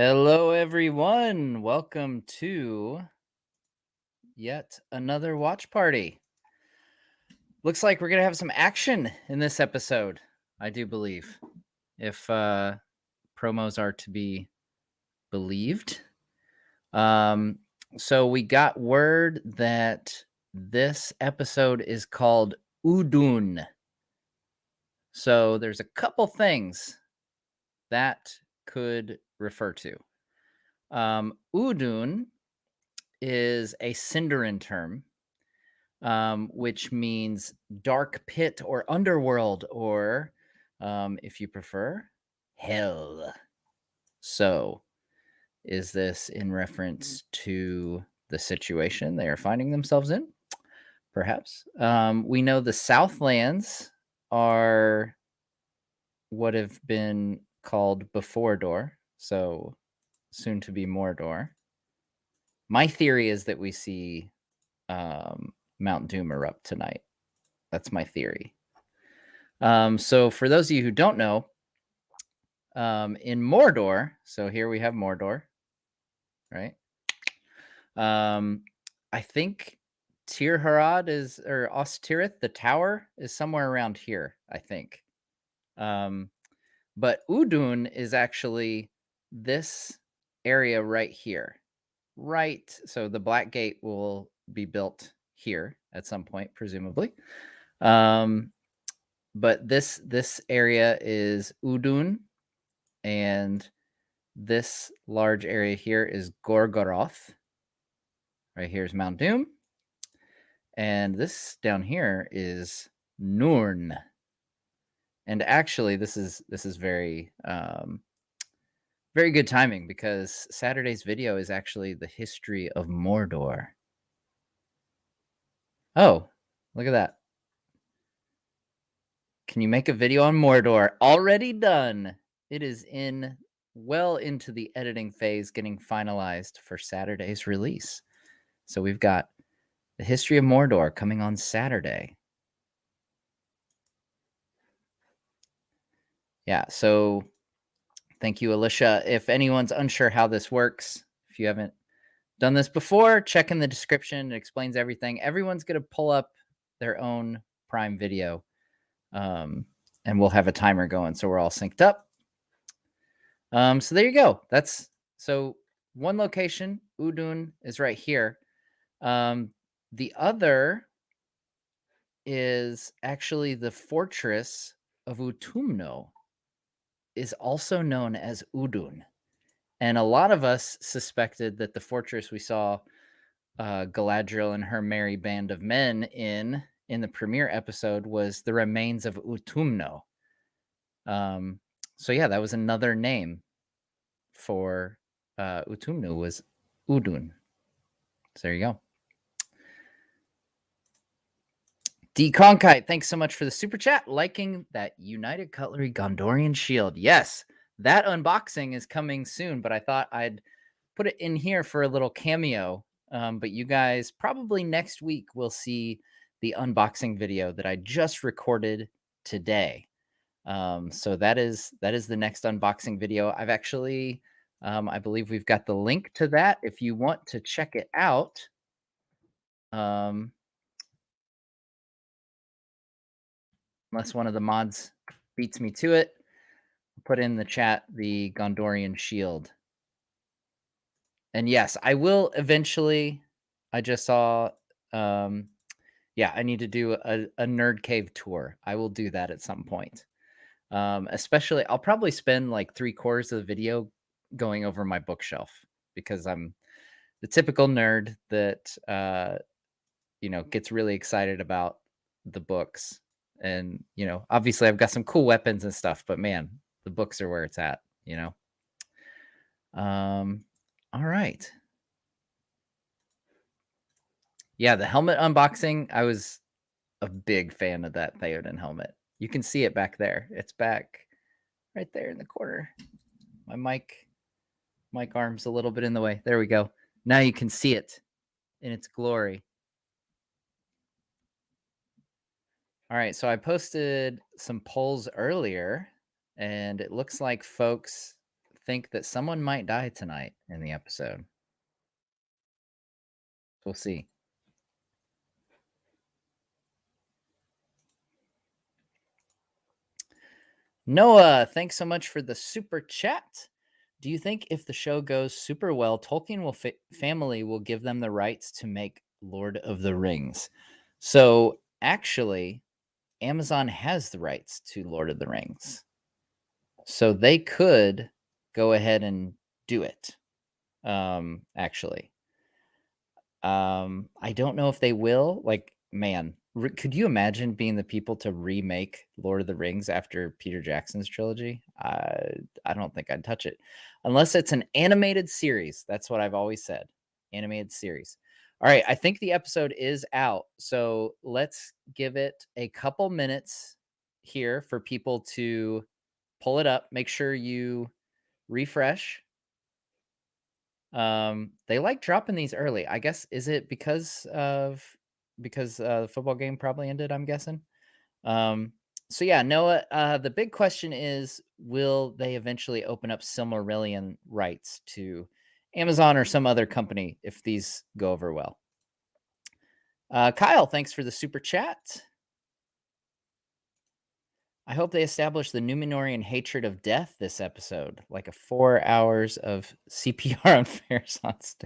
Hello, everyone. Welcome to yet another watch party. Looks like we're going to have some action in this episode, I do believe, if promos are to be believed. Um, so we got word that this episode is called Udun. So there's a couple things that could refer to. Udun is a Sindarin term, which means dark pit or underworld, or if you prefer, hell. So, is this in reference to the situation they are finding themselves in? Perhaps. We know the Southlands are what have been called Before Door, so soon to be Mordor. My theory is that we see Mount Doom erupt tonight. That's my theory. So for those of you who don't know, in Mordor, so here we have Mordor, right? I think Tir Harad is, or Ostirith, the tower, is somewhere around here, I think. But Udun is actually this area right here. Right. So the Black Gate will be built here at some point, presumably. But this area is Udun, and this large area here is Gorgoroth. Right here is Mount Doom, and this down here is Nurn. And actually, this is very very good timing because Saturday's video is actually the history of Mordor. Oh, look at that. Can you make a video on Mordor? Already done. It is well into the editing phase, getting finalized for Saturday's release. So we've got the history of Mordor coming on Saturday. Yeah, so thank you, Alicia. If anyone's unsure how this works, if you haven't done this before, check in the description. It explains everything. Everyone's going to pull up their own Prime Video, and we'll have a timer going so we're all synced up. So there you go. That's so one location, Udun, is right here. The other is actually the fortress of Utumno, is also known as Udun. And a lot of us suspected that the fortress we saw Galadriel and her merry band of men in the premiere episode was the remains of Utumno. So yeah, that was another name for Utumno, was Udun. So there you go. D. Cronkite, thanks so much for the super chat. Liking that United Cutlery Gondorian shield. Yes, that unboxing is coming soon, but I thought I'd put it in here for a little cameo. But you guys probably next week will see the unboxing video that I just recorded today. So that is the next unboxing video. I've actually, I believe we've got the link to that if you want to check it out. Unless one of the mods beats me to it, I'll put in the chat the Gondorian shield. And yes, I will eventually. I just saw, yeah, I need to do a nerd cave tour. I will do that at some point. Especially, I'll probably spend like 3/4 of the video going over my bookshelf because I'm the typical nerd that gets really excited about the books. And obviously I've got some cool weapons and stuff, but man, the books are where it's at. All right. Yeah, the helmet unboxing, I was a big fan of that Theoden helmet. You can see it back there. It's back right there in the corner. My mic arm's a little bit in the way. There we go. Now you can see it in its glory. All right, so I posted some polls earlier, and it looks like folks think that someone might die tonight in the episode. We'll see. Noah, thanks so much for the super chat. Do you think if the show goes super well, Tolkien family will give them the rights to make Lord of the Rings? So actually, Amazon has the rights to Lord of the Rings. So they could go ahead and do it. Actually. I don't know if they will. Like, man, could you imagine being the people to remake Lord of the Rings after Peter Jackson's trilogy? I don't think I'd touch it unless it's an animated series. That's what I've always said. Animated series. All right, I think the episode is out. So let's give it a couple minutes here for people to pull it up. Make sure you refresh. They like dropping these early. I guess is it because the football game probably ended, I'm guessing. Um, so yeah, Noah, the big question is, will they eventually open up Silmarillion rights to Amazon or some other company if these go over well? Kyle, thanks for the super chat. I hope they establish the Numenorian hatred of death this episode, like a 4 hours of CPR on Farazan.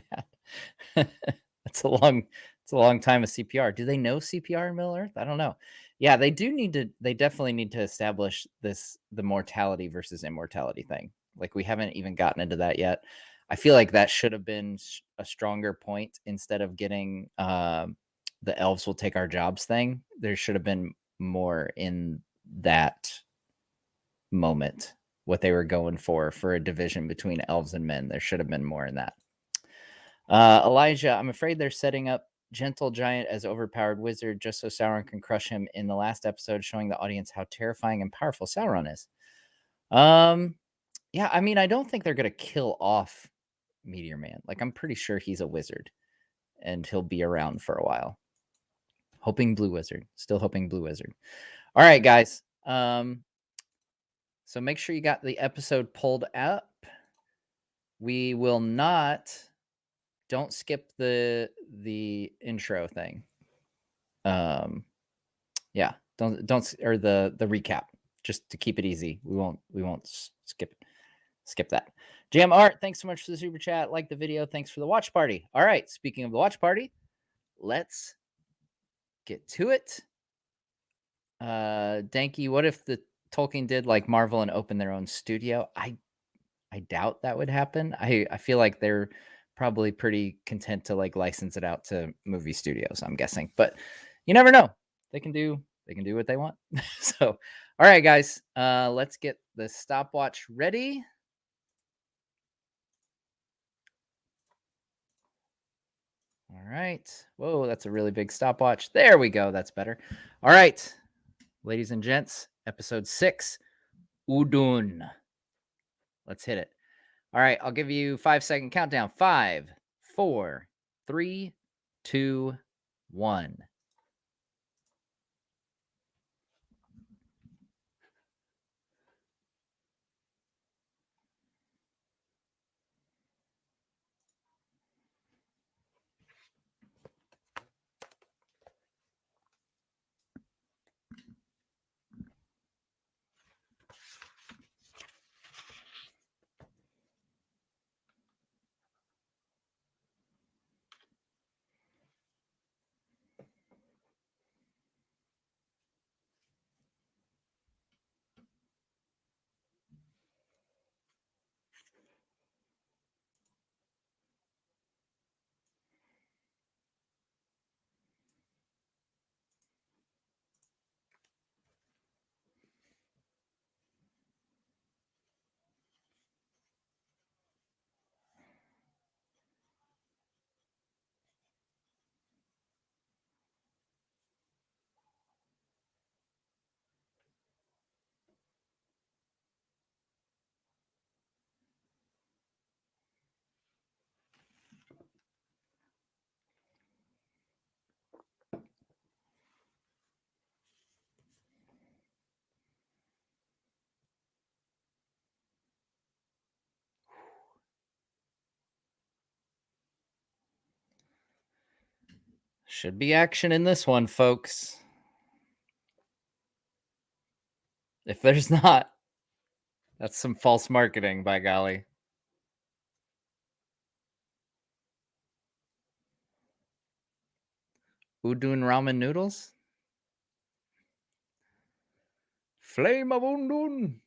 That's a long time of CPR. Do they know CPR in Middle Earth? I don't know. Yeah, they definitely need to establish the mortality versus immortality thing. Like, we haven't even gotten into that yet. I feel like that should have been a stronger point instead of getting the elves will take our jobs thing. There should have been more in that moment, what they were going for a division between elves and men. There should have been more in that. Elijah, I'm afraid they're setting up Gentle Giant as overpowered wizard just so Sauron can crush him in the last episode, showing the audience how terrifying and powerful Sauron is. Yeah, I mean, I don't think they're gonna kill off Meteor Man. Like, I'm pretty sure he's a wizard and he'll be around for a while. Hoping Blue Wizard. Still hoping Blue Wizard. All right, guys. So make sure you got the episode pulled up. We will not. Don't skip the intro thing. Yeah, don't or the recap. Just to keep it easy. We won't skip that. Jam Art, thanks so much for the super chat. Like the video. Thanks for the watch party. All right, speaking of the watch party, let's get to it. Danky, what if the Tolkien did like Marvel and open their own studio? I doubt that would happen. I feel like they're probably pretty content to like license it out to movie studios, I'm guessing. But you never know. They can do what they want. So, all right, guys, let's get the stopwatch ready. All right. Whoa, that's a really big stopwatch. There we go. That's better. All right, ladies and gents, episode 6, Udun. Let's hit it. All right, I'll give you 5-second countdown. 5, 4, 3, 2, 1. Should be action in this one, folks. If there's not, that's some false marketing, by golly. Udon ramen noodles? Flame of Undun.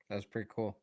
That was pretty cool.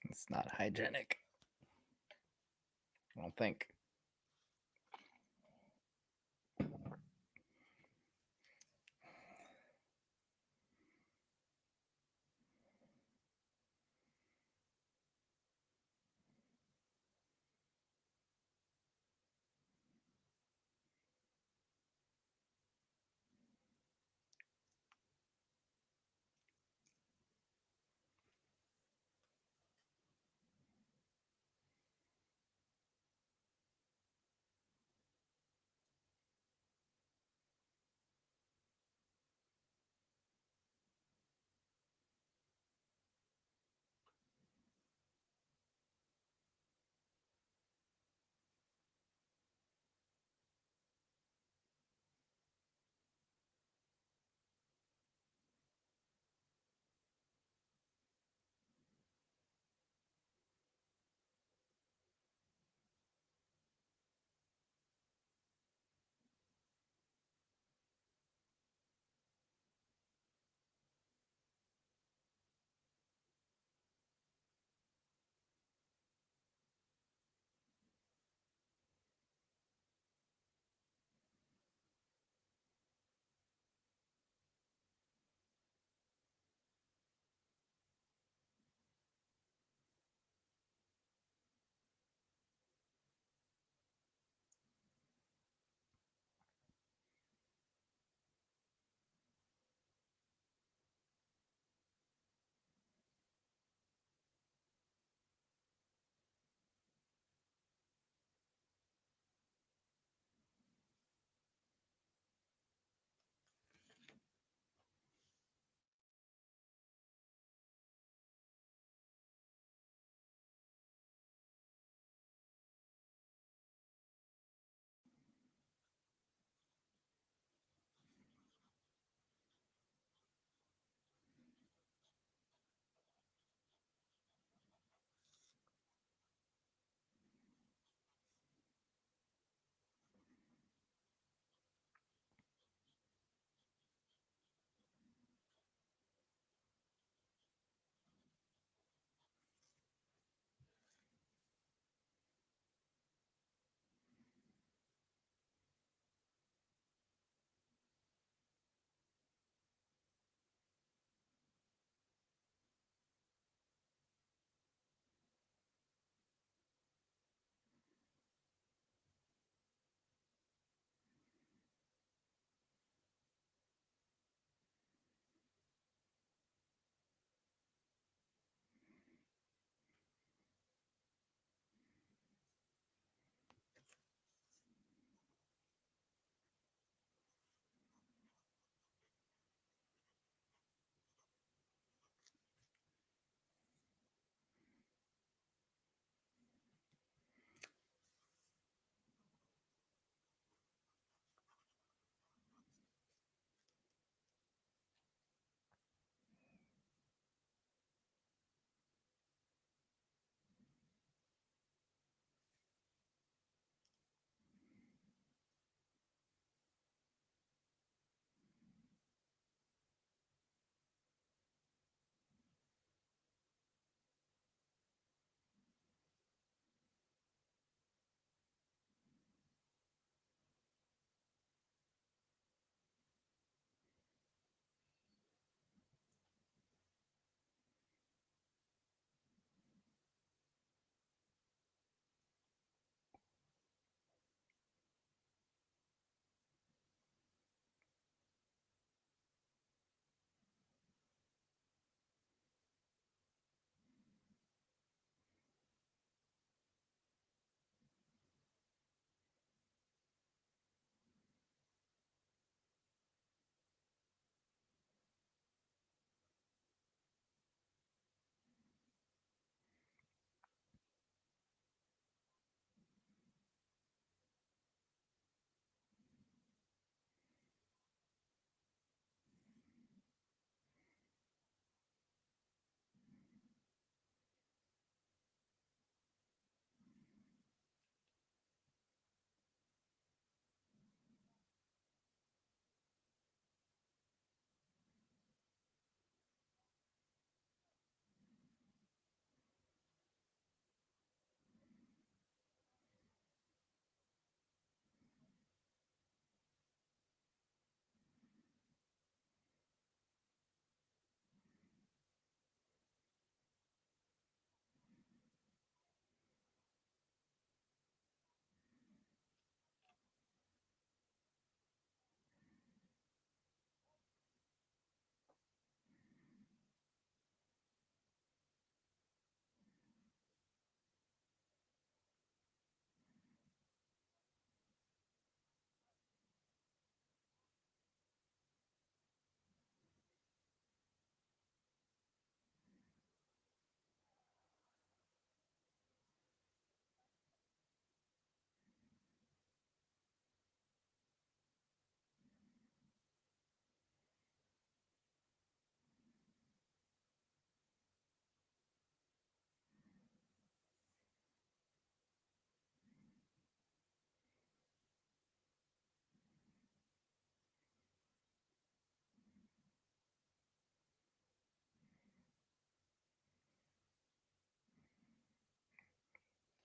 It's not hygienic. I don't think.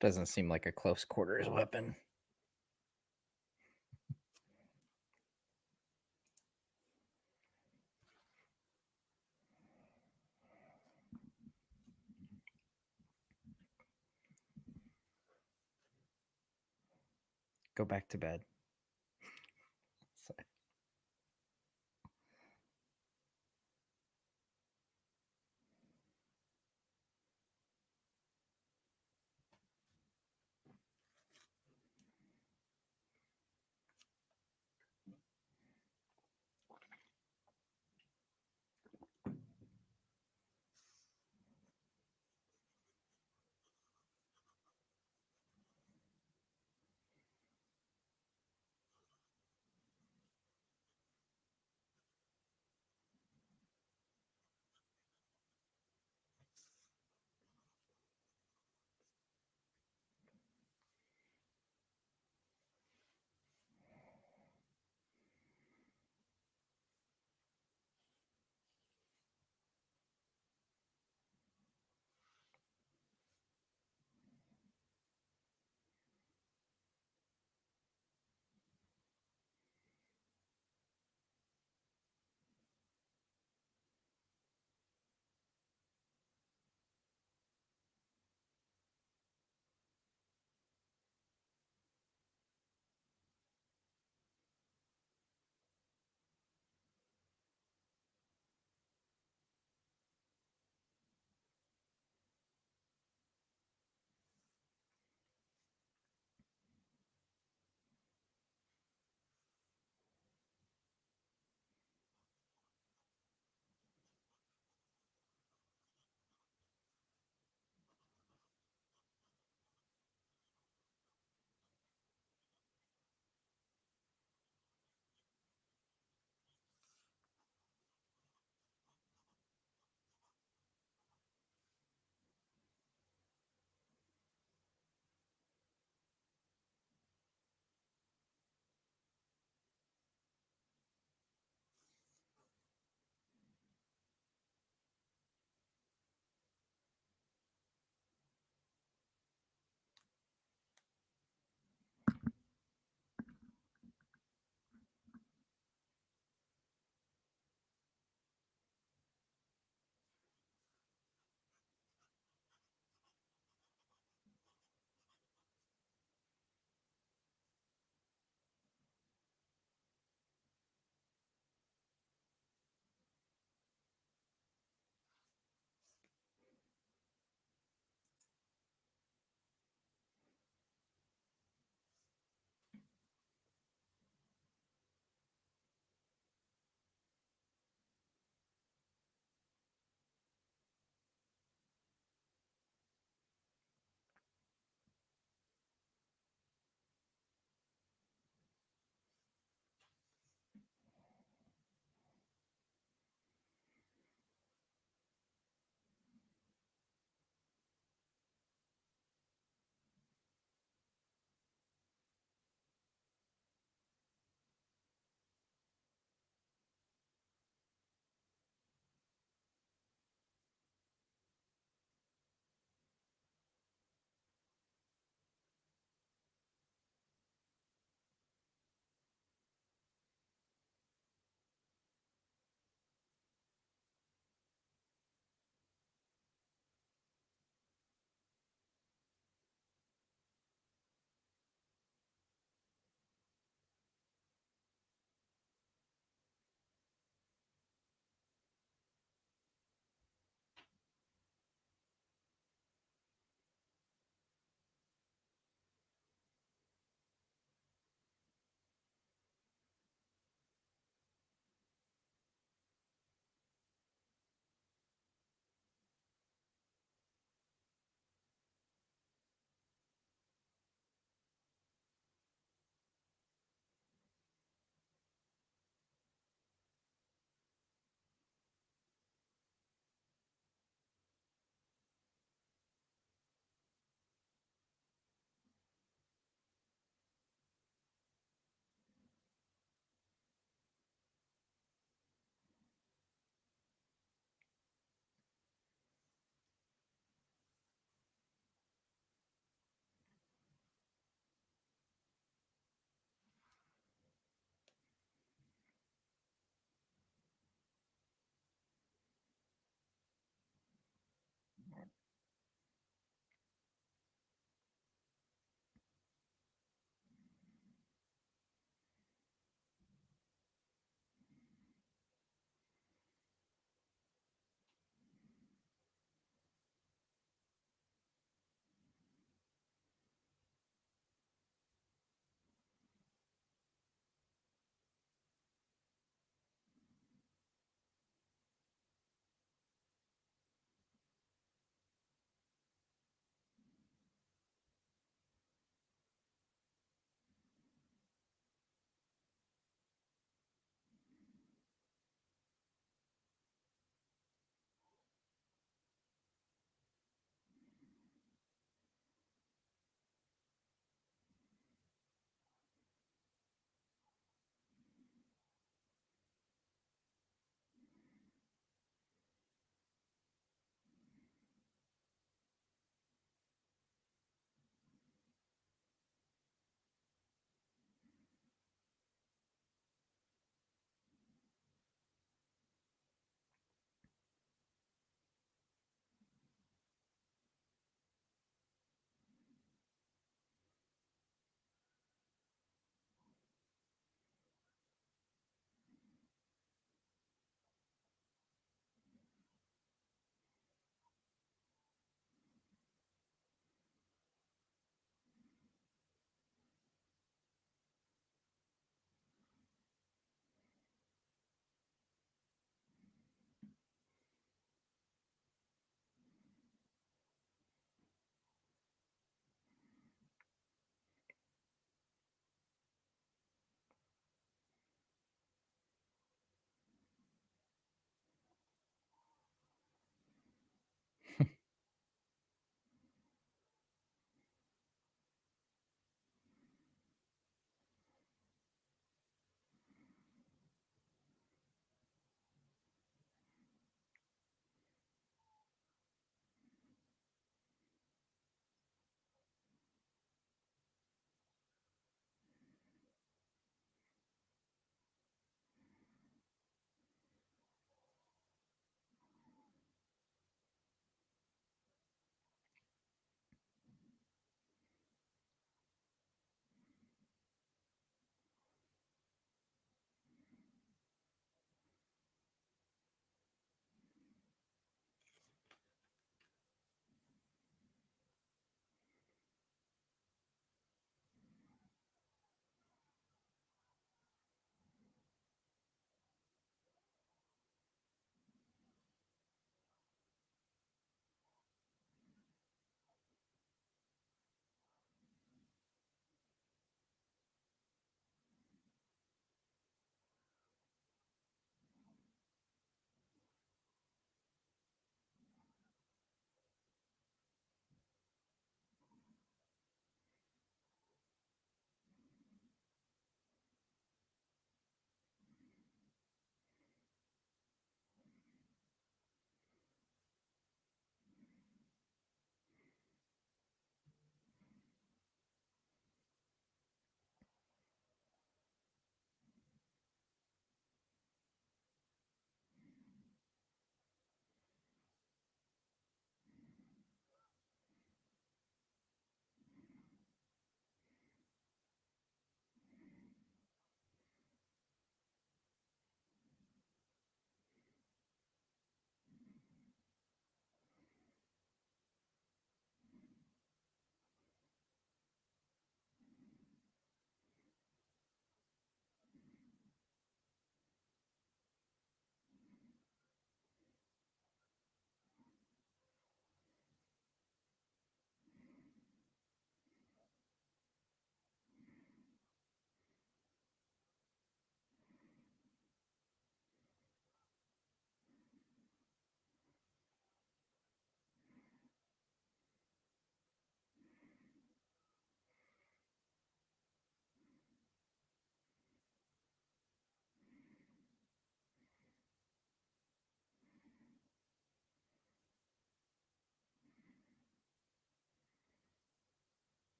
Doesn't seem like a close quarters weapon. Go back to bed.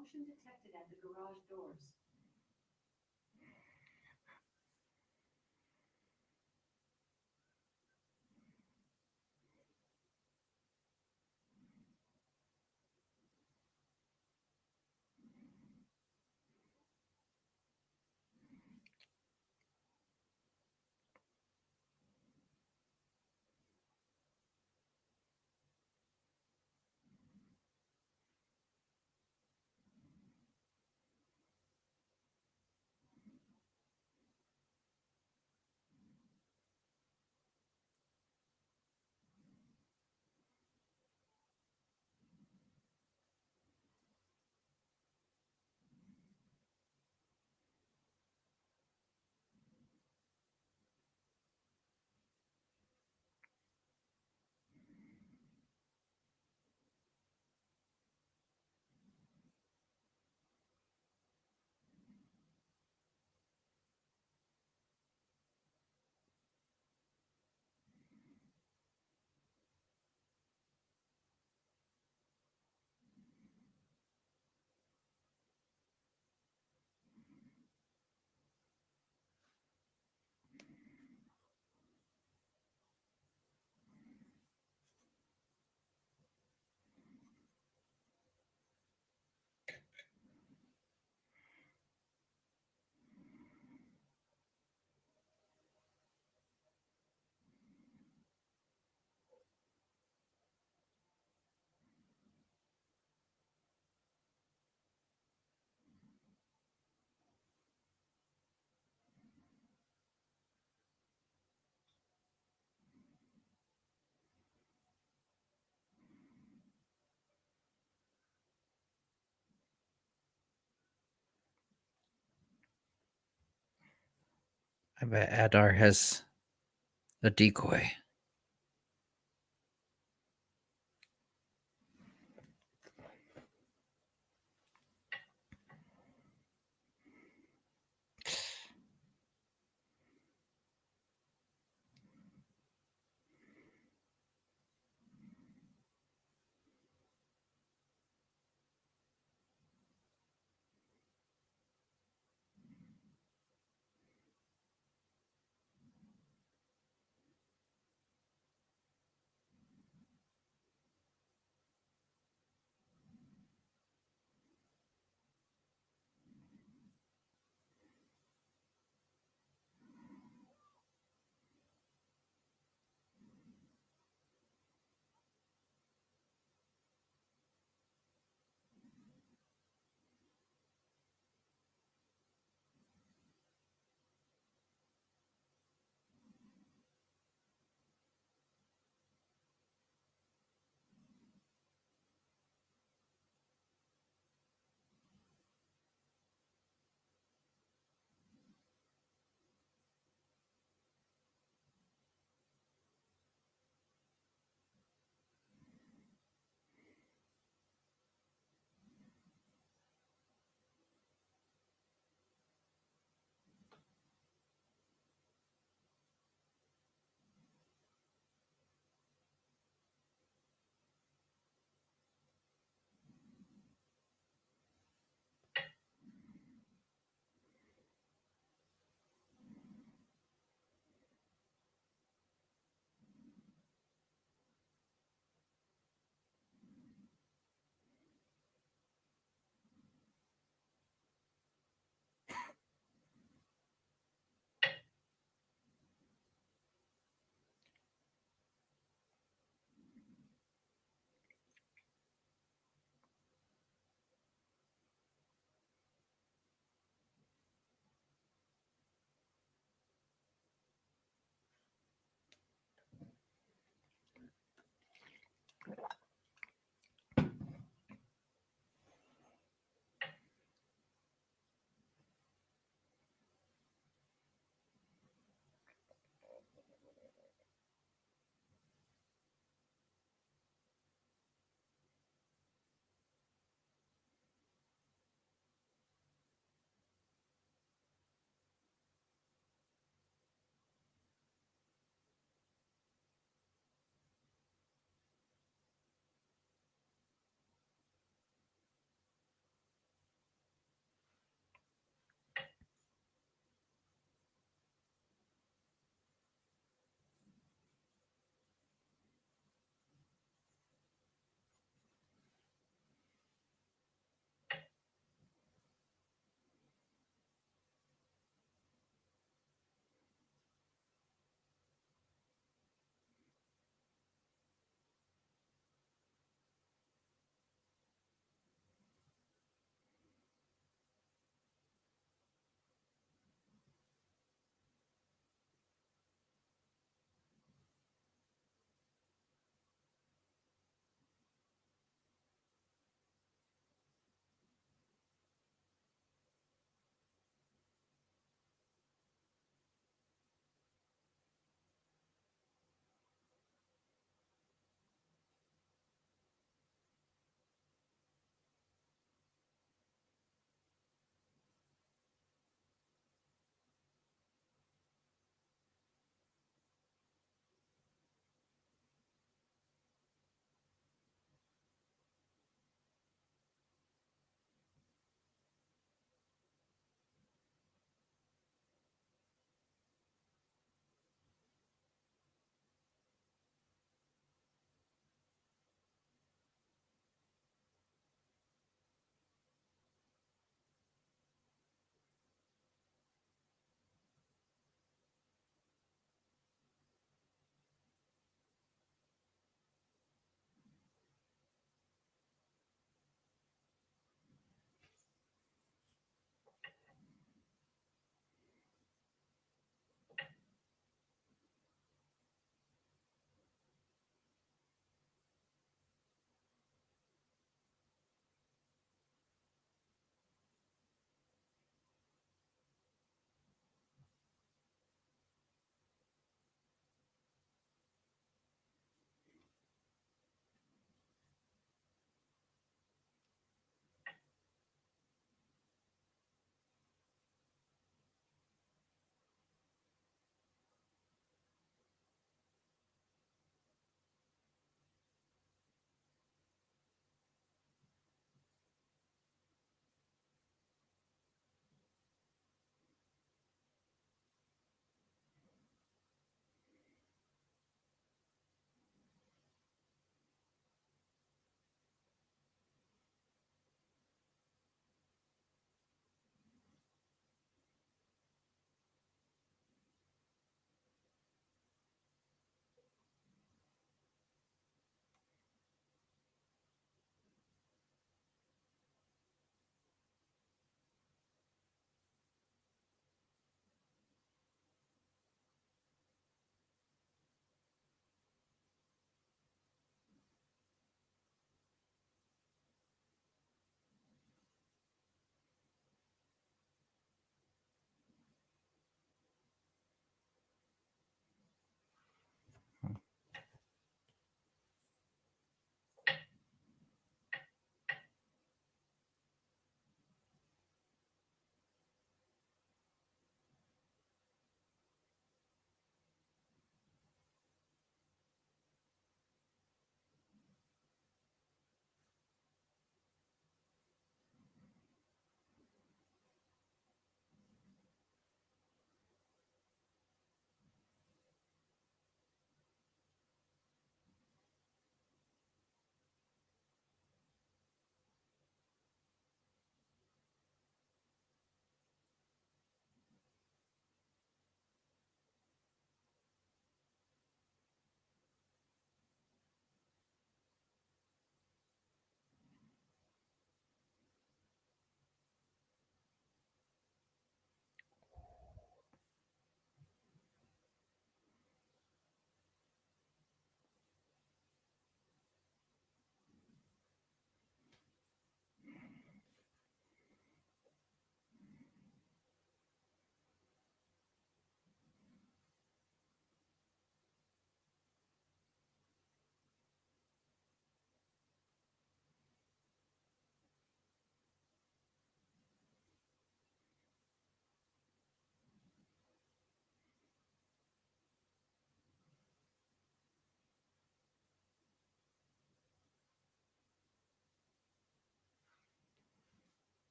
Motion detected at the garage doors. I bet Adar has a decoy.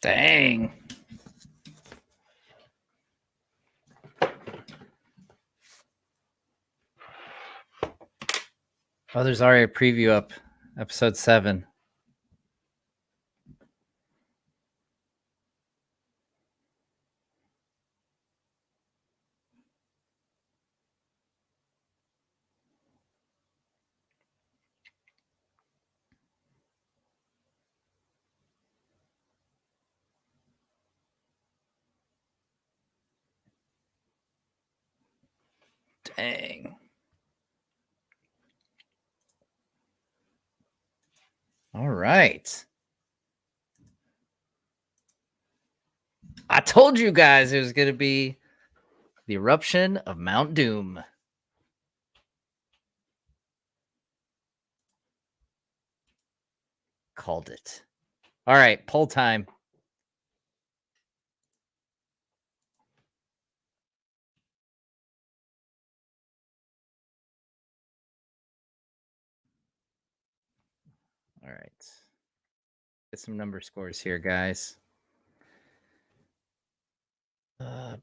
Dang. Oh, there's already a preview up. Episode 7. Dang. All right. I told you guys it was going to be the eruption of Mount Doom. Called it. All right, poll time. All right. Get some number scores here, guys. Bam.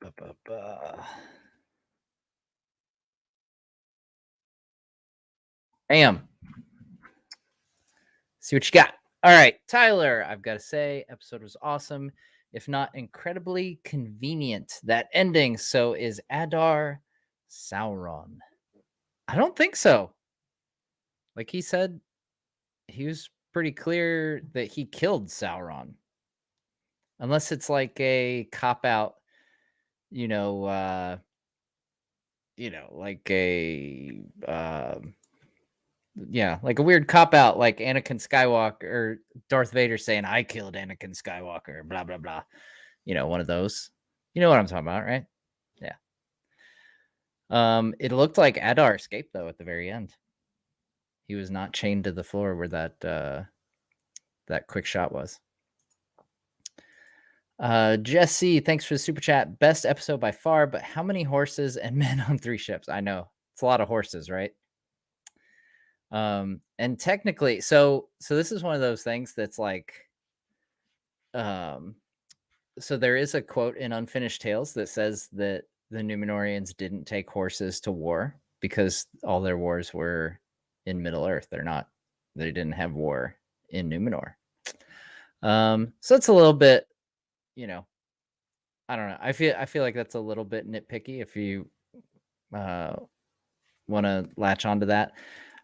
See what you got. All right, Tyler, I've got to say, episode was awesome, if not incredibly convenient. That ending, so is Adar Sauron? I don't think so. Like he said, he was pretty clear that he killed Sauron. Unless it's like a cop out, like a like a weird cop out, like Anakin Skywalker or Darth Vader saying, "I killed Anakin Skywalker," blah blah blah. One of those. You know what I'm talking about, right? Yeah. It looked like Adar escaped though at the very end. He was not chained to the floor where that quick shot was. Jesse, thanks for the super chat. Best episode by far, but how many horses and men on 3 ships? I know it's a lot of horses, right? And technically, so this is one of those things that's like, so there is a quote in Unfinished Tales that says that the Numenorians didn't take horses to war because all their wars were in Middle Earth. They didn't have war in Numenor. So it's a little bit, I don't know. I feel like that's a little bit nitpicky if you want to latch onto that.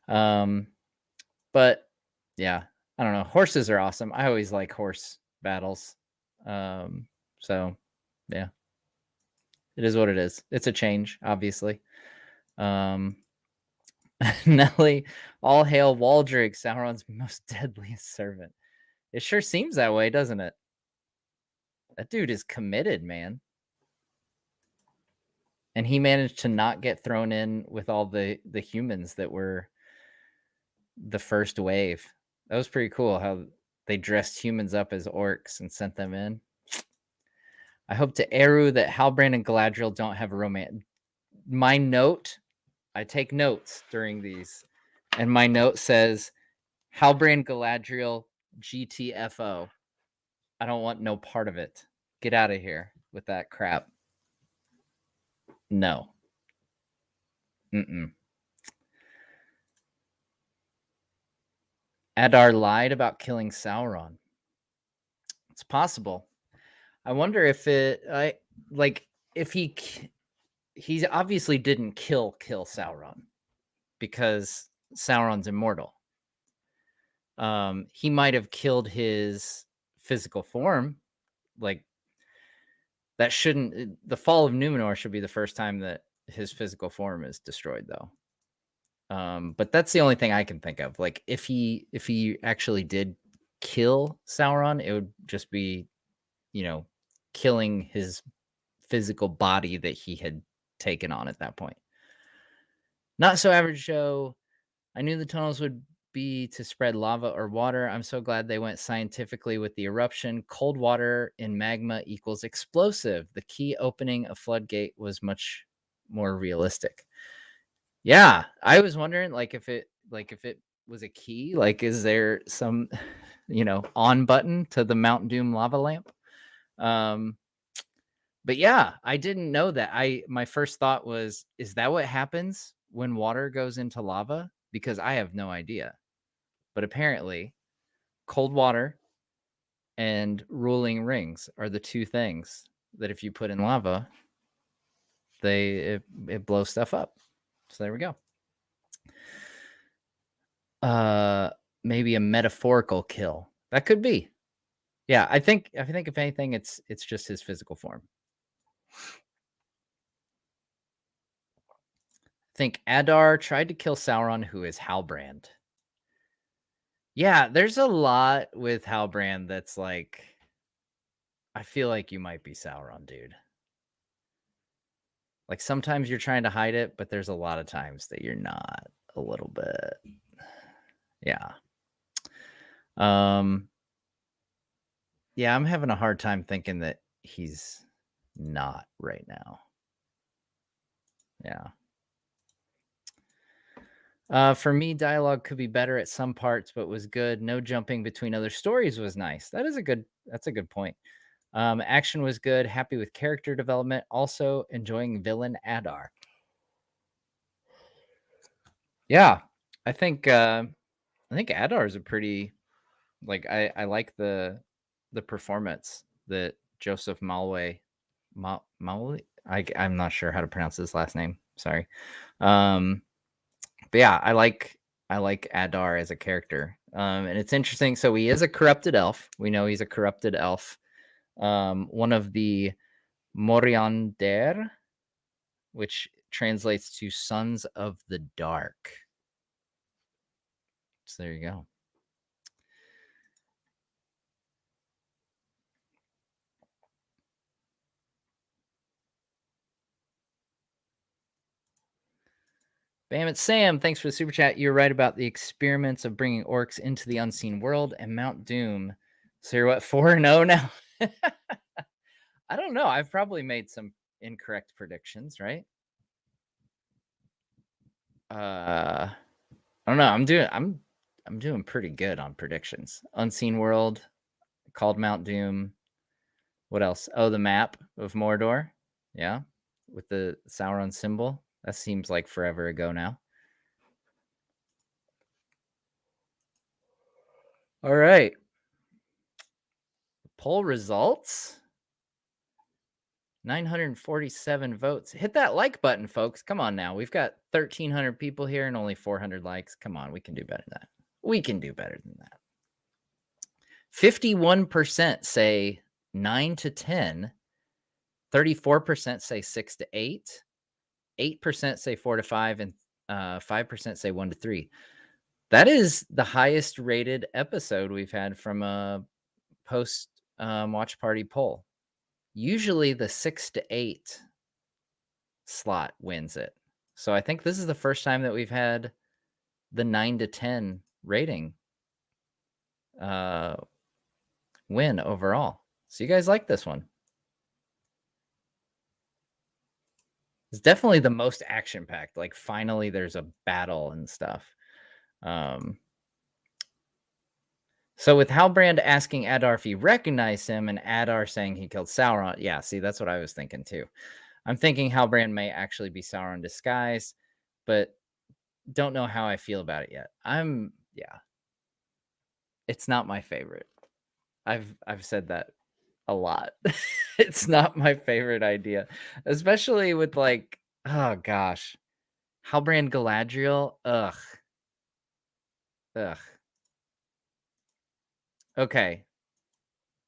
But yeah, I don't know. Horses are awesome. I always like horse battles. So yeah, it is what it is. It's a change, obviously. Nelly, all hail Waldrick, Sauron's most deadliest servant. It sure seems that way, doesn't it? That dude is committed, man. And he managed to not get thrown in with all the humans that were the first wave. That was pretty cool how they dressed humans up as orcs and sent them in. I hope to Eru that Halbrand and Galadriel don't have a romance. My note, I take notes during these, and my note says Halbrand Galadriel GTFO. I don't want no part of it. Get out of here with that crap. No. Adar lied about killing Sauron. It's possible. I wonder if if he obviously didn't kill Sauron because Sauron's immortal. He might have killed his physical form. Like that shouldn't. The fall of Numenor should be the first time that his physical form is destroyed, though. But that's the only thing I can think of. Like if he actually did kill Sauron, it would just be, killing his physical body that he had taken on at that point. Not so average Joe. I knew the tunnels would be to spread lava or water. I'm so glad they went scientifically with the eruption. Cold water in magma equals explosive. The key opening a floodgate was much more realistic. Yeah, I was wondering if it was a key, like is there some on button to the Mount Doom lava lamp? Um, but yeah, I didn't know that. My first thought was, is that what happens when water goes into lava? Because I have no idea. But apparently, cold water and ruling rings are the two things that if you put in lava, it blows stuff up. So there we go. Maybe a metaphorical kill. That could be. Yeah, I think if anything, it's just his physical form. I think Adar tried to kill Sauron, who is Halbrand. Yeah, there's a lot with Halbrand that's like, I feel like you might be Sauron, dude. Like sometimes you're trying to hide it, but there's a lot of times that you're not a little bit. Yeah. Yeah, I'm having a hard time thinking that he's not right now. Yeah. For me, dialogue could be better at some parts, but was good. No jumping between other stories was nice. That's a good point. Action was good. Happy with character development. Also enjoying villain Adar. Yeah, I think Adar is a pretty, like, I like the performance that Joseph Malway, I'm not sure how to pronounce his last name. Sorry. But yeah, I like Adar as a character. And it's interesting. So he is a corrupted elf. We know he's a corrupted elf. One of the Moriander, which translates to sons of the dark. So there you go. Bam, it's Sam. Thanks for the super chat. You're right about the experiments of bringing orcs into the unseen world and Mount Doom. So you're what, 4-0 now? I don't know. I've probably made some incorrect predictions, right? I don't know. I'm doing pretty good on predictions. Unseen world, called Mount Doom. What else? Oh, the map of Mordor. Yeah, with the Sauron symbol. That seems like forever ago now. All right. Poll results. 947 votes. Hit that like button, folks. Come on now. We've got 1,300 people here and only 400 likes. Come on. We can do better than that. We can do better than that. 51% say 9 to 10. 34% say 6 to 8. 8% say 4 to 5. And 5% say 1 to 3. That is the highest rated episode we've had from a post watch party poll. Usually the 6 to 8 slot wins it. So I think this is the first time that we've had the 9 to 10 rating win overall. So you guys like this one? It's definitely the most action packed. Like finally there's a battle and stuff. So with Halbrand asking Adar if he recognized him and Adar saying he killed Sauron. Yeah, see, that's what I was thinking too. I'm thinking Halbrand may actually be Sauron disguise, but don't know how I feel about it yet. Yeah. It's not my favorite. I've said that a lot. It's not my favorite idea, especially with like, oh gosh, Halbrand Galadriel. Ugh. Okay.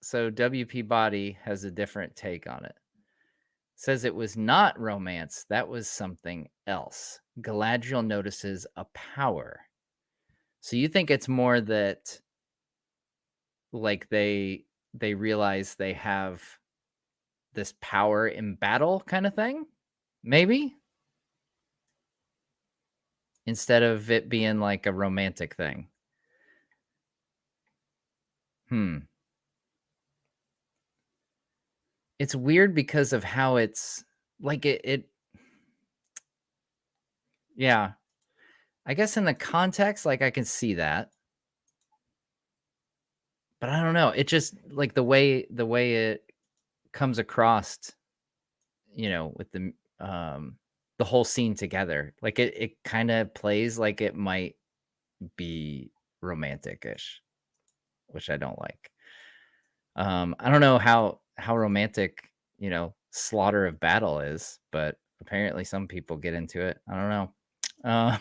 So WP Body has a different take on it. Says it was not romance. That was something else. Galadriel notices a power. So you think it's more that like they realize they have this power in battle kind of thing? Maybe? Instead of it being like a romantic thing. It's weird because of how it's like it yeah. I guess in the context, like I can see that. But I don't know. It just like the way comes across, with the whole scene together. Like it kind of plays like it might be romantic-ish, which I don't like. I don't know how romantic, Slaughter of Battle is, but apparently some people get into it. I don't know. Um,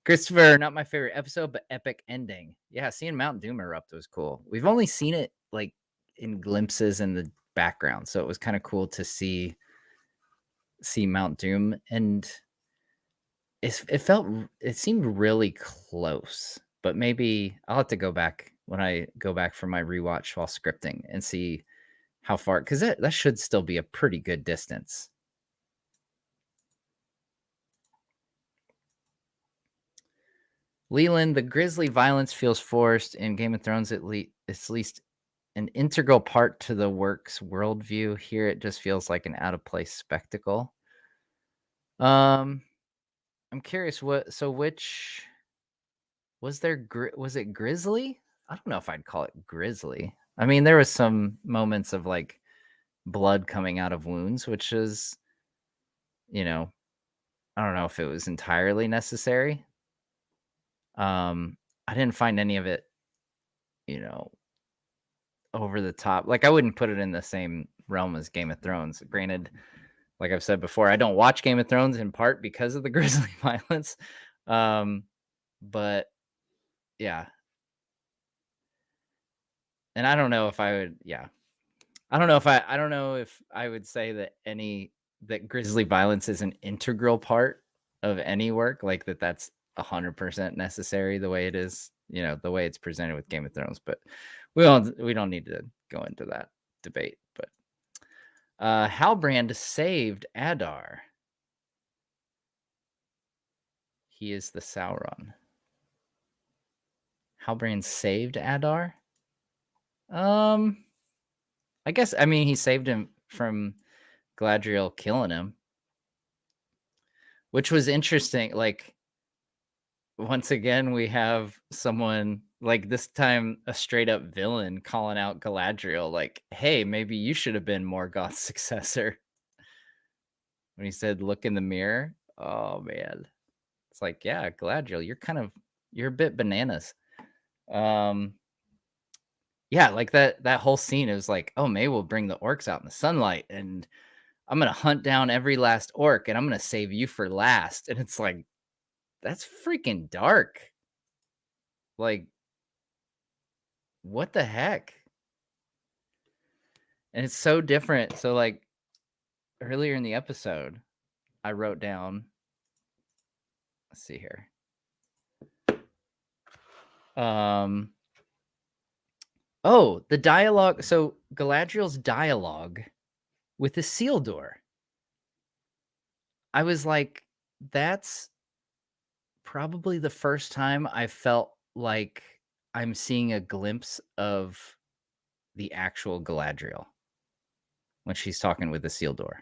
Christopher, not my favorite episode, but epic ending. Yeah, seeing Mount Doom erupt was cool. We've only seen it like in glimpses in the background, so it was kind of cool to see Mount Doom, and it seemed really close. But maybe I'll have to go back when I go back for my rewatch while scripting and see how far, because that should still be a pretty good distance. Leland, the grisly violence feels forced. In Game of Thrones, it's at least an integral part to the work's worldview. Here, it just feels like an out of place spectacle. I'm curious. Which was there? Was it grisly? I don't know if I'd call it grisly. I mean, there was some moments of like blood coming out of wounds, which is, I don't know if it was entirely necessary. I didn't find any of it, you know, over the top. Like I wouldn't put it in the same realm as Game of Thrones. Granted, like I've said before, I don't watch Game of Thrones in part because of the grisly violence. But yeah. And I don't know if I would, yeah. I don't know if I would say that grisly violence is an integral part of any work, like that's 100% necessary the way it is, the way it's presented with Game of Thrones. But we don't need to go into that debate. But Halbrand saved Adar. He is the Sauron. Halbrand saved Adar. I guess, I mean, he saved him from Galadriel killing him, which was interesting. Like, once again, we have someone, like this time a straight up villain, calling out Galadriel, like, hey, maybe you should have been Morgoth's successor. When he said, look in the mirror. Oh man. It's like, yeah, Galadriel, you're a bit bananas. Yeah, like that whole scene, it was like, oh, maybe we'll bring the orcs out in the sunlight and I'm gonna hunt down every last orc and I'm gonna save you for last. And it's like, that's freaking dark. Like, what the heck? And it's so different. So, like, earlier in the episode, I wrote down, let's see here. Oh, the dialogue. So Galadriel's dialogue with Isildur. I was like, that's probably the first time I felt like I'm seeing a glimpse of the actual Galadriel when she's talking with Isildur.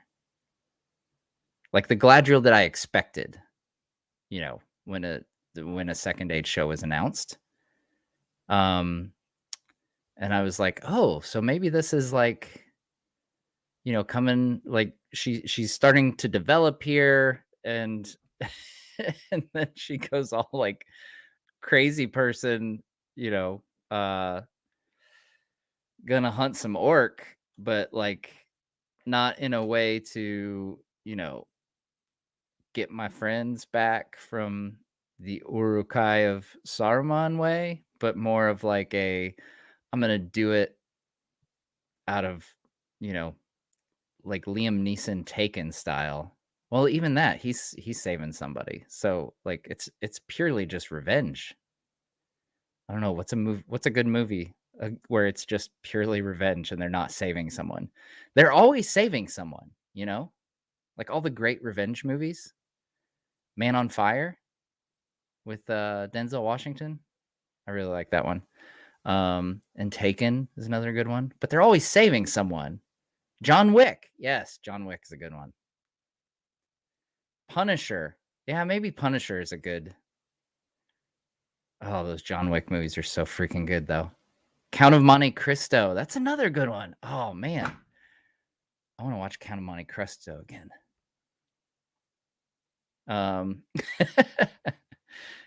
Like the Galadriel that I expected, when a second age show was announced. And I was like, oh, so maybe this is like, coming, like she's starting to develop here, and and then she goes all like crazy person, gonna hunt some orc, but like not in a way to, get my friends back from the Uruk-hai of Saruman way, but more of like I'm gonna do it out of, like Liam Neeson Taken style. Well, even that, he's saving somebody. So like it's purely just revenge. I don't know what's a good movie where it's just purely revenge and they're not saving someone. They're always saving someone, Like all the great revenge movies. Man on Fire with Denzel Washington. I really like that one. And Taken is another good one, but they're always saving someone. John Wick. Yes, John Wick is a good one. Punisher. Yeah, maybe Punisher is a good. Oh, those John Wick movies are so freaking good, though. Count of Monte Cristo. That's another good one. Oh man, I want to watch Count of Monte Cristo again.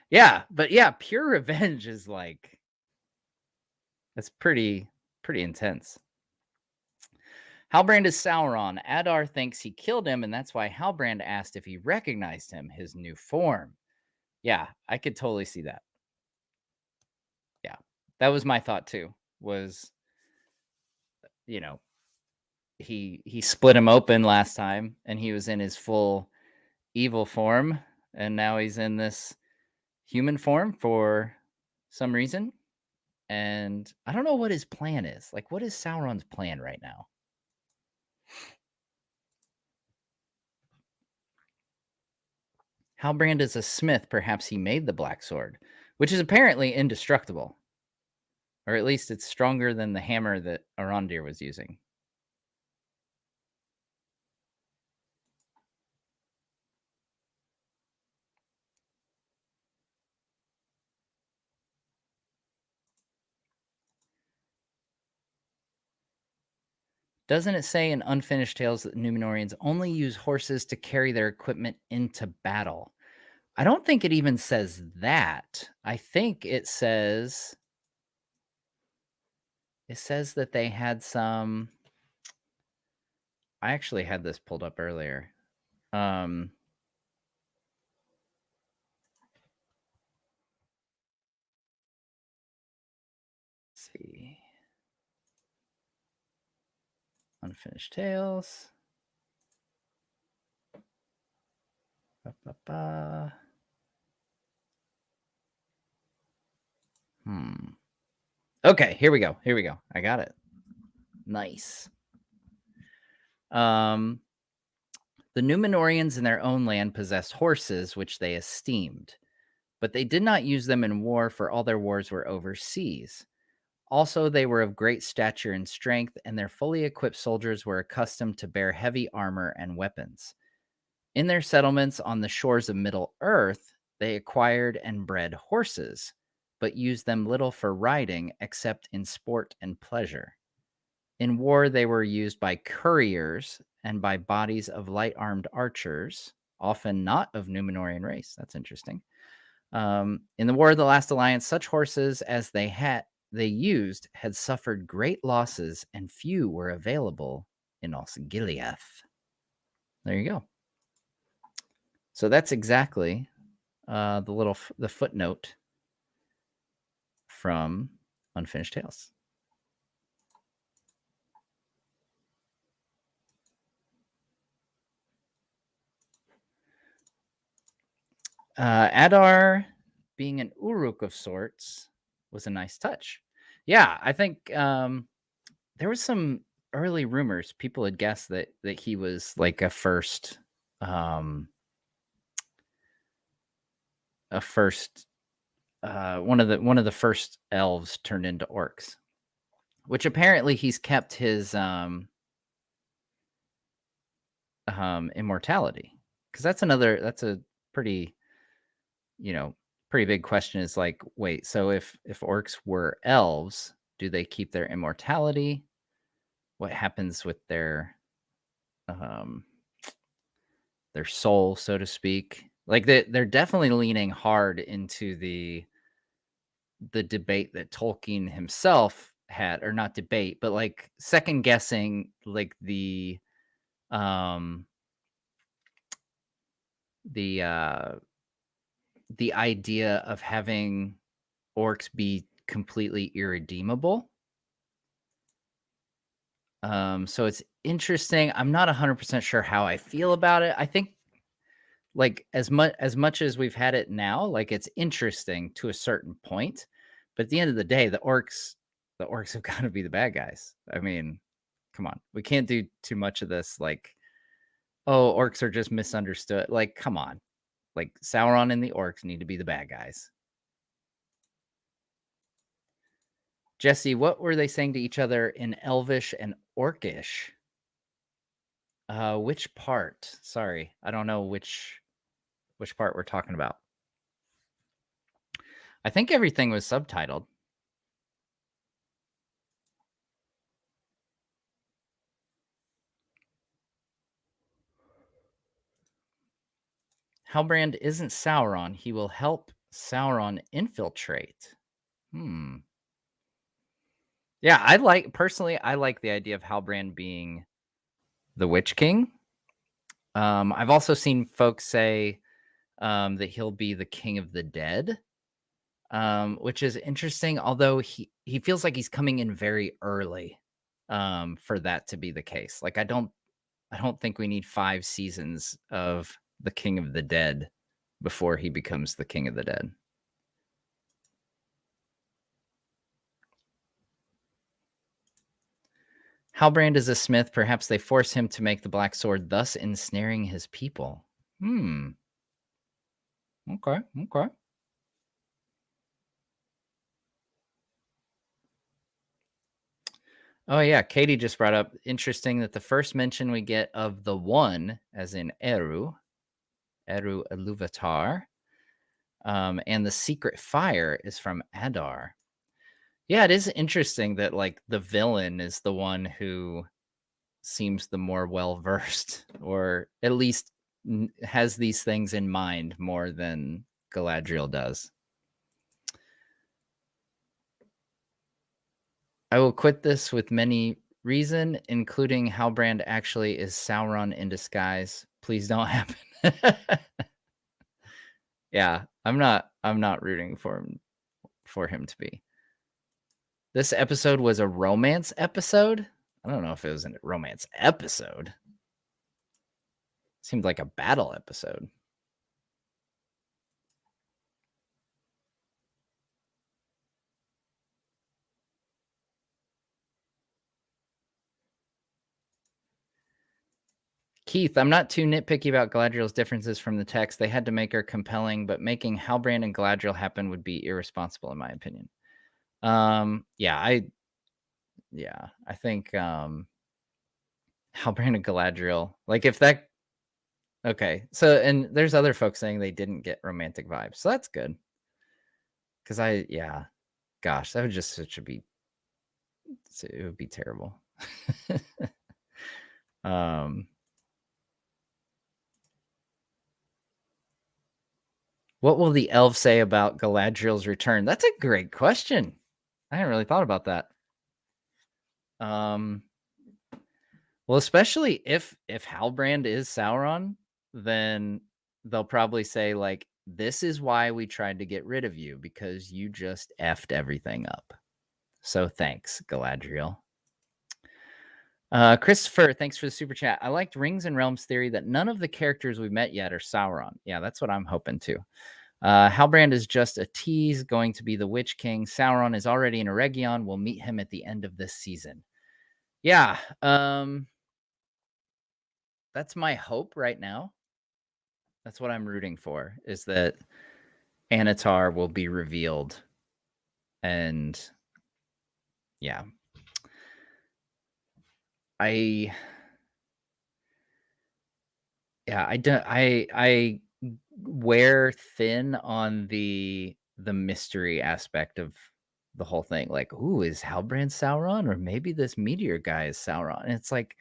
Yeah, but yeah, Pure Revenge is like that's pretty intense. Halbrand is Sauron. Adar thinks he killed him, and that's why Halbrand asked if he recognized him, his new form. Yeah, I could totally see that. Yeah, that was my thought too. Was you know he split him open last time, and he was in his full evil form, and now he's in this human form for some reason. And I don't know what his plan is. Like, what is Sauron's plan right now? Halbrand is a smith. Perhaps he made the black sword, which is apparently indestructible. Or at least it's stronger than the hammer that Arondir was using. Doesn't it say in Unfinished Tales that the Numenorians only use horses to carry their equipment into battle? I don't think it even says that. I think it says that they had some. I actually had this pulled up earlier. Let's see. Unfinished Tales. Ba-ba-ba. Okay, here we go. I got it. Nice. The Numenorians in their own land possessed horses, which they esteemed, but they did not use them in war, for all their wars were overseas. Also, they were of great stature and strength, and their fully equipped soldiers were accustomed to bear heavy armor and weapons. In their settlements on the shores of Middle-earth, they acquired and bred horses, but used them little for riding except in sport and pleasure. In war, they were used by couriers and by bodies of light-armed archers, often not of Numenorean race. That's interesting. In the War of the Last Alliance, such horses as they used had suffered great losses, and few were available in Osgiliath. There you go. So that's exactly the footnote from Unfinished Tales. Adar being an Uruk of sorts was a nice touch. Yeah, I think there was some early rumors. People had guessed that he was like a first one of the first elves turned into orcs, which apparently he's kept his immortality, because that's a pretty pretty big question. Is like, wait, so if orcs were elves, do they keep their immortality? What happens with their soul, so to speak? Like they're definitely leaning hard into the debate that Tolkien himself had, or not debate, but like second guessing, like the idea of having orcs be completely irredeemable. So it's interesting. I'm not 100% sure how I feel about it. I think like as much as we've had it now, like it's interesting to a certain point, but at the end of the day, the orcs have got to be the bad guys. I mean, come on. We can't do too much of this like, oh, orcs are just misunderstood. Like, come on. Like Sauron and the orcs need to be the bad guys. Jesse, what were they saying to each other in Elvish and Orcish? Which part? Sorry, I don't know which part we're talking about. I think everything was subtitled. Halbrand isn't Sauron. He will help Sauron infiltrate. Hmm. Yeah, I like the idea of Halbrand being the Witch King. I've also seen folks say that he'll be the King of the Dead, which is interesting. Although he feels like he's coming in very early for that to be the case. Like I don't think we need 5 seasons of the King of the Dead before he becomes the King of the Dead. Halbrand is a smith. Perhaps they force him to make the black sword, thus ensnaring his people. Hmm. Okay. Okay. Oh yeah, Katie just brought up interesting that the first mention we get of the one, as in Eru Iluvatar, and the secret fire is from Adar. Yeah, it is interesting that like the villain is the one who seems the more well versed, or at least has these things in mind more than Galadriel does. I will quit this with many reason, including Halbrand actually is Sauron in disguise. Please don't happen. Yeah, I'm not rooting for him to be. This episode was a romance episode. I don't know if it was a romance episode. Seemed like a battle episode. Keith, I'm not too nitpicky about Galadriel's differences from the text. They had to make her compelling, but making Halbrand and Galadriel happen would be irresponsible, in my opinion. Yeah, I think Halbrand and Galadriel, like if that, okay. So, and there's other folks saying they didn't get romantic vibes, so that's good. Because gosh, that would just it would be terrible. um, What will the elves say about Galadriel's return? That's a great question. I hadn't really thought about that. Well, especially if Halbrand is Sauron, then they'll probably say like, "This is why we tried to get rid of you, because you just effed everything up. So thanks, Galadriel." Christopher, thanks for the super chat. I liked Rings and Realms theory that none of the characters we've met yet are Sauron. Yeah, that's what I'm hoping to. Halbrand is just a tease, going to be the Witch King. Sauron is already in Eregion. We'll meet him at the end of this season. Yeah, that's my hope right now. That's what I'm rooting for, is that Anatar will be revealed. And yeah, I wear thin on the mystery aspect of the whole thing. Like, ooh, is Halbrand Sauron, or maybe this meteor guy is Sauron? And it's like,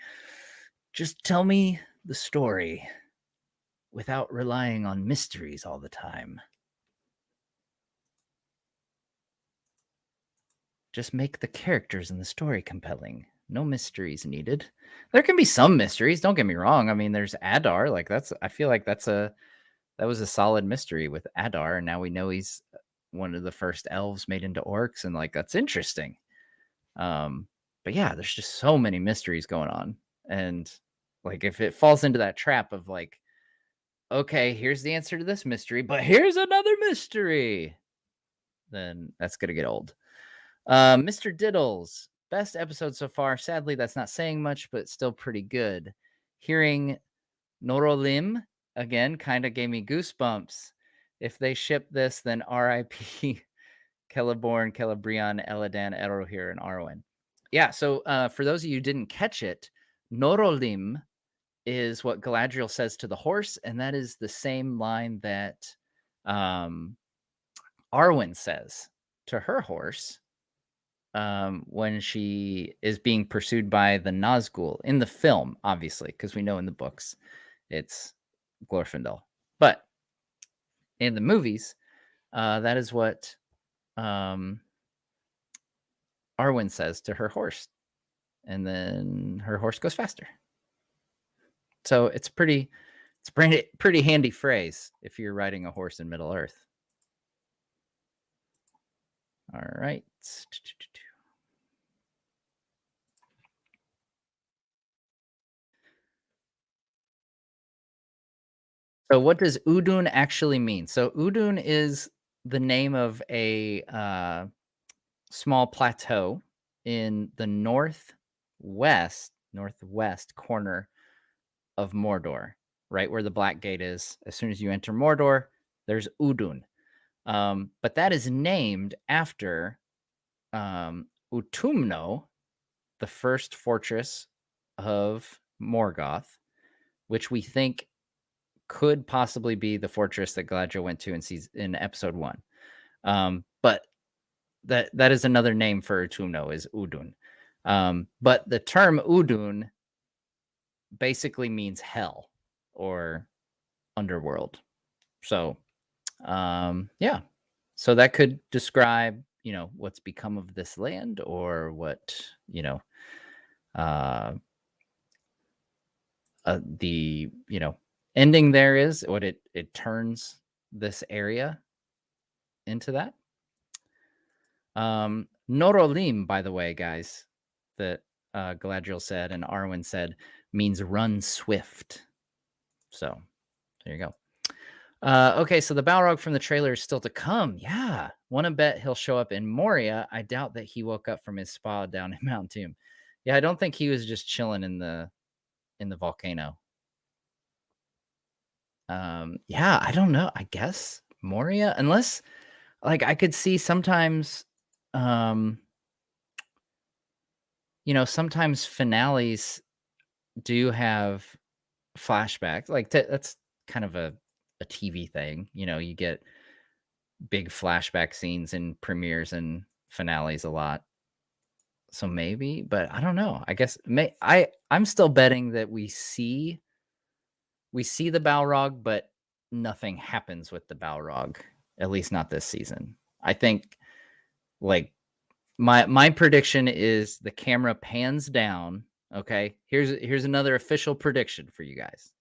just tell me the story without relying on mysteries all the time. Just make the characters and the story compelling. No mysteries needed. There can be some mysteries, don't get me wrong. I mean, there's Adar, like I feel like that was a solid mystery with Adar, and now we know he's one of the first elves made into orcs, and like that's interesting. But yeah, there's just so many mysteries going on. And like if it falls into that trap of like, okay, here's the answer to this mystery, but here's another mystery, then that's gonna get old. Mr. Diddles, best episode so far. Sadly, that's not saying much, but still pretty good. Hearing Norolim again kind of gave me goosebumps. If they ship this, then R.I.P. Celeborn, Celebrion, Eladan, Erohir, and Arwen. Yeah, so for those of you who didn't catch it, Norolim is what Galadriel says to the horse, and that is the same line that Arwen says to her horse when she is being pursued by the Nazgul in the film, obviously, because we know in the books it's Glorfindel. But in the movies, that is what um, Arwen says to her horse, and then her horse goes faster. So it's pretty handy phrase if you're riding a horse in Middle Earth. All right. So what does Udun actually mean? So Udun is the name of a small plateau in the northwest corner of Mordor, right where the Black Gate is. As soon as you enter Mordor, there's Udun. But that is named after Utumno, the first fortress of Morgoth, which we think could possibly be the fortress that Galadriel went to in episode 1. But that is another name for Utumno, is Udun. But the term Udun basically means hell or underworld. So, yeah. So that could describe, what's become of this land, or what, the, ending there is, what it turns this area into that. Norolim, by the way, guys, that Galadriel said and Arwen said, means run swift. So there you go. Okay, so the Balrog from the trailer is still to come. Yeah. Want to bet he'll show up in Moria. I doubt that he woke up from his spa down in Mount Doom. Yeah, I don't think he was just chilling in the volcano. Yeah, I don't know. I guess Moria, unless I could see sometimes sometimes finales do have flashbacks. That's kind of a TV thing. You get big flashback scenes in premieres and finales a lot. So maybe, but I don't know. I guess I'm still betting that we see the Balrog, but nothing happens with the Balrog, at least not this season. I think my prediction is the camera pans down. Okay, here's another official prediction for you guys.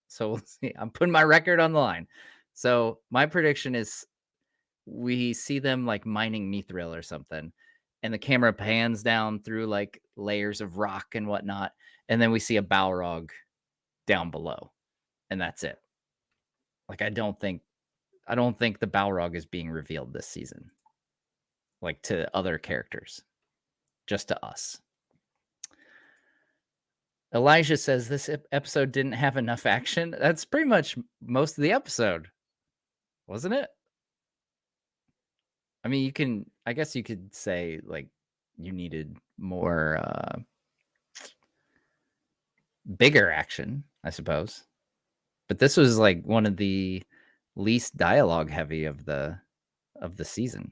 So we'll see. I'm putting my record on the line. So my prediction is we see them mining mithril or something, and the camera pans down through layers of rock and whatnot, and then we see a Balrog down below, and that's it. I don't think the Balrog is being revealed this season, to other characters, just to us. Elijah says this episode didn't have enough action. That's pretty much most of the episode, wasn't it? I mean, I guess you could say you needed more bigger action, I suppose. But this was one of the least dialogue heavy of the season.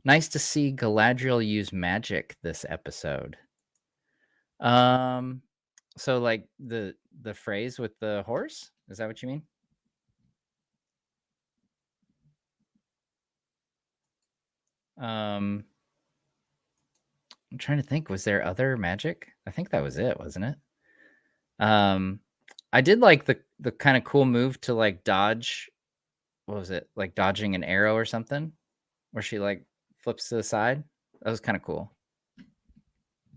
Nice to see Galadriel use magic this episode. So the phrase with the horse, is that what you mean? I'm trying to think, was there other magic? I think that was it, wasn't it? I did like the kind of cool move to dodge. What was it? Dodging an arrow or something, where she flips to the side. That was kind of cool.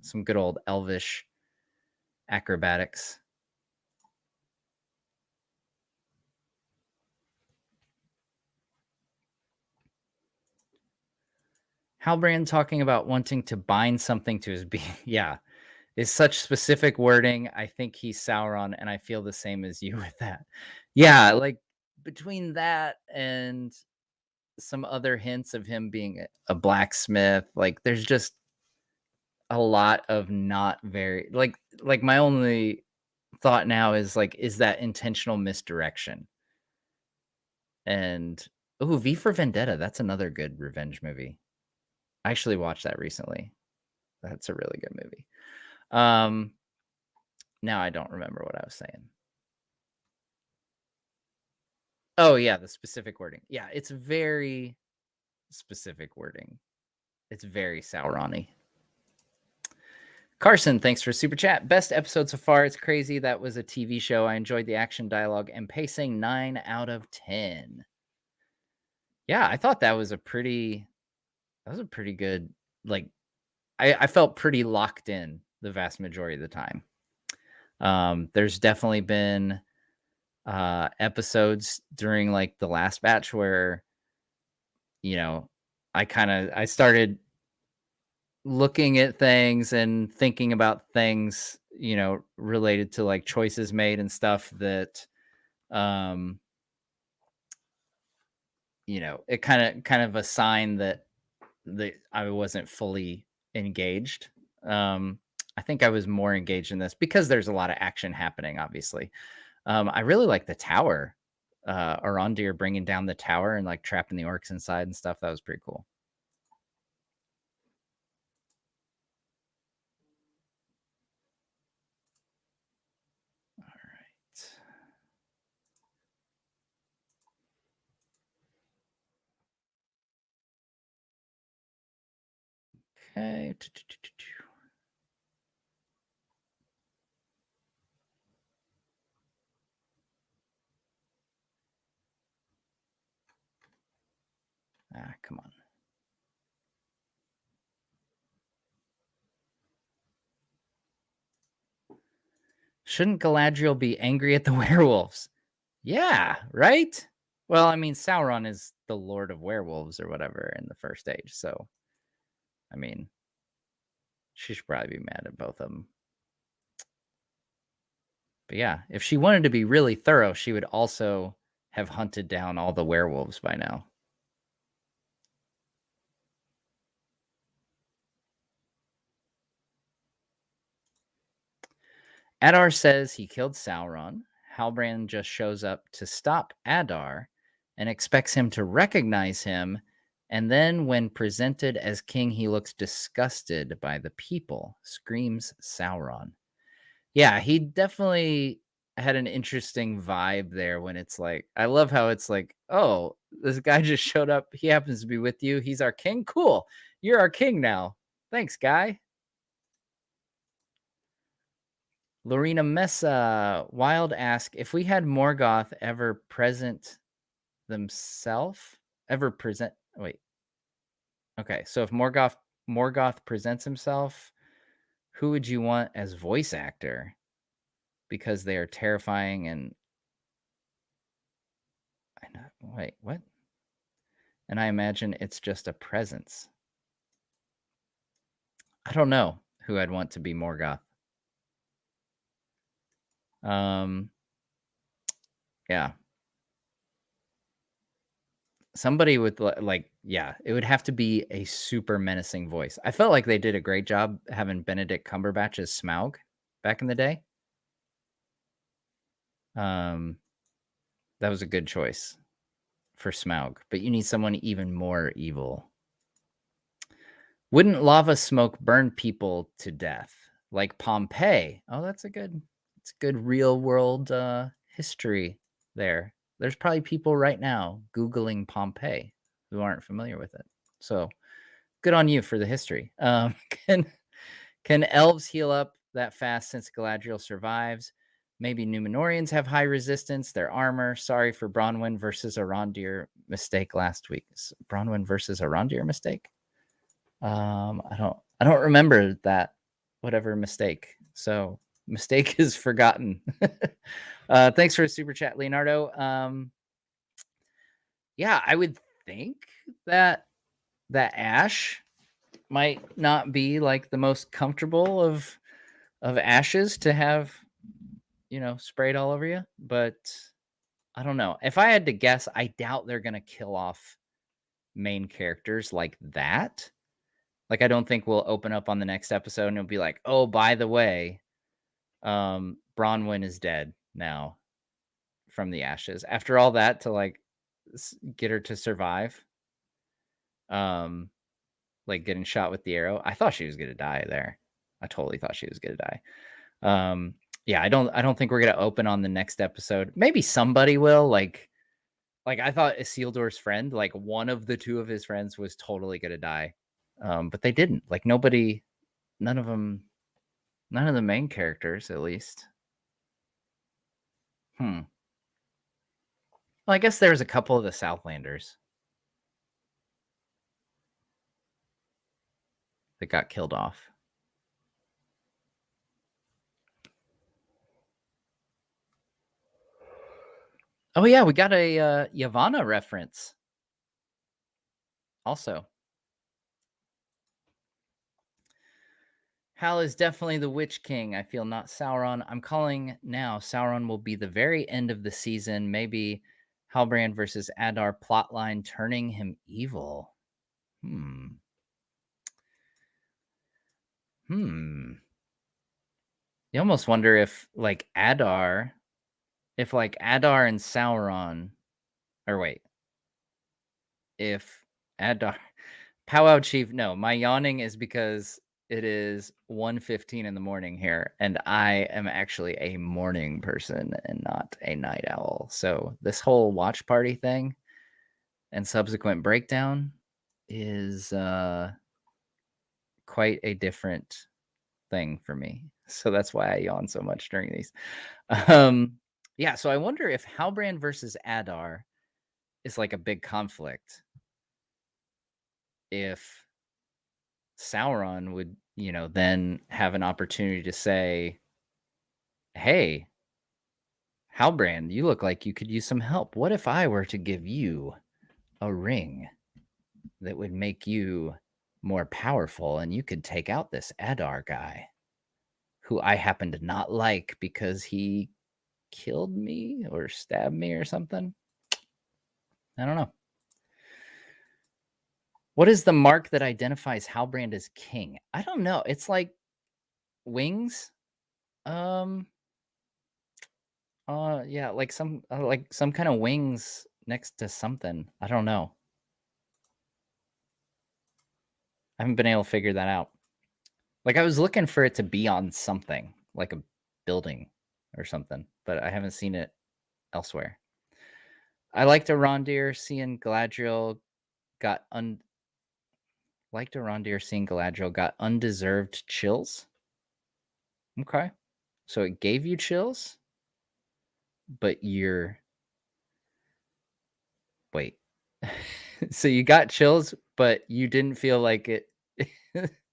Some good old elvish acrobatics. Halbrand talking about wanting to bind something to his being. Yeah, is such specific wording. I think he's Sauron, and I feel the same as you with that. Yeah, between that and some other hints of him being a blacksmith, there's just a lot of not very my only thought now is is that intentional misdirection? And Oh, V for Vendetta. That's another good revenge movie. I actually watched that recently. That's a really good movie. Now I don't remember what I was saying. Oh yeah, the specific wording. Yeah, it's very specific wording. It's very Sauron-y. Carson, thanks for super chat. Best episode so far. It's crazy. That was a TV show. I enjoyed the action, dialogue, and pacing. 9 out of 10. Yeah, I thought that was a pretty good, like, I felt pretty locked in the vast majority of the time. There's definitely been episodes during like the last batch where, you know, I started looking at things and thinking about things, related to like choices made and stuff that, um, it kind of a sign that I wasn't fully engaged. Um, I think I was more engaged in this because there's a lot of action happening, obviously. I really like the tower, Arondir bringing down the tower and like trapping the orcs inside and stuff. That was pretty cool. All right. Okay. Come on. Shouldn't Galadriel be angry at the werewolves? Yeah, right? Well, I mean, Sauron is the Lord of Werewolves or whatever in the first age, so I mean, she should probably be mad at both of them. But yeah, if she wanted to be really thorough, she would also have hunted down all the werewolves by now. Adar says he killed Sauron. Halbrand just shows up to stop Adar and expects him to recognize him. And then, when presented as king, he looks disgusted by the people, screams Sauron. Yeah, he definitely had an interesting vibe there when it's like, I love how it's like, oh, this guy just showed up. He happens to be with you. He's our king. Cool. You're our king now. Thanks, guy. Lorena Mesa Wild ask if we had Morgoth ever present themselves, ever present. Wait. Okay, so if Morgoth presents himself, who would you want as voice actor? Because they are terrifying and I know. Wait, what? And I imagine it's just a presence. I don't know who I'd want to be Morgoth. Yeah. Somebody with like, yeah, it would have to be a super menacing voice. I felt like they did a great job having Benedict Cumberbatch as Smaug back in the day. That was a good choice for Smaug, but you need someone even more evil. Wouldn't lava smoke burn people to death like Pompeii? Oh, it's good real world history there. There's probably people right now Googling Pompeii who aren't familiar with it. So good on you for the history. Can elves heal up that fast since Galadriel survives? Maybe Numenorians have high resistance. Their armor. Sorry for Bronwyn versus Arondir mistake last week. Bronwyn versus Arondir mistake. I don't remember that whatever mistake. So mistake is forgotten. Thanks for a super chat, Leonardo. Yeah, I would think that Ash might not be like the most comfortable of ashes to have, sprayed all over you, but I don't know. If I had to guess, I doubt they're gonna kill off main characters like that. Like, I don't think we'll open up on the next episode and it'll be like, oh, by the way, Bronwyn is dead now from the ashes. After all that, to like get her to survive. Um, like getting shot with the arrow. I thought she was gonna die there. I totally thought she was gonna die. Um, yeah, I don't think we're gonna open on the next episode. Maybe somebody will. Like I thought Isildur's friend, like one of the two of his friends, was totally gonna die. But they didn't. Like nobody, none of them, none of the main characters, at least. Hmm. Well, I guess there's a couple of the Southlanders that got killed off. Oh yeah, we got a Yavanna reference also. Hal is definitely the Witch King. I feel not Sauron. I'm calling now. Sauron will be the very end of the season. Maybe Halbrand versus Adar plotline turning him evil. Hmm. Hmm. You almost wonder if like Adar, if like Adar and Sauron, or wait, if Adar, Powwow Chief. No, my yawning is because it is 1:15 in the morning here, and I am actually a morning person and not a night owl. So this whole watch party thing and subsequent breakdown is quite a different thing for me. So that's why I yawn so much during these. Um, yeah, so I wonder if Halbrand versus Adar is like a big conflict. If Sauron would, then have an opportunity to say, "Hey, Halbrand, you look like you could use some help. What if I were to give you a ring that would make you more powerful and you could take out this Adar guy who I happen to not like because he killed me or stabbed me or something?" I don't know. What is the mark that identifies Halbrand as king? I don't know. It's like wings. Um, yeah, like some kind of wings next to something. I don't know. I haven't been able to figure that out. Like I was looking for it to be on something, like a building or something, but I haven't seen it elsewhere. I liked Arondir seeing Galadriel got got undeserved chills. Okay. So it gave you chills, but wait. So you got chills, but you didn't feel like it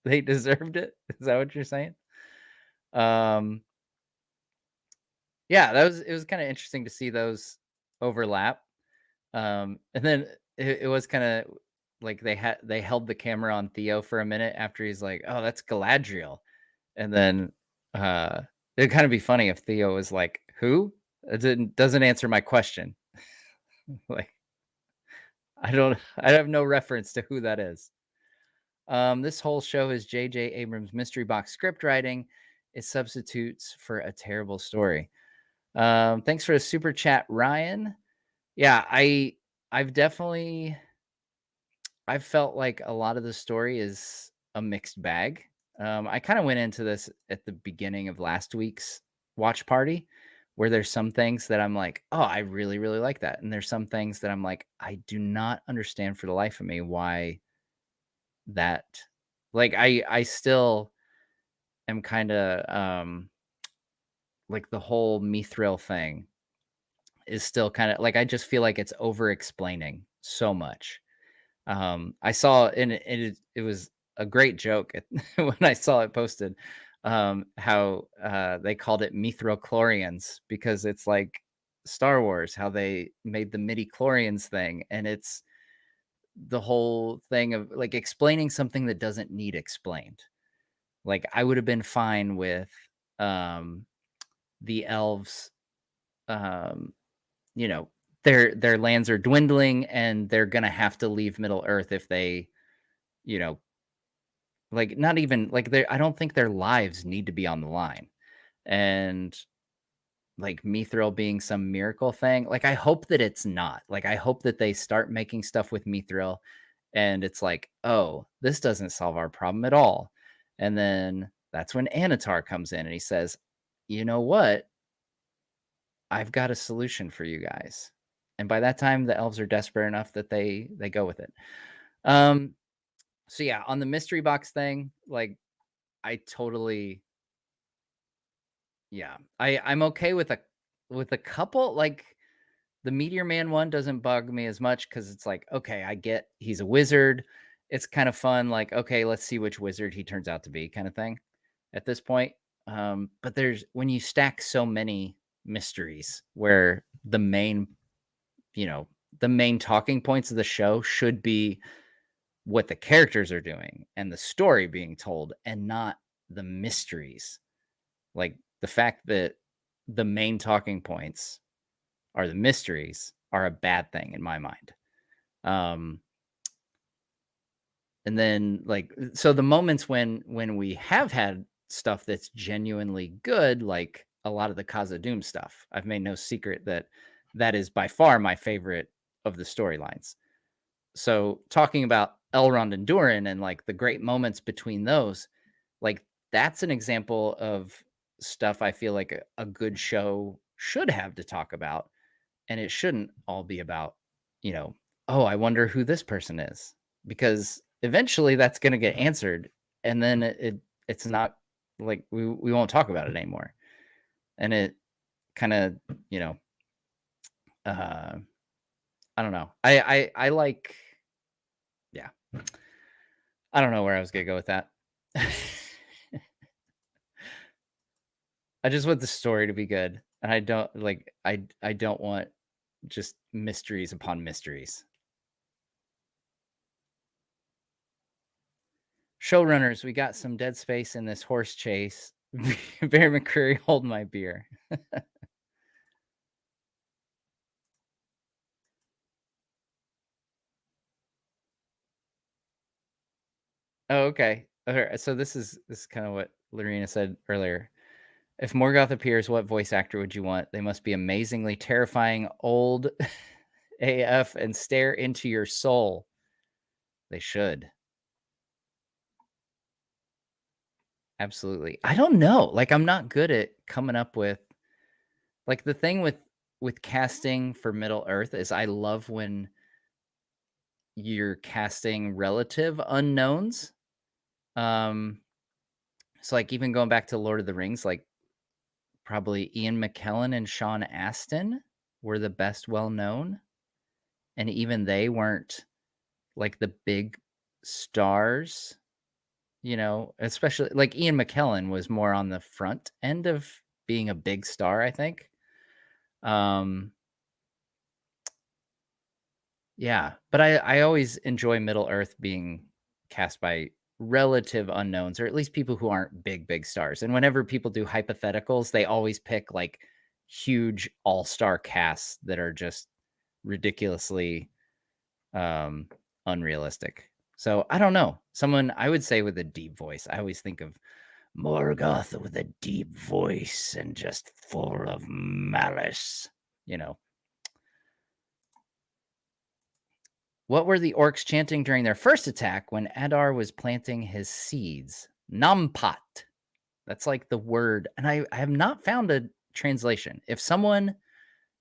they deserved it? Is that what you're saying? Um, yeah, it was kinda interesting to see those overlap. And then it was kinda like they held the camera on Theo for a minute after he's like, "Oh, that's Galadriel." And then, uh, it'd kinda be funny if Theo was like, "Who?" It doesn't answer my question. Like, I have no reference to who that is. This whole show is J.J. Abrams' mystery box script writing. It substitutes for a terrible story. Thanks for the super chat, Ryan. Yeah, I've definitely I've felt like a lot of the story is a mixed bag. I kind of went into this at the beginning of last week's watch party, where there's some things that I'm like, oh, I really, really like that. And there's some things that I'm like, I do not understand for the life of me why that like I still am kind of like the whole Mithril thing is still kind of like I just feel like it's over explaining so much. I saw and it was a great joke when I saw it posted, how they called it Mithrochlorians because it's like Star Wars, how they made the midi chlorians thing, and it's the whole thing of like explaining something that doesn't need explained. Like I would have been fine with um the elves, um you know, their lands are dwindling and they're gonna have to leave Middle Earth if they, you know, like not even like they I don't think their lives need to be on the line. And like Mithril being some miracle thing. Like, I hope that it's not. Like, I hope that they start making stuff with Mithril and it's like, oh, this doesn't solve our problem at all. And then that's when Anatar comes in and he says, you know what? I've got a solution for you guys. And by that time, the elves are desperate enough that they go with it. Um, so yeah, on the mystery box thing, like I totally, yeah, I'm okay with a couple. Like the Meteor Man one doesn't bug me as much because it's like, okay, I get he's a wizard. It's kind of fun, like, okay, let's see which wizard he turns out to be, kind of thing at this point. But there's when you stack so many mysteries where you know, the main talking points of the show should be what the characters are doing and the story being told and not the mysteries. Like the fact that the main talking points are the mysteries are a bad thing in my mind. Um, and then like so the moments when we have had stuff that's genuinely good, like a lot of the Doom stuff, I've made no secret that that is by far my favorite of the storylines. So talking about Elrond and Durin and like the great moments between those, like that's an example of stuff I feel like a good show should have to talk about. And it shouldn't all be about, you know, oh, I wonder who this person is. Because eventually that's gonna get answered. And then it's not like we won't talk about it anymore. And it kind of, you know, uh I don't know. I like yeah. I don't know where I was gonna go with that. I just want the story to be good, and I don't like I don't want just mysteries upon mysteries. Showrunners, we got some dead space in this horse chase. Barry McCreary, hold my beer. Oh, okay. Alright, so this is kind of what Lorena said earlier. If Morgoth appears, what voice actor would you want? They must be amazingly terrifying, old AF, and stare into your soul. They should. Absolutely. I don't know. Like I'm not good at coming up with like the thing with casting for Middle Earth is I love when you're casting relative unknowns. Um so like even going back to Lord of the Rings, like probably Ian McKellen and Sean Astin were the best well known and even they weren't like the big stars, you know, especially like Ian McKellen was more on the front end of being a big star, I think. Um, yeah, but I always enjoy Middle Earth being cast by relative unknowns, or at least people who aren't big stars. And whenever people do hypotheticals, they always pick like huge all-star casts that are just ridiculously um unrealistic. So I don't know. Someone I would say with a deep voice. I always think of Morgoth with a deep voice and just full of malice, you know. What were the orcs chanting during their first attack when Adar was planting his seeds? Nampat. That's like the word. And I have not found a translation.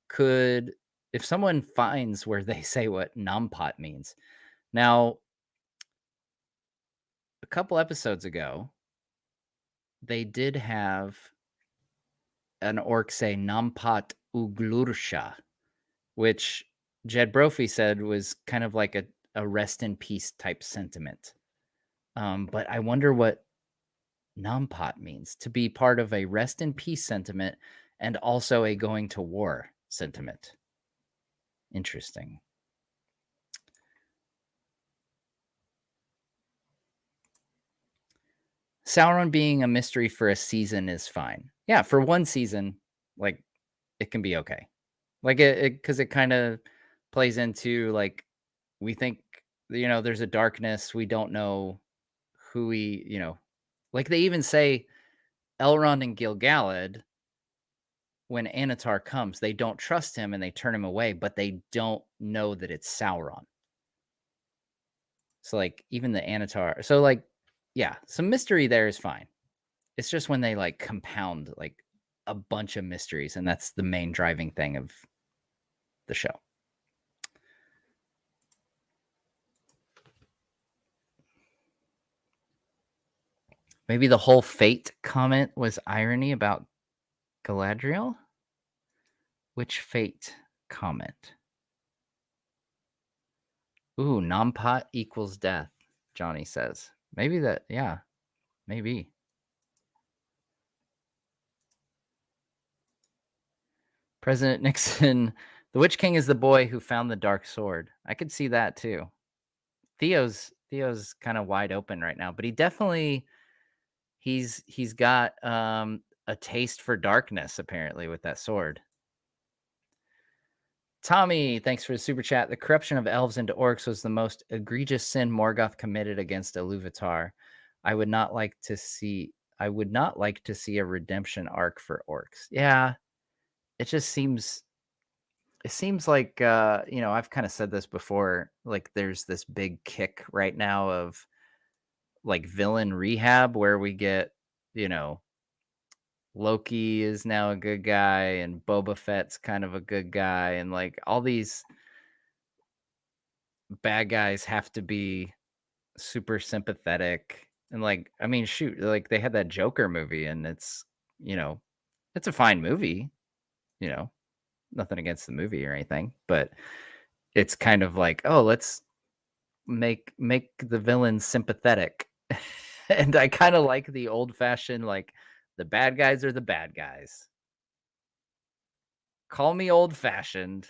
Could, if someone finds where they say what Nampat means. Now, a couple episodes ago, they did have an orc say Nampat Uglursha, which Jed Brophy said was kind of like a rest in peace type sentiment. But I wonder what Nampat means to be part of a rest in peace sentiment and also a going to war sentiment. Interesting. Sauron being a mystery for a season is fine. Yeah, for one season, like it can be okay. Like it because it kind of plays into like we think you know there's a darkness we don't know who like they even say Elrond and Gil-galad when Anatar comes, they don't trust him and they turn him away, but they don't know that it's Sauron. So, like, even the Anatar, so, like, yeah, some mystery there is fine. It's just when they, like, compound, like, a bunch of mysteries, and that's the main driving thing of the show. Maybe the whole fate comment was irony about Galadriel? Which fate comment? Ooh, Nampat equals death, Johnny says. Maybe that, yeah, maybe. President Nixon, the Witch King is the boy who found the dark sword. I could see that too. Theo's kind of wide open right now, but he definitely he's got a taste for darkness apparently with that sword. Tommy, thanks for the super chat. The corruption of elves into orcs was the most egregious sin Morgoth committed against Iluvatar. I would not like to see a redemption arc for orcs. Yeah, it just seems like I've kind of said this before, like there's this big kick right now of like villain rehab where we get, Loki is now a good guy and Boba Fett's kind of a good guy, and like all these bad guys have to be super sympathetic. And like, I mean, shoot, like they had that Joker movie and you know, it's a fine movie, you know, nothing against the movie or anything, but it's kind of like, oh, let's make the villain sympathetic. And I kind of like the old fashioned, like the bad guys are the bad guys. Call me old fashioned,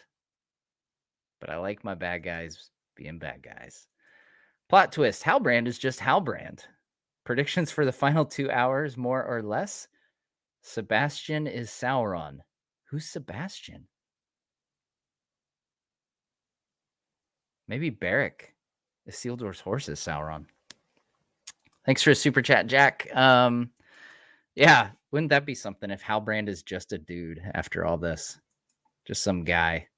but I like my bad guys being bad guys. Plot twist: Halbrand is just Halbrand. Predictions for the final 2 hours, more or less. Sebastian is Sauron. Who's Sebastian? Maybe Beric. Isildur's horse is Sauron. Thanks for a super chat, Jack. Yeah, wouldn't that be something if Halbrand is just a dude after all this? Just some guy.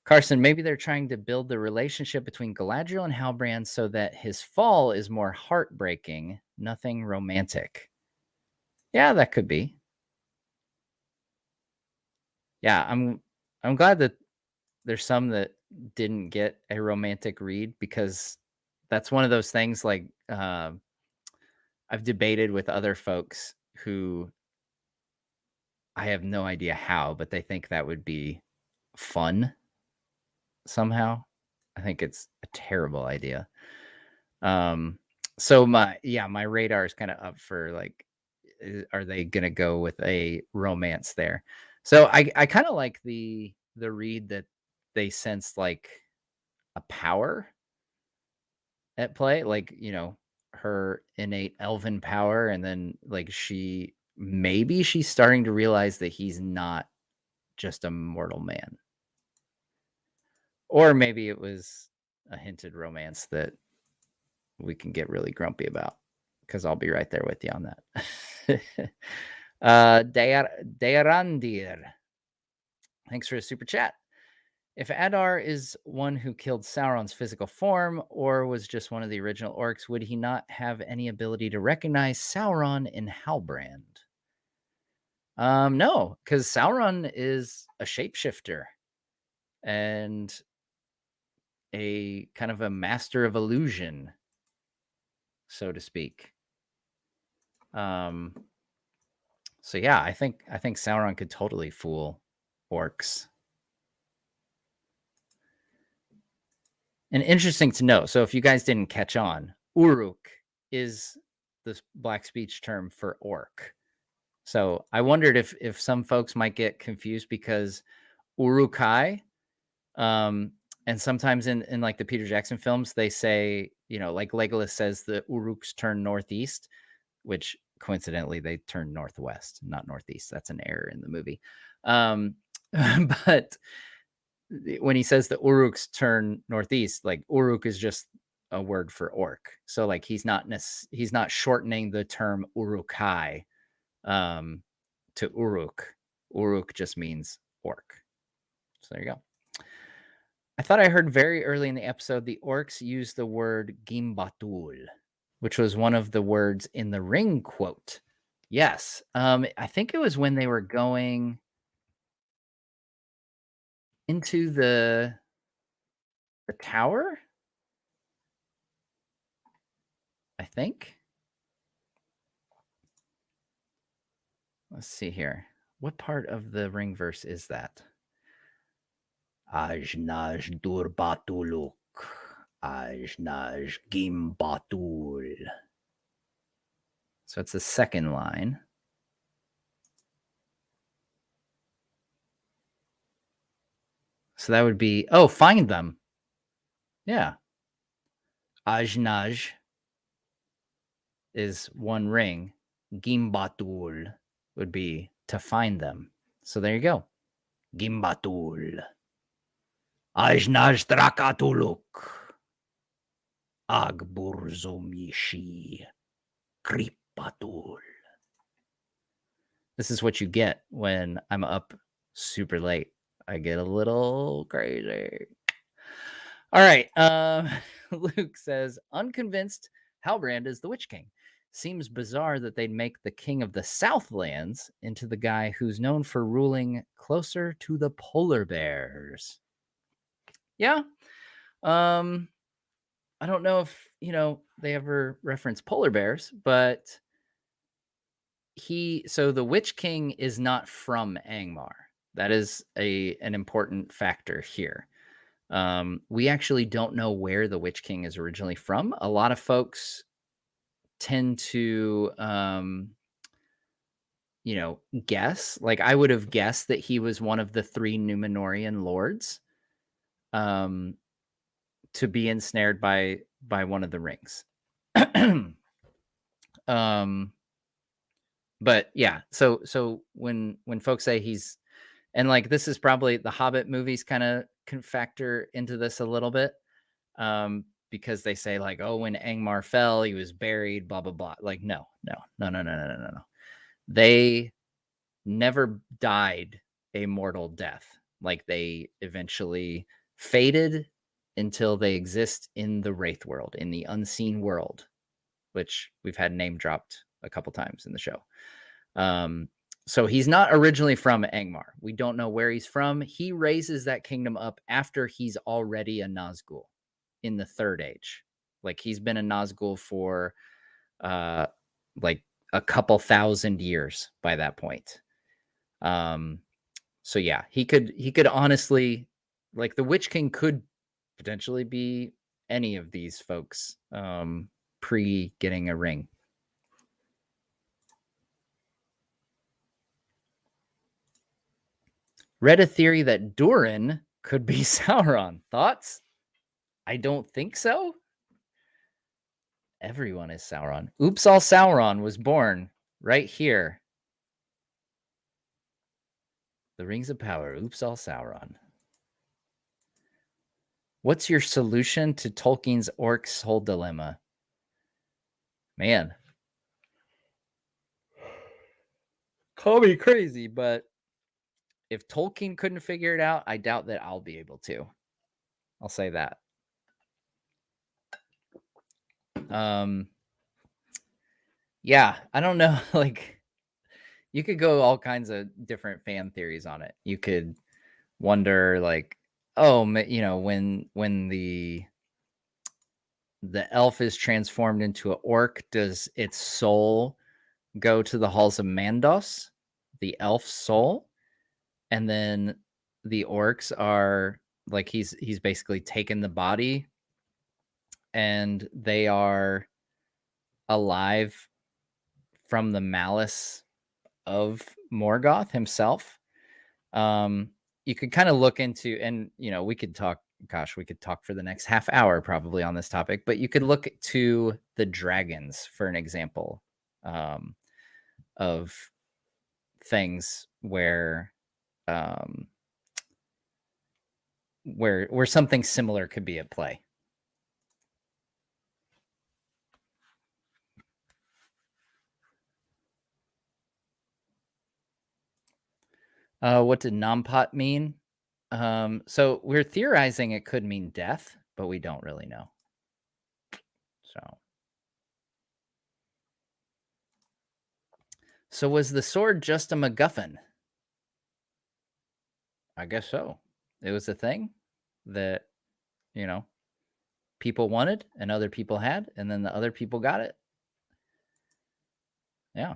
Carson, maybe they're trying to build the relationship between Galadriel and Halbrand so that his fall is more heartbreaking, nothing romantic. Yeah, that could be. Yeah, I'm glad that there's some that didn't get a romantic read, because that's one of those things like I've debated with other folks who I have no idea how, but they think that would be fun somehow. I think it's a terrible idea. So my radar is kind of up for like, are they gonna go with a romance there? So I kind of like the read that they sense like a power at play, like her innate elven power, and then like she's starting to realize that he's not just a mortal man. Or maybe it was a hinted romance that we can get really grumpy about, because I'll be right there with you on that. Dearandir, thanks for a super chat. If Adar is one who killed Sauron's physical form or was just one of the original orcs, would he not have any ability to recognize Sauron in Halbrand? No, because Sauron is a shapeshifter and a kind of a master of illusion, so to speak. So yeah, I think Sauron could totally fool orcs. And interesting to know. So if you guys didn't catch on, Uruk is the Black speech term for orc. So I wondered if some folks might get confused, because Urukai, and sometimes in like the Peter Jackson films, they say, like Legolas says the Uruks turn northeast, which coincidentally they turn northwest, not northeast. That's an error in the movie. But when he says the Uruks turn northeast, like Uruk is just a word for orc. So like he's not shortening the term Urukai to Uruk. Uruk just means orc. So there you go. I thought I heard very early in the episode the orcs used the word Gimbatul, which was one of the words in the ring quote. Yes. I think it was when they were going into the tower, I think. Let's see here. What part of the ring verse is that? Ajnaj Durbatuluk. Ajnaj Gimbatul. So it's the second line. So that would be, find them. Yeah. Ajnaj is one ring. Gimbatul would be to find them. So there you go. Gimbatul. Ajnaj Drakatuluk. Agburzomishi. Kripatul. This is what you get when I'm up super late. I get a little crazy. All right. Luke says, unconvinced Halbrand is the Witch King. Seems bizarre that they'd make the king of the Southlands into the guy who's known for ruling closer to the polar bears. Yeah. I don't know if, they ever reference polar bears, but so the Witch King is not from Angmar. That is an important factor here. We actually don't know where the Witch King is originally from. A lot of folks tend to, guess. Like I would have guessed that he was one of the 3 Numenorian lords, to be ensnared by one of the rings. But yeah, so when folks say he's, and like this is probably the Hobbit movies kind of can factor into this a little bit, because they say like, oh, when Angmar fell, he was buried, blah blah blah. Like no. They never died a mortal death. Like they eventually faded until they exist in the Wraith world, in the unseen world, which we've had name dropped a couple times in the show. So he's not originally from Angmar. We don't know where he's from. He raises that kingdom up after he's already a Nazgul in the Third Age. Like he's been a Nazgul for like a couple thousand years by that point. So yeah, he could honestly, like the Witch King could potentially be any of these folks pre getting a ring. Read a theory that Durin could be Sauron. Thoughts? I don't think so. Everyone is Sauron. Oops, all Sauron was born right here. The Rings of Power. Oops, all Sauron. What's your solution to Tolkien's orcs' whole dilemma? Man. Call me crazy, but if Tolkien couldn't figure it out, I doubt that I'll be able to. I'll say that. Yeah, I don't know. Like, you could go all kinds of different fan theories on it. You could wonder, like, oh, when the elf is transformed into an orc, does its soul go to the halls of Mandos, the elf's soul? And then the orcs are like, he's basically taken the body and they are alive from the malice of Morgoth himself. You could kind of look into, and we could talk for the next half hour probably on this topic, but you could look to the dragons for an example of things where something similar could be at play. What did Nampot mean? So we're theorizing it could mean death, but we don't really know. So was the sword just a MacGuffin? I guess so. It was a thing that, you know, people wanted and other people had, and then the other people got it. Yeah.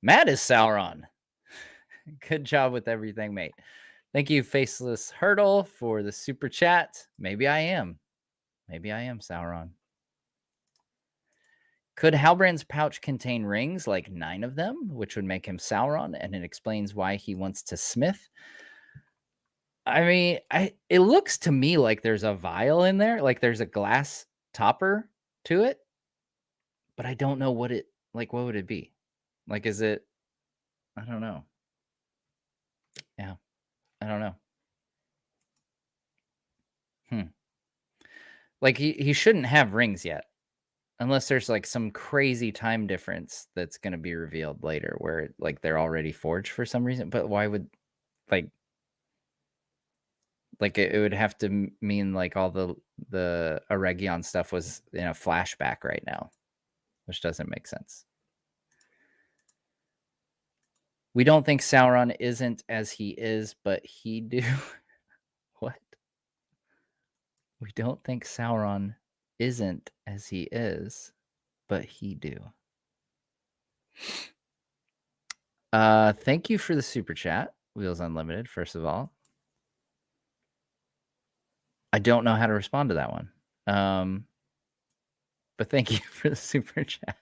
Matt is Sauron. Good job with everything, mate. Thank you, Faceless Hurdle, for the super chat. Maybe I am. Maybe I am Sauron. Could Halbrand's pouch contain rings, like 9 of them, which would make him Sauron, and it explains why he wants to smith? I mean, it looks to me like there's a vial in there, like there's a glass topper to it, but I don't know what what would it be? Like, is it? I don't know. Yeah, I don't know. Like he shouldn't have rings yet, unless there's like some crazy time difference that's going to be revealed later, where like they're already forged for some reason. But why would like it would have to mean like all the Eregion stuff was in a flashback right now, which doesn't make sense. We don't think Sauron isn't as he is, but he do. What? We don't think Sauron isn't as he is, but he do. Thank you for the super chat, Wheels Unlimited, first of all. I don't know how to respond to that one. But thank you for the super chat.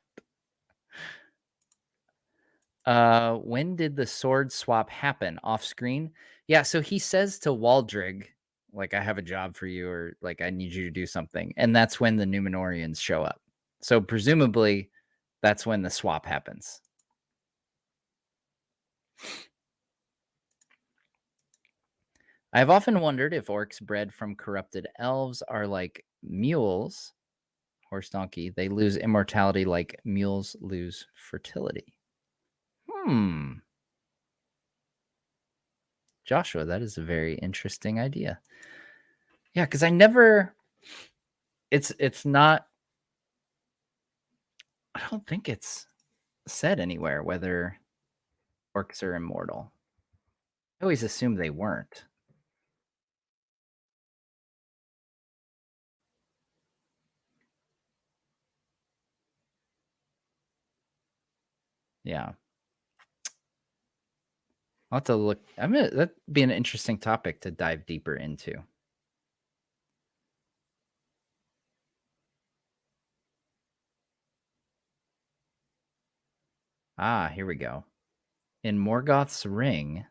When did the sword swap happen? Off screen? Yeah, so he says to Waldrig, like, I have a job for you, or like, I need you to do something. And that's when the Numenorians show up. So presumably that's when the swap happens. I have often wondered if orcs bred from corrupted elves are like mules, horse donkey. They lose immortality like mules lose fertility. Joshua, that is a very interesting idea. Yeah, because I never. It's not. I don't think it's said anywhere whether orcs are immortal. I always assumed they weren't. Yeah. I'll have to look. That'd be an interesting topic to dive deeper into. Ah, here we go. In Morgoth's ring,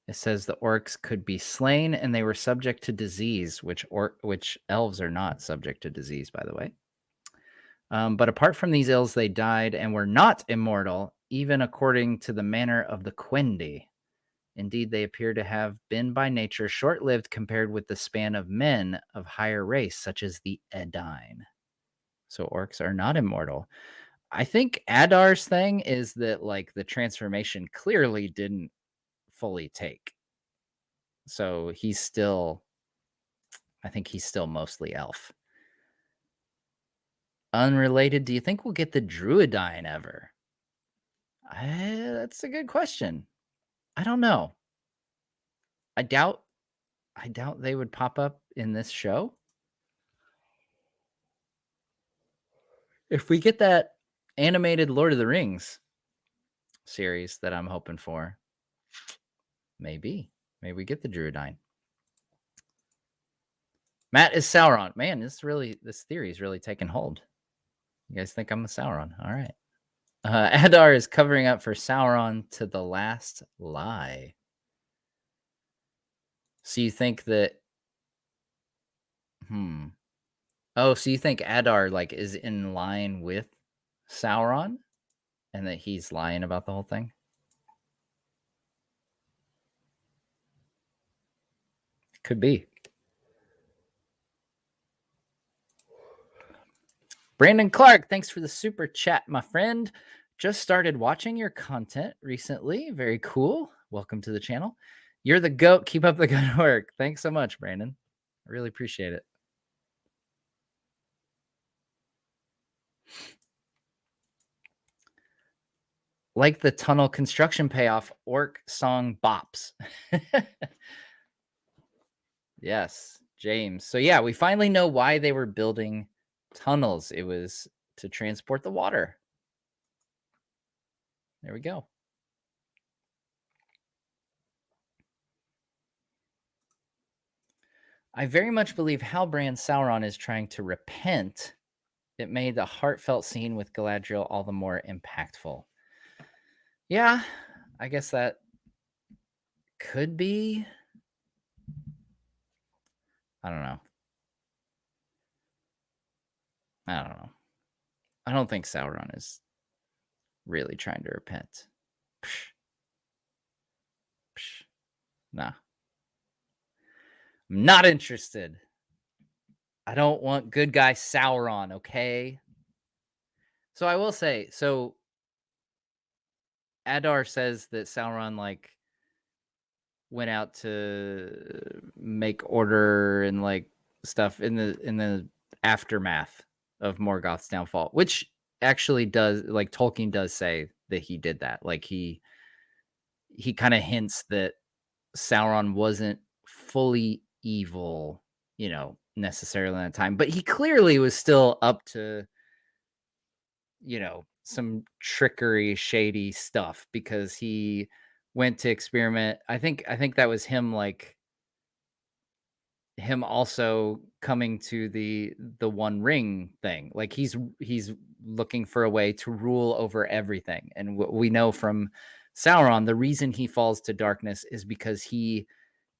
it says the orcs could be slain and they were subject to disease, which elves are not subject to disease, by the way. But apart from these ills, they died and were not immortal, even according to the manner of the Quendi. Indeed, they appear to have been by nature short-lived compared with the span of men of higher race, such as the Edain. So orcs are not immortal. I think Adar's thing is that like the transformation clearly didn't fully take. So he's still, I think he's still mostly elf. Unrelated, do you think we'll get the Druidine ever? That's a good question. I don't know. I doubt they would pop up in this show. If we get that animated Lord of the Rings series that I'm hoping for, maybe we get the Druidine. Matt is Sauron. Man, this theory is really taking hold. You guys think I'm a Sauron? All right. Adar is covering up for Sauron to the last lie. So you think that? Oh, so you think Adar like is in line with Sauron, and that he's lying about the whole thing? Could be. Brandon Clark, thanks for the super chat, my friend. Just started watching your content recently. Very cool. Welcome to the channel. You're the GOAT. Keep up the good work. Thanks so much, Brandon. I really appreciate it. Like the tunnel construction payoff, orc song bops. Yes, James. So yeah, we finally know why they were building tunnels. It was to transport the water. There we go. I very much believe Halbrand Sauron is trying to repent. It made the heartfelt scene with Galadriel all the more impactful. Yeah, I guess that could be. I don't know. I don't think Sauron is really trying to repent. Nah. I'm not interested. I don't want good guy Sauron, okay? So I will say, so Adar says that Sauron like went out to make order and like stuff in the aftermath of Morgoth's downfall, which actually does, like, Tolkien does say that he did that. Like he kind of hints that Sauron wasn't fully evil, you know, necessarily at the time, but he clearly was still up to, you know, some trickery, shady stuff because he went to experiment. I think that was him, like him also coming to the One Ring thing. Like he's looking for a way to rule over everything. And what we know from Sauron, the reason he falls to darkness is because he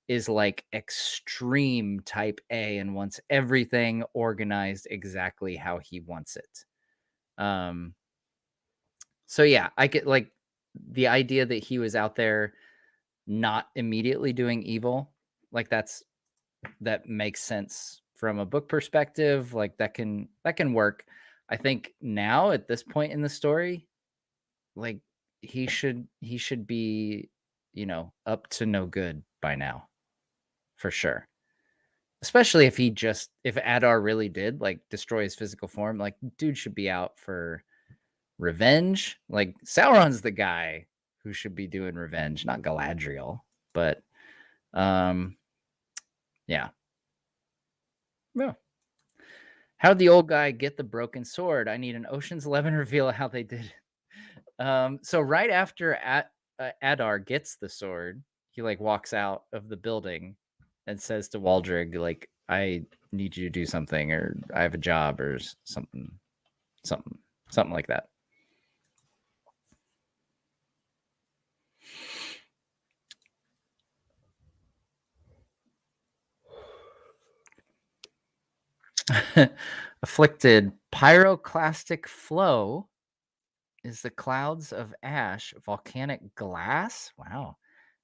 is like extreme type A and wants everything organized exactly how he wants it. So yeah, I get like the idea that he was out there not immediately doing evil. Like that makes sense from a book perspective. Like that can work. I think now at this point in the story, like he should be, you know, up to no good by now, for sure. Especially if Adar really did like destroy his physical form, like dude should be out for revenge. Like Sauron's the guy who should be doing revenge, not Galadriel. But yeah. Yeah. How'd the old guy get the broken sword? I need an Ocean's 11 reveal of how they did it. So right after Adar gets the sword, he like walks out of the building and says to Waldrig, like, I need you to do something, or I have a job, or something like that. Afflicted. Pyroclastic flow is the clouds of ash, volcanic glass, wow,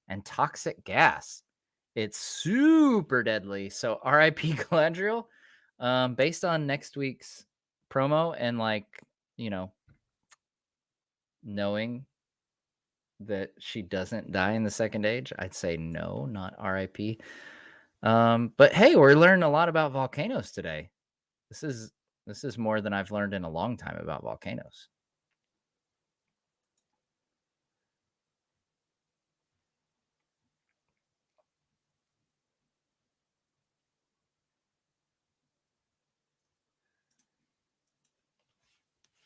and toxic gas. It's super deadly. So RIP Galadriel. Based on next week's promo and like, you know, knowing that she doesn't die in the Second Age, I'd say no, not RIP. But hey, we're learning a lot about volcanoes today. This is more than I've learned in a long time about volcanoes.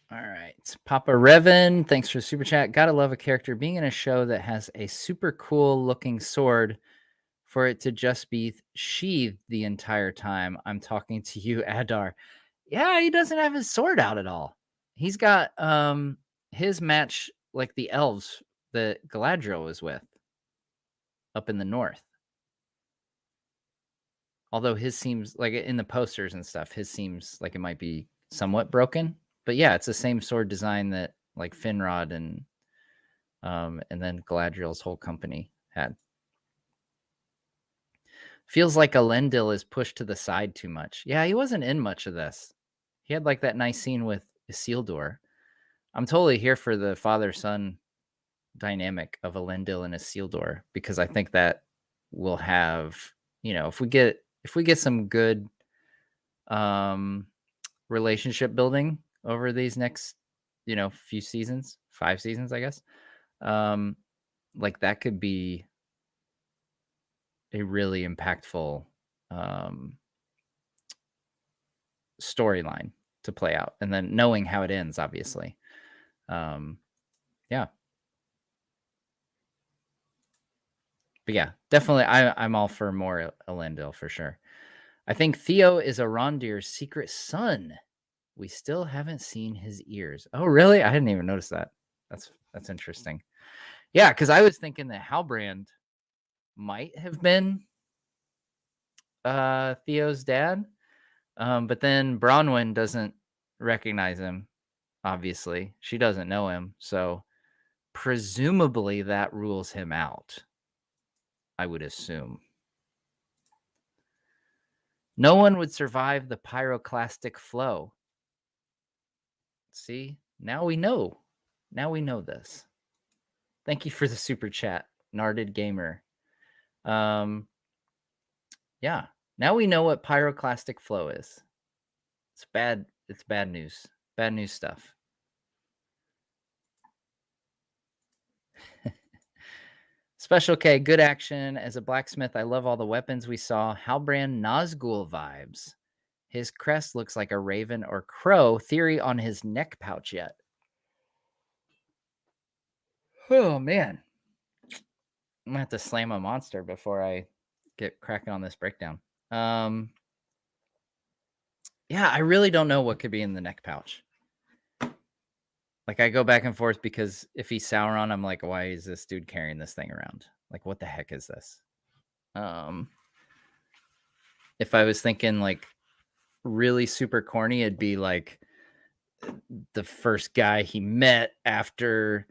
All right. Papa Revan, thanks for the super chat. Gotta love a character being in a show that has a super cool looking sword for it to just be sheathed the entire time. I'm talking to you, Adar. Yeah, he doesn't have his sword out at all. He's got his match like the elves that Galadriel was with up in the north. Although his seems like in the posters and stuff, his seems like it might be somewhat broken. But yeah, it's the same sword design that like Finrod and then Galadriel's whole company had. Feels like Elendil is pushed to the side too much. Yeah, he wasn't in much of this. He had like that nice scene with Isildur. I'm totally here for the father-son dynamic of Elendil and Isildur because I think that will have, if we get some good um relationship building over these next, few seasons, 5 seasons, I guess. Um like that could be a really impactful um storyline to play out and then knowing how it ends obviously. Um yeah. But yeah, definitely I'm all for more Elendil for sure. I think Theo is Arondir's secret son. We still haven't seen his ears. Oh, really? I didn't even notice that. That's interesting. Yeah, because I was thinking that Halbrand might have been Theo's dad. But then Bronwyn doesn't recognize him, obviously. She doesn't know him. So presumably that rules him out, I would assume. No one would survive the pyroclastic flow. See, now we know. Now we know this. Thank you for the super chat, Narded Gamer. Yeah. Now we know what pyroclastic flow is. It's bad. It's bad news. Bad news stuff. Special K, good action. As a blacksmith, I love all the weapons we saw. Halbrand Nazgul vibes. His crest looks like a raven or crow. Theory on his neck pouch yet? Oh, man. I'm going to have to slam a monster before I get cracking on this breakdown. Yeah, I really don't know what could be in the neck pouch. Like, I go back and forth because if he's Sauron, I'm like, why is this dude carrying this thing around? Like, what the heck is this? If I was thinking like really super corny, it'd be like the first guy he met after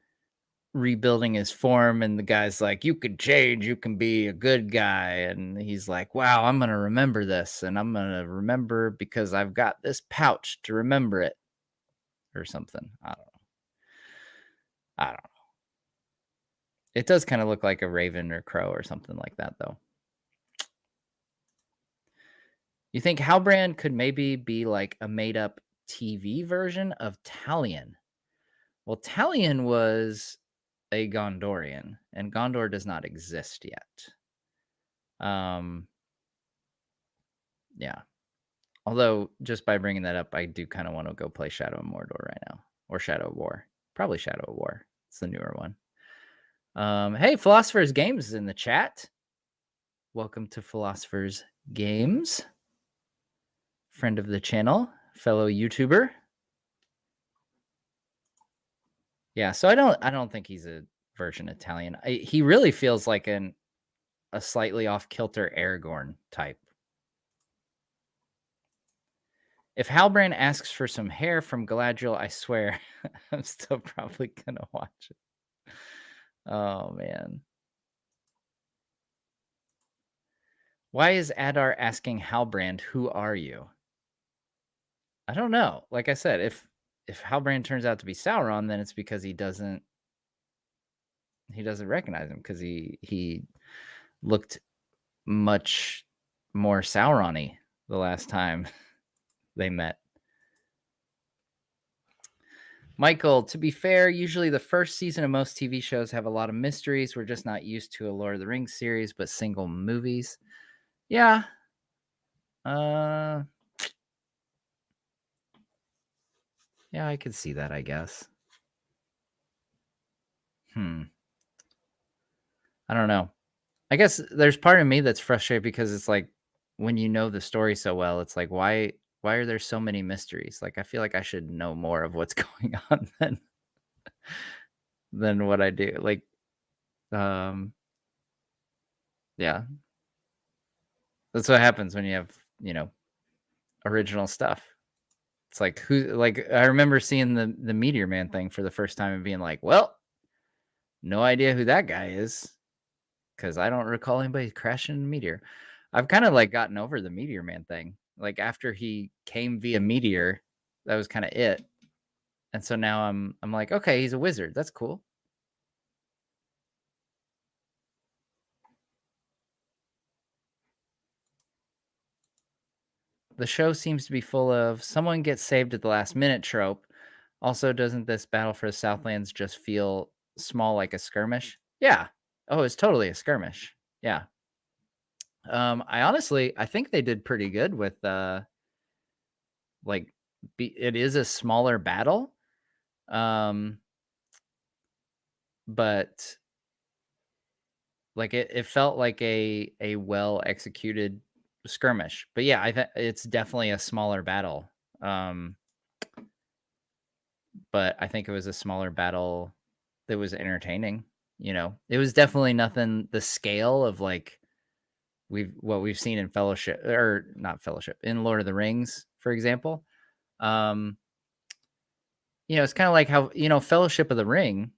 rebuilding his form, and the guy's like, you could change, you can be a good guy, and he's like, wow, I'm gonna remember this, and I'm gonna remember because I've got this pouch to remember it, or something. I don't know. It does kind of look like a raven or crow or something like that, though. You think Halbrand could maybe be like a made-up TV version of Talion? Well, Talion was a Gondorian, and Gondor does not exist yet. Yeah. Although, just by bringing that up, I do kind of want to go play Shadow of Mordor right now, or Shadow of War. Probably Shadow of War. It's the newer one. Hey, Philosopher's Games is in the chat. Welcome to Philosopher's Games. Friend of the channel, fellow YouTuber. Yeah, so I don't think he's a version Italian. He really feels like a slightly off-kilter Aragorn type. If Halbrand asks for some hair from Galadriel, I swear I'm still probably gonna watch it. Oh man. Why is Adar asking Halbrand, who are you? I don't know. Like I said, if Halbrand turns out to be Sauron, then it's because he doesn't recognize him because he looked much more Sauron-y the last time they met. Michael, to be fair, usually the first season of most TV shows have a lot of mysteries. We're just not used to a Lord of the Rings series, but single movies. Yeah. Yeah, I could see that, I guess. I don't know. I guess there's part of me that's frustrated because it's like when you know the story so well, it's like why are there so many mysteries? Like I feel like I should know more of what's going on than what I do. Like yeah. That's what happens when you have, original stuff. It's like I remember seeing the Meteor Man thing for the first time and being like, well, no idea who that guy is. Because I don't recall anybody crashing a meteor. I've kind of like gotten over the Meteor Man thing. Like after he came via meteor, That was kind of it. And so now I'm like, okay, he's a wizard. That's cool. The show seems to be full of someone gets saved at the last minute trope. Also, doesn't this battle for the Southlands just feel small like a skirmish? Yeah. Oh, it's totally a skirmish. Yeah. I think they did pretty good with like it is a smaller battle. Um but like it felt like a well executed skirmish. But yeah, I think it's definitely a smaller battle. Um but I think it was a smaller battle that was entertaining. It was definitely nothing the scale of like what we've seen in Fellowship, or not Fellowship, in Lord of the Rings, for example. Um, it's kind of like how, Fellowship of the Ring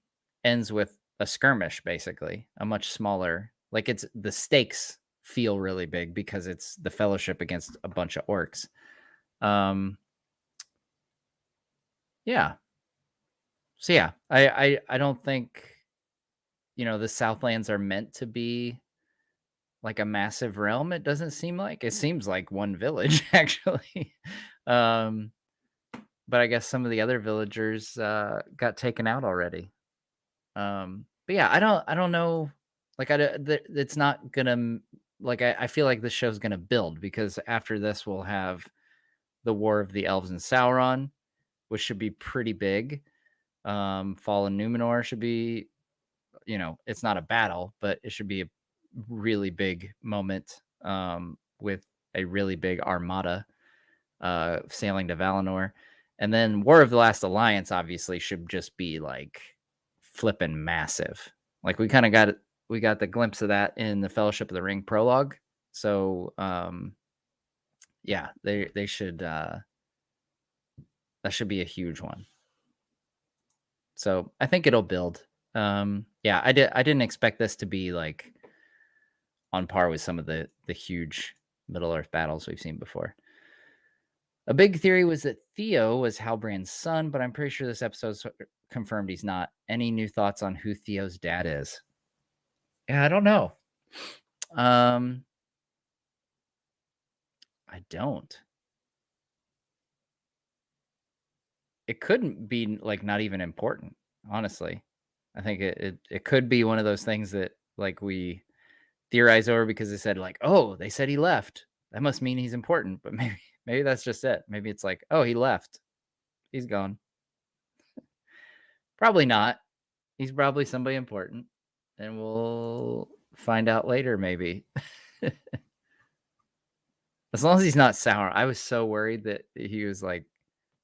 ends with a skirmish, basically, a much smaller, like it's the stakes feel really big because it's the Fellowship against a bunch of orcs. Yeah. So yeah, I don't think, the Southlands are meant to be like a massive realm. It doesn't seem like. It seems like one village actually. um but I guess some of the other villagers got taken out already. But yeah, I don't know. Like it's not gonna like I feel like this show's gonna build, because after this we'll have the War of the Elves and Sauron, which should be pretty big. Fallen Numenor should be, it's not a battle, but it should be a really big moment, with a really big armada sailing to Valinor. And then War of the Last Alliance obviously should just be like flipping massive. Like we got the glimpse of that in the Fellowship of the Ring prologue. So yeah, they should that should be a huge one. So I think it'll build. Yeah, I didn't expect this to be like on par with some of the huge Middle Earth battles we've seen before. A big theory was that Theo was Halbrand's son, but I'm pretty sure this episode's confirmed he's not. Any new thoughts on who Theo's dad is? Yeah, I don't know. I don't. It couldn't be like not even important, honestly. I think it could be one of those things that like we theorize over because they said like, oh, they said he left. That must mean he's important. But maybe that's just it. Maybe it's like, oh, he left. He's gone. Probably not. He's probably somebody important, and we'll find out later, maybe. As long as he's not Sauron. I was so worried that he was like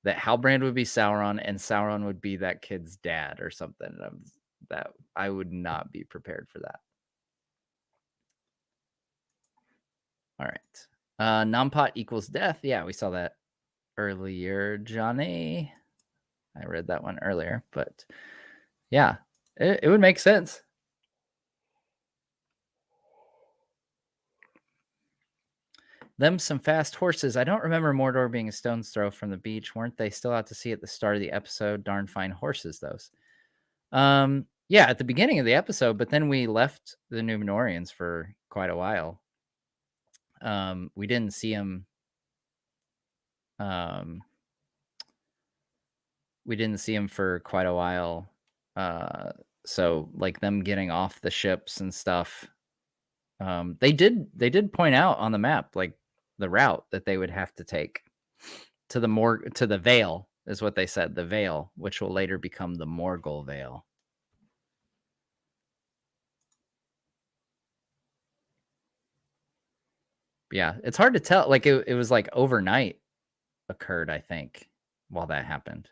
that Halbrand would be Sauron and Sauron would be that kid's dad or something. That I would not be prepared for that. All right. Nampot equals death. Yeah, we saw that earlier, Johnny. I read that one earlier, but yeah, it would make sense. Them some fast horses. I don't remember Mordor being a stone's throw from the beach. Weren't they still out to sea at the start of the episode? Darn fine horses, those. Yeah, at the beginning of the episode, but then we left the Numenorians for quite a while. We didn't see them. We didn't see him for quite a while. So like them getting off the ships and stuff. They did point out on the map like the route that they would have to take to the Vale is what they said, the Vale, which will later become the Morgul Vale. Yeah, it's hard to tell. Like it was like overnight occurred, I think, while that happened.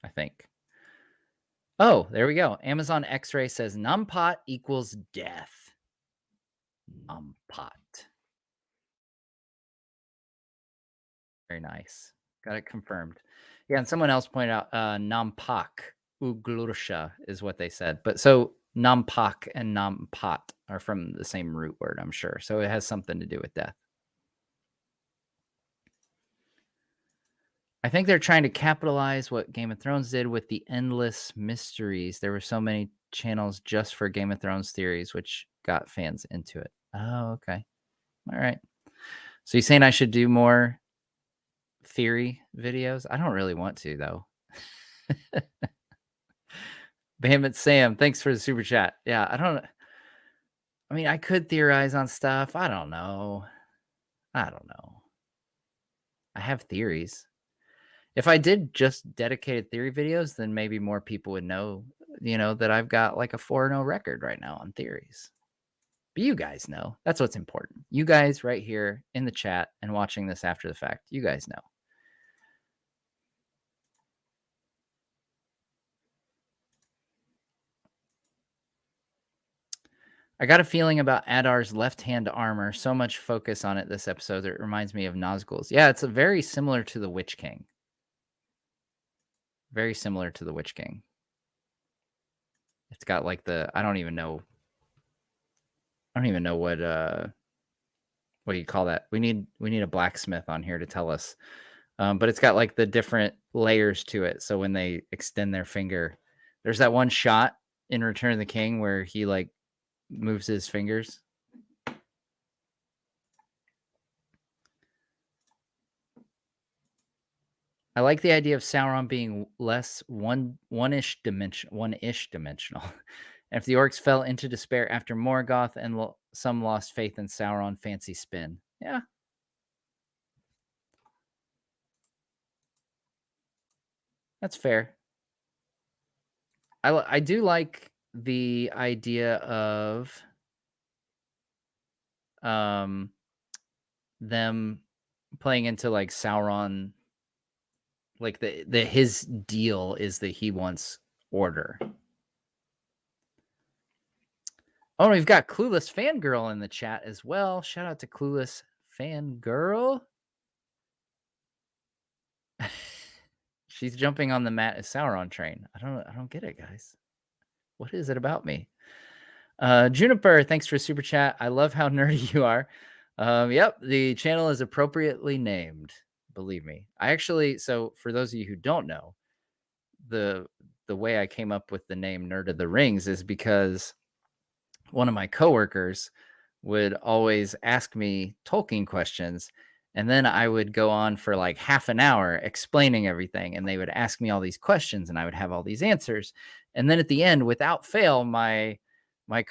I think. Oh, there we go. Amazon X-Ray says Nampot equals death. Nampot. Very nice. Got it confirmed. Yeah, and someone else pointed out Nampak Uglursha is what they said. But so Nampak and Nampot are from the same root word, I'm sure. So it has something to do with death. I think they're trying to capitalize what Game of Thrones did with the endless mysteries. There were so many channels just for Game of Thrones theories, which got fans into it. Oh, okay. All right. So you saying I should do more theory videos? I don't really want to though. Behemoth Sam, thanks for the super chat. Yeah, I mean, I could theorize on stuff. I don't know. I have theories. If I did just dedicated theory videos, then maybe more people would know, that I've got like a 4-0 record right now on theories. But you guys know. That's what's important. You guys right here in the chat and watching this after the fact, you guys know. I got a feeling about Adar's left-hand armor. So much focus on it this episode that it reminds me of Nazgul's. Yeah, it's very similar to the Witch King. Very similar to the Witch King. It's got like I don't even know what do you call that? We need a blacksmith on here to tell us. But it's got like the different layers to it. So when they extend their finger, there's that one shot in Return of the King where he like moves his fingers. I like the idea of Sauron being less one-ish dimensional. And if the orcs fell into despair after Morgoth and some lost faith in Sauron, fancy spin. Yeah. That's fair. I do like the idea of them playing into like Sauron, like the his deal is that he wants order. Oh, we've got Clueless Fangirl in the chat as well. Shout out to Clueless Fangirl. She's jumping on the Matt is Sauron train. I don't get it, guys. What is it about me? Juniper, thanks for super chat. I love how nerdy you are. Yep, the channel is appropriately named. Believe me. So for those of you who don't know, the way I came up with the name Nerd of the Rings is because one of my coworkers would always ask me Tolkien questions, and then I would go on for like half an hour explaining everything, and they would ask me all these questions, and I would have all these answers. And then at the end, without fail, my old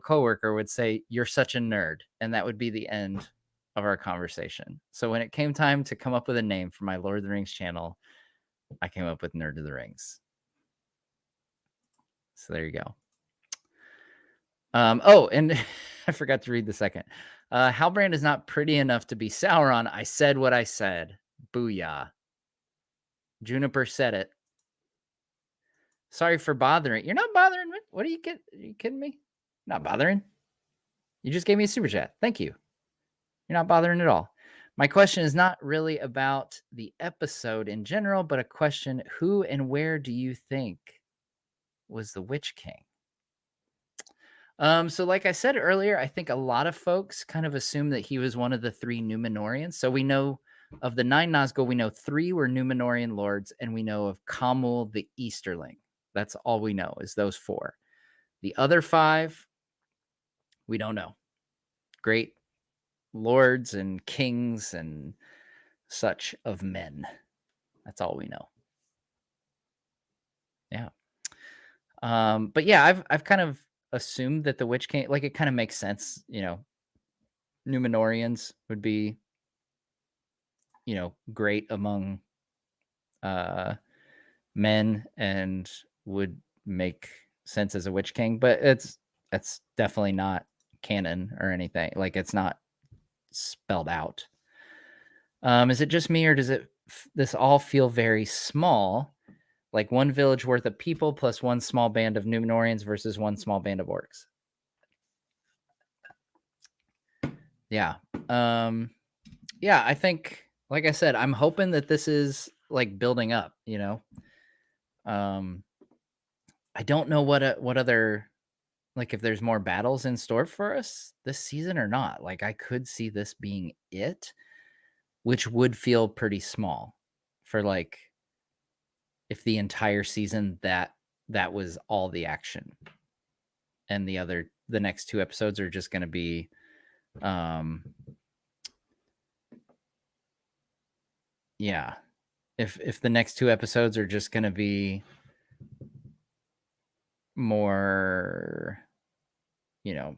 coworker would say, "You're such a nerd," and that would be the end of our conversation. So when it came time to come up with a name for my Lord of the Rings channel, I came up with Nerd of the Rings. So there you go. Oh, and I forgot to read the second. Halbrand is not pretty enough to be Sauron. I said what I said. Booyah. Juniper said it. Sorry for bothering. You're not bothering me. What are you kidding? Are you kidding me? Not bothering. You just gave me a super chat. Thank you. You're not bothering at all. My question is not really about the episode in general, but a question: who and where do you think was the Witch King? So like I said earlier, I think a lot of folks kind of assume that he was one of the 3 Númenóreans. So we know of the 9 Nazgul, we know 3 were Númenórean lords, and we know of Khamûl the Easterling. That's all we know is those 4. The other 5, we don't know. Great lords and kings and such of men. That's all we know. Yeah. But yeah, I've kind of assumed that the Witch King, like it kind of makes sense, Númenóreans would be, great among men and would make sense as a Witch King, but that's definitely not canon or anything. Like it's not spelled out. Is it just me, or does this all feel very small? Like one village worth of people plus one small band of Númenóreans versus one small band of orcs. Yeah. Yeah, I think, like I said, I'm hoping that this is like building up, I don't know what other, like if there's more battles in store for us this season or not. Like I could see this being it, which would feel pretty small. for like if the entire season that was all the action, and the next two episodes are just going to be yeah, if the next two episodes are just going to be more, you know,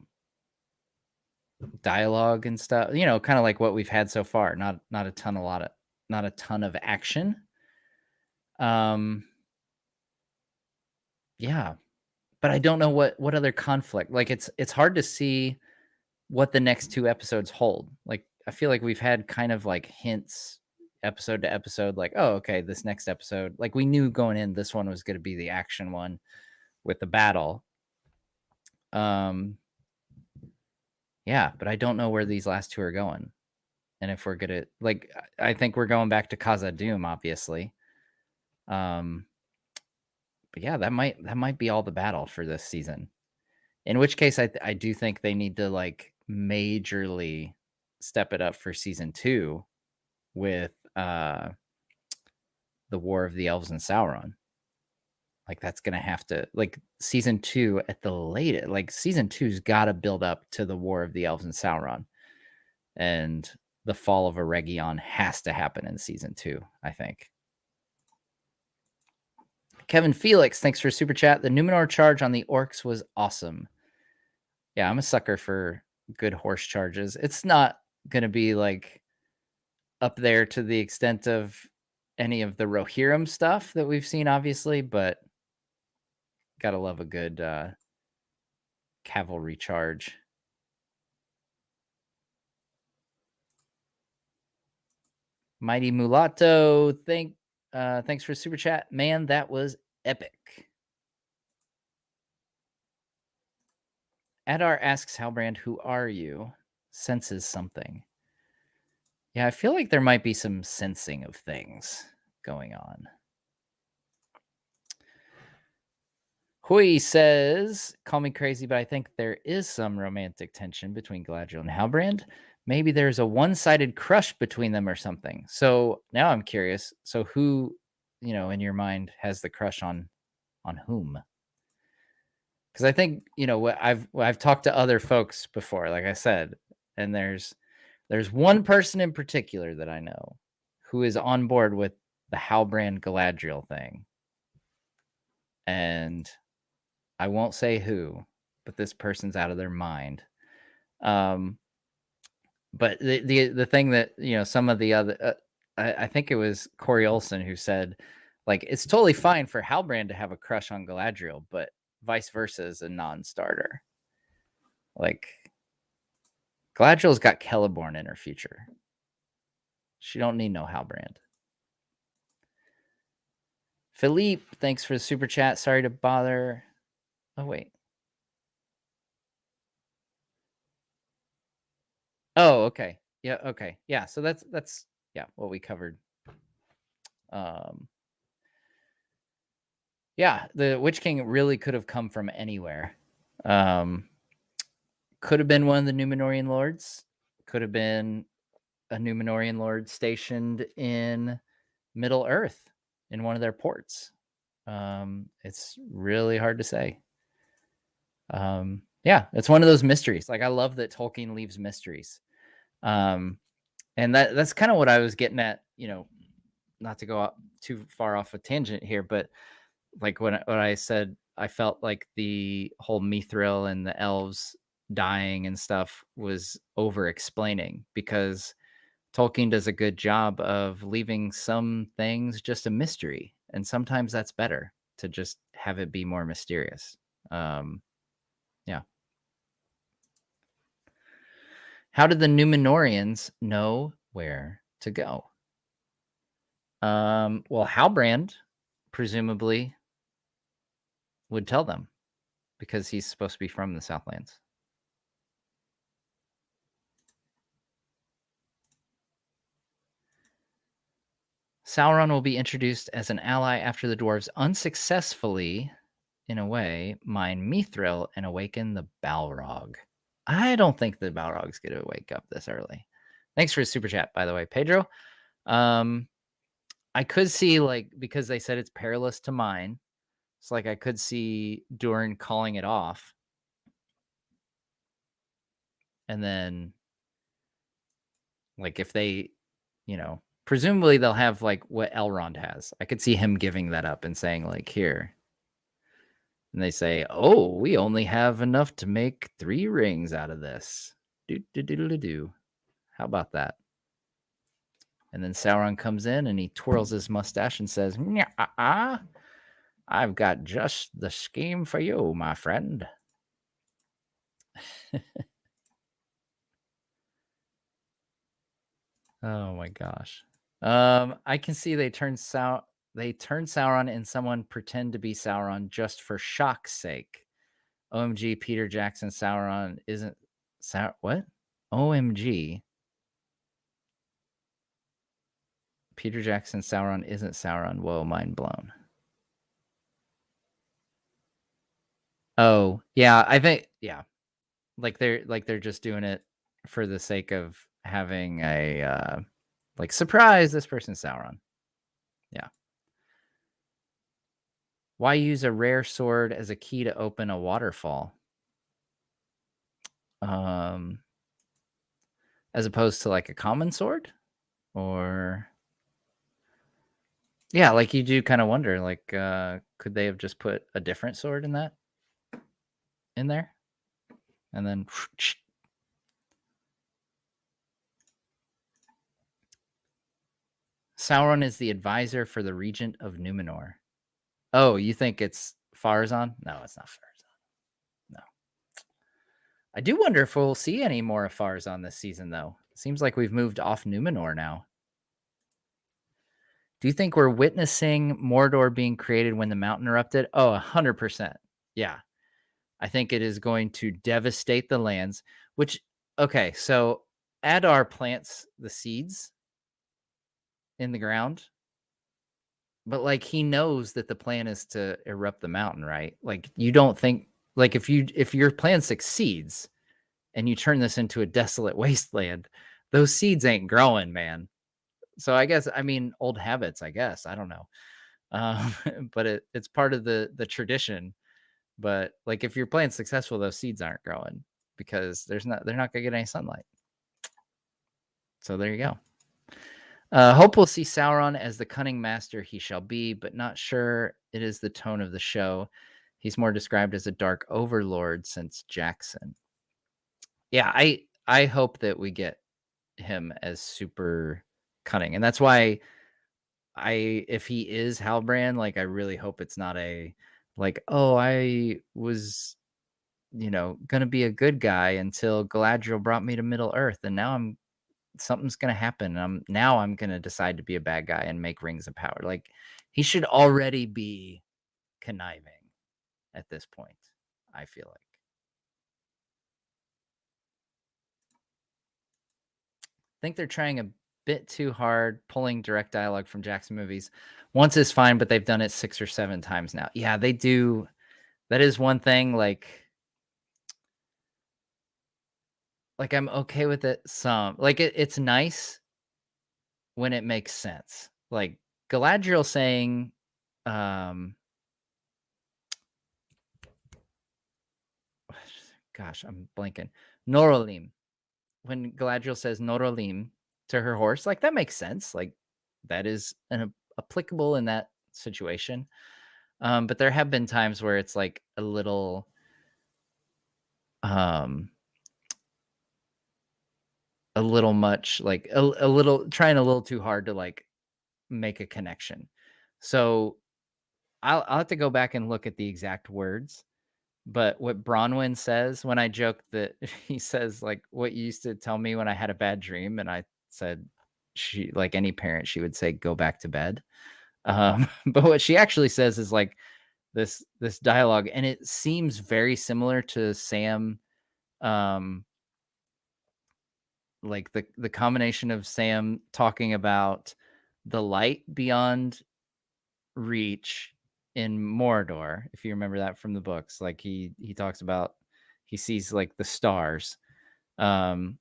dialogue and stuff, you know, kind of like what we've had so far, not a ton of action. Yeah, but I don't know what other conflict. Like it's hard to see what the next two episodes hold. Like I feel like we've had kind of like hints episode to episode, like, oh, okay, this next episode, like we knew going in this one was going to be the action one with the battle. Yeah, but I don't know where these last two are going. And if we're gonna, like, I think we're going back to Khazad-dûm, obviously. But yeah, that might be all the battle for this season. In which case, I do think they need to like majorly step it up for season 2 with the War of the Elves and Sauron. Like that's gonna have to, like, season 2 at the latest. Like season 2's got to build up to the War of the Elves and Sauron, and the fall of Eregion has to happen in season 2, I think. Kevin Felix, thanks for super chat. The Numenor charge on the orcs was awesome. Yeah, I'm a sucker for good horse charges. It's not going to be like up there to the extent of any of the Rohirrim stuff that we've seen, obviously, but gotta love a good cavalry charge. Mighty Mulatto, thanks for super chat. Man, that was epic. Adar asks Halbrand, who are you? Senses something. Yeah, I feel like there might be some sensing of things going on. Hui says, call me crazy, but I think there is some romantic tension between Galadriel and Halbrand. Maybe there's a one-sided crush between them or something. So now I'm curious. So who, you know, in your mind has the crush on whom? Because I think, you know, I've talked to other folks before, like I said, and there's one person in particular that I know who is on board with the Halbrand Galadriel thing. And I won't say who, but this person's out of their mind. But the thing that, you know, some of the other, I think it was Corey Olson who said, like, it's totally fine for Halbrand to have a crush on Galadriel, but vice versa is a non-starter. Like, Galadriel's got Celeborn in her future. She don't need no Halbrand. Philippe, thanks for the super chat. Sorry to bother. Oh, wait. Oh, okay. Yeah, okay. Yeah, so that's yeah, what we covered. Yeah, the Witch King really could have come from anywhere. Could have been one of the Numenorian lords. Could have been a Numenorian lord stationed in Middle Earth in one of their ports. It's really hard to say. Yeah, it's one of those mysteries. Like, I love that Tolkien leaves mysteries. And that's kind of what I was getting at, you know, not to go too far off a tangent here, but like when I said I felt like the whole Mithril and the elves dying and stuff was over explaining, because Tolkien does a good job of leaving some things just a mystery, and sometimes that's better to just have it be more mysterious. Yeah. How did the Numenorians know where to go? Well, Halbrand presumably would tell them, because he's supposed to be from the Southlands. Sauron will be introduced as an ally after the dwarves unsuccessfully, in a way, mine Mithril and awaken the Balrog. I don't think the Balrog's going to wake up this early. Thanks for his super chat, by the way, Pedro. I could see, like, because they said it's perilous to mine, it's like I could see Durin calling it off, and then, like, if they, presumably they'll have, like, what Elrond has. I could see him giving that up and saying, like, "Here," and they say, "Oh, we only have enough to make 3 rings out of this. Do do do do do. How about that?" And then Sauron comes in and he twirls his mustache and says, "Nyah-uh-uh. I've got just the scheme for you, my friend." Oh my gosh. I can see they turn Sauron and someone pretend to be Sauron just for shock's sake. OMG, Peter Jackson Sauron isn't what? OMG. Peter Jackson Sauron isn't Sauron. Whoa, mind blown. Oh, yeah, I think yeah. Like they're just doing it for the sake of having a like surprise this person's Sauron. Yeah. Why use a rare sword as a key to open a waterfall? Um as opposed to like a common sword? Or yeah, like you do kind of wonder like could they have just put a different sword in there? And then Sauron is the advisor for the regent of Numenor. Oh, you think it's Farazan? No, it's not Farazan. No. I do wonder if we'll see any more of Farazan this season, though. Seems like we've moved off Numenor now. Do you think we're witnessing Mordor being created when the mountain erupted? Oh, 100%. Yeah. I think it is going to devastate the lands, which, okay, so Adar plants the seeds in the ground, but like he knows that the plan is to erupt the mountain, right? Like you don't think, like if your plan succeeds and you turn this into a desolate wasteland, those seeds ain't growing, man. So I guess, I mean, old habits, I guess. I don't know. Um, but it's part of the tradition. But like if your plan's successful, those seeds aren't growing because they're not gonna get any sunlight. So there you go. Hope we'll see Sauron as the cunning master he shall be, but not sure it is the tone of the show. He's more described as a dark overlord since Jackson. Yeah, I hope that we get him as super cunning. And that's why if he is Halbrand, like I really hope it's not a like, oh, I was, gonna be a good guy until Galadriel brought me to Middle Earth, and now something's gonna happen. I'm gonna decide to be a bad guy and make rings of power. Like he should already be conniving at this point, I feel like. I think they're trying a bit too hard pulling direct dialogue from Jackson movies. Once is fine, but they've done it 6 or 7 times now. Yeah, they do. That is one thing, like I'm okay with it some. Like it's nice when it makes sense. Like Galadriel saying, um gosh, I'm blanking. Norolim. When Galadriel says Norolim to her horse, like that makes sense. Like that is applicable in that situation. But there have been times where it's like um, a little much, like a little trying a little too hard to like make a connection. So I'll have to go back and look at the exact words. But what Bronwyn says when I joke that he says like what you used to tell me when I had a bad dream, and I said she like any parent she would say go back to bed. But what she actually says is like this dialogue, and it seems very similar to Sam. Um, like the combination of Sam talking about the light beyond reach in Mordor, if you remember that from the books. Like he talks about he sees like the stars. Um,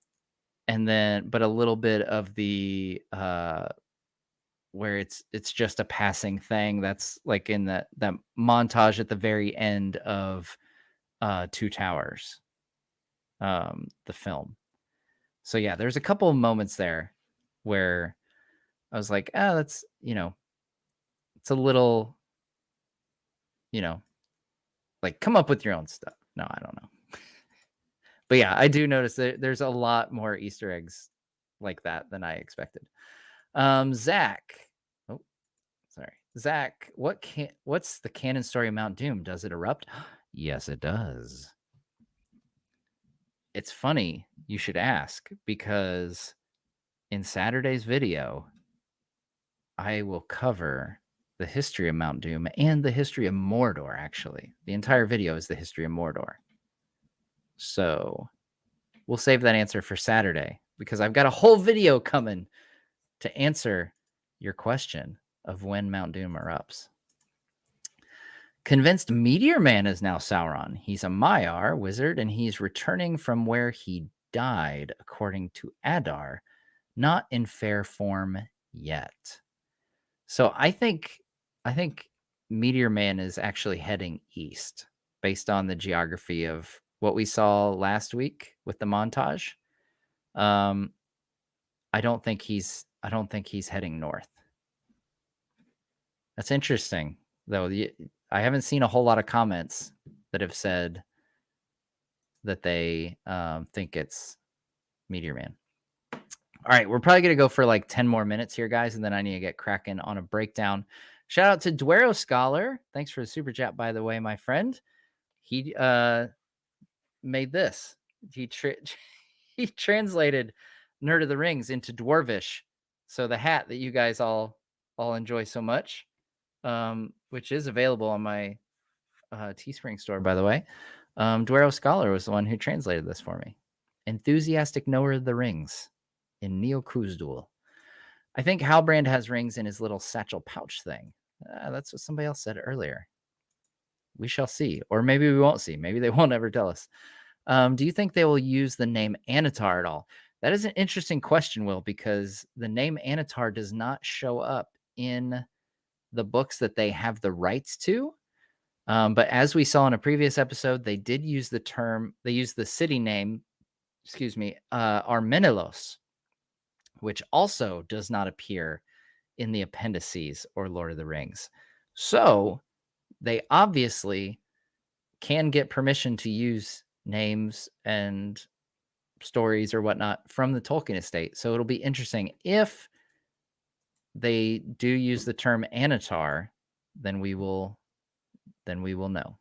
and then but a little bit of the where it's just a passing thing that's like in that montage at the very end of Two Towers, the film. So yeah, there's a couple of moments there where I was like, "Ah, that's, it's a little, you know, like come up with your own stuff." No, I don't know. But yeah, I do notice that there's a lot more Easter eggs like that than I expected. Zach. Oh, sorry. Zach, what's the canon story of Mount Doom? Does it erupt? Yes, it does. It's funny you should ask because in Saturday's video, I will cover the history of Mount Doom and the history of Mordor, actually. The entire video is the history of Mordor. So we'll save that answer for Saturday because I've got a whole video coming to answer your question of when Mount Doom erupts. Convinced Meteor Man is now Sauron. He's a Maiar wizard and he's returning from where he died, according to Adar, not in fair form yet. So I think Meteor Man is actually heading east based on the geography of what we saw last week with the montage. Um, I don't think he's heading north. That's interesting, though. I haven't seen a whole lot of comments that have said that they think it's Meteor Man. All right, we're probably gonna go for like 10 more minutes here, guys, and then I need to get cracking on a breakdown. Shout out to Duero Scholar. Thanks for the super chat, by the way, my friend. He made this. He he translated Nerd of the Rings into Dwarvish. So the hat that you guys all enjoy so much, which is available on my Teespring store, by the way. Duero Scholar was the one who translated this for me. Enthusiastic knower of the rings in Neo Khuzdul. I think Halbrand has rings in his little satchel pouch thing. That's what somebody else said earlier. We shall see. Or maybe we won't see. Maybe they won't ever tell us. Do you think they will use the name Anatar at all? That is an interesting question, Will, because the name Anatar does not show up in the books that they have the rights to. But as we saw in a previous episode, they did use they used the city name, Armenelos, which also does not appear in the appendices or Lord of the Rings. So they obviously can get permission to use names and stories or whatnot from the Tolkien estate. So it'll be interesting if they do use the term Anatar, then we will know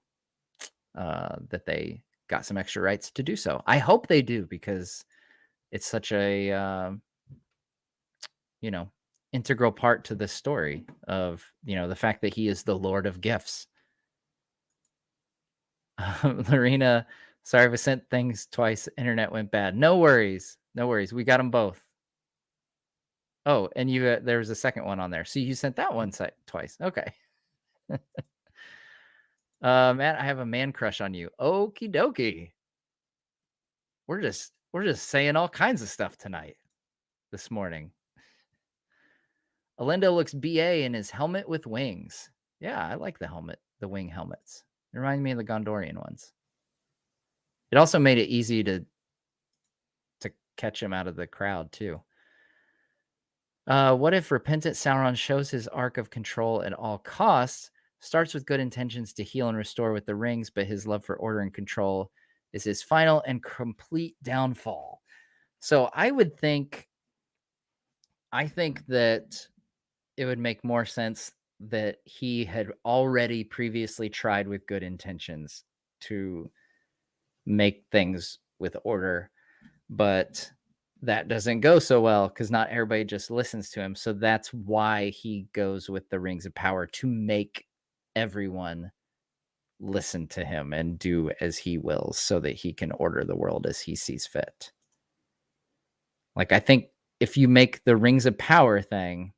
that they got some extra rights to do so. I hope they do because it's such a integral part to the story of the fact that he is the Lord of Gifts. Lorena, sorry if I sent things twice. Internet went bad. No worries. No worries. We got them both. Oh, and there was a second one on there. So you sent that one twice. Okay. Matt, I have a man crush on you. Okie dokie. We're just saying all kinds of stuff tonight, this morning. Alendo looks BA in his helmet with wings. Yeah, I like the wing helmets. It reminded me of the Gondorian ones. It also made it easy to catch him out of the crowd, too. What if repentant Sauron shows his arc of control at all costs, starts with good intentions to heal and restore with the rings, but his love for order and control is his final and complete downfall? So I think that it would make more sense that he had already previously tried with good intentions to make things with order, but that doesn't go so well because not everybody just listens to him. So that's why he goes with the Rings of Power, to make everyone listen to him and do as he wills so that he can order the world as he sees fit. Like, I think if you make the Rings of Power thing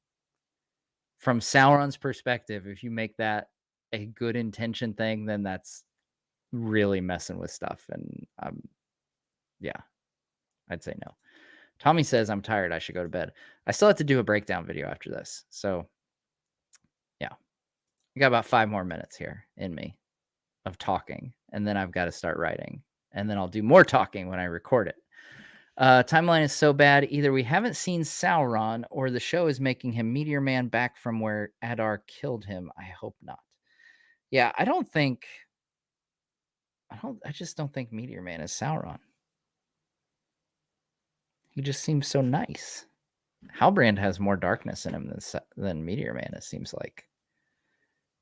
from Sauron's perspective, if you make that a good intention thing, then that's really messing with stuff. And yeah, I'd say no. Tommy says I'm tired. I should go to bed. I still have to do a breakdown video after this. So, yeah. I got about 5 more minutes here in me of talking, and then I've got to start writing. And then I'll do more talking when I record it. Timeline is so bad. Either we haven't seen Sauron or the show is making him Meteor Man back from where Adar killed him. I hope not. Yeah, I just don't think Meteor Man is Sauron. He just seems so nice. Halbrand has more darkness in him than Meteor Man, it seems like.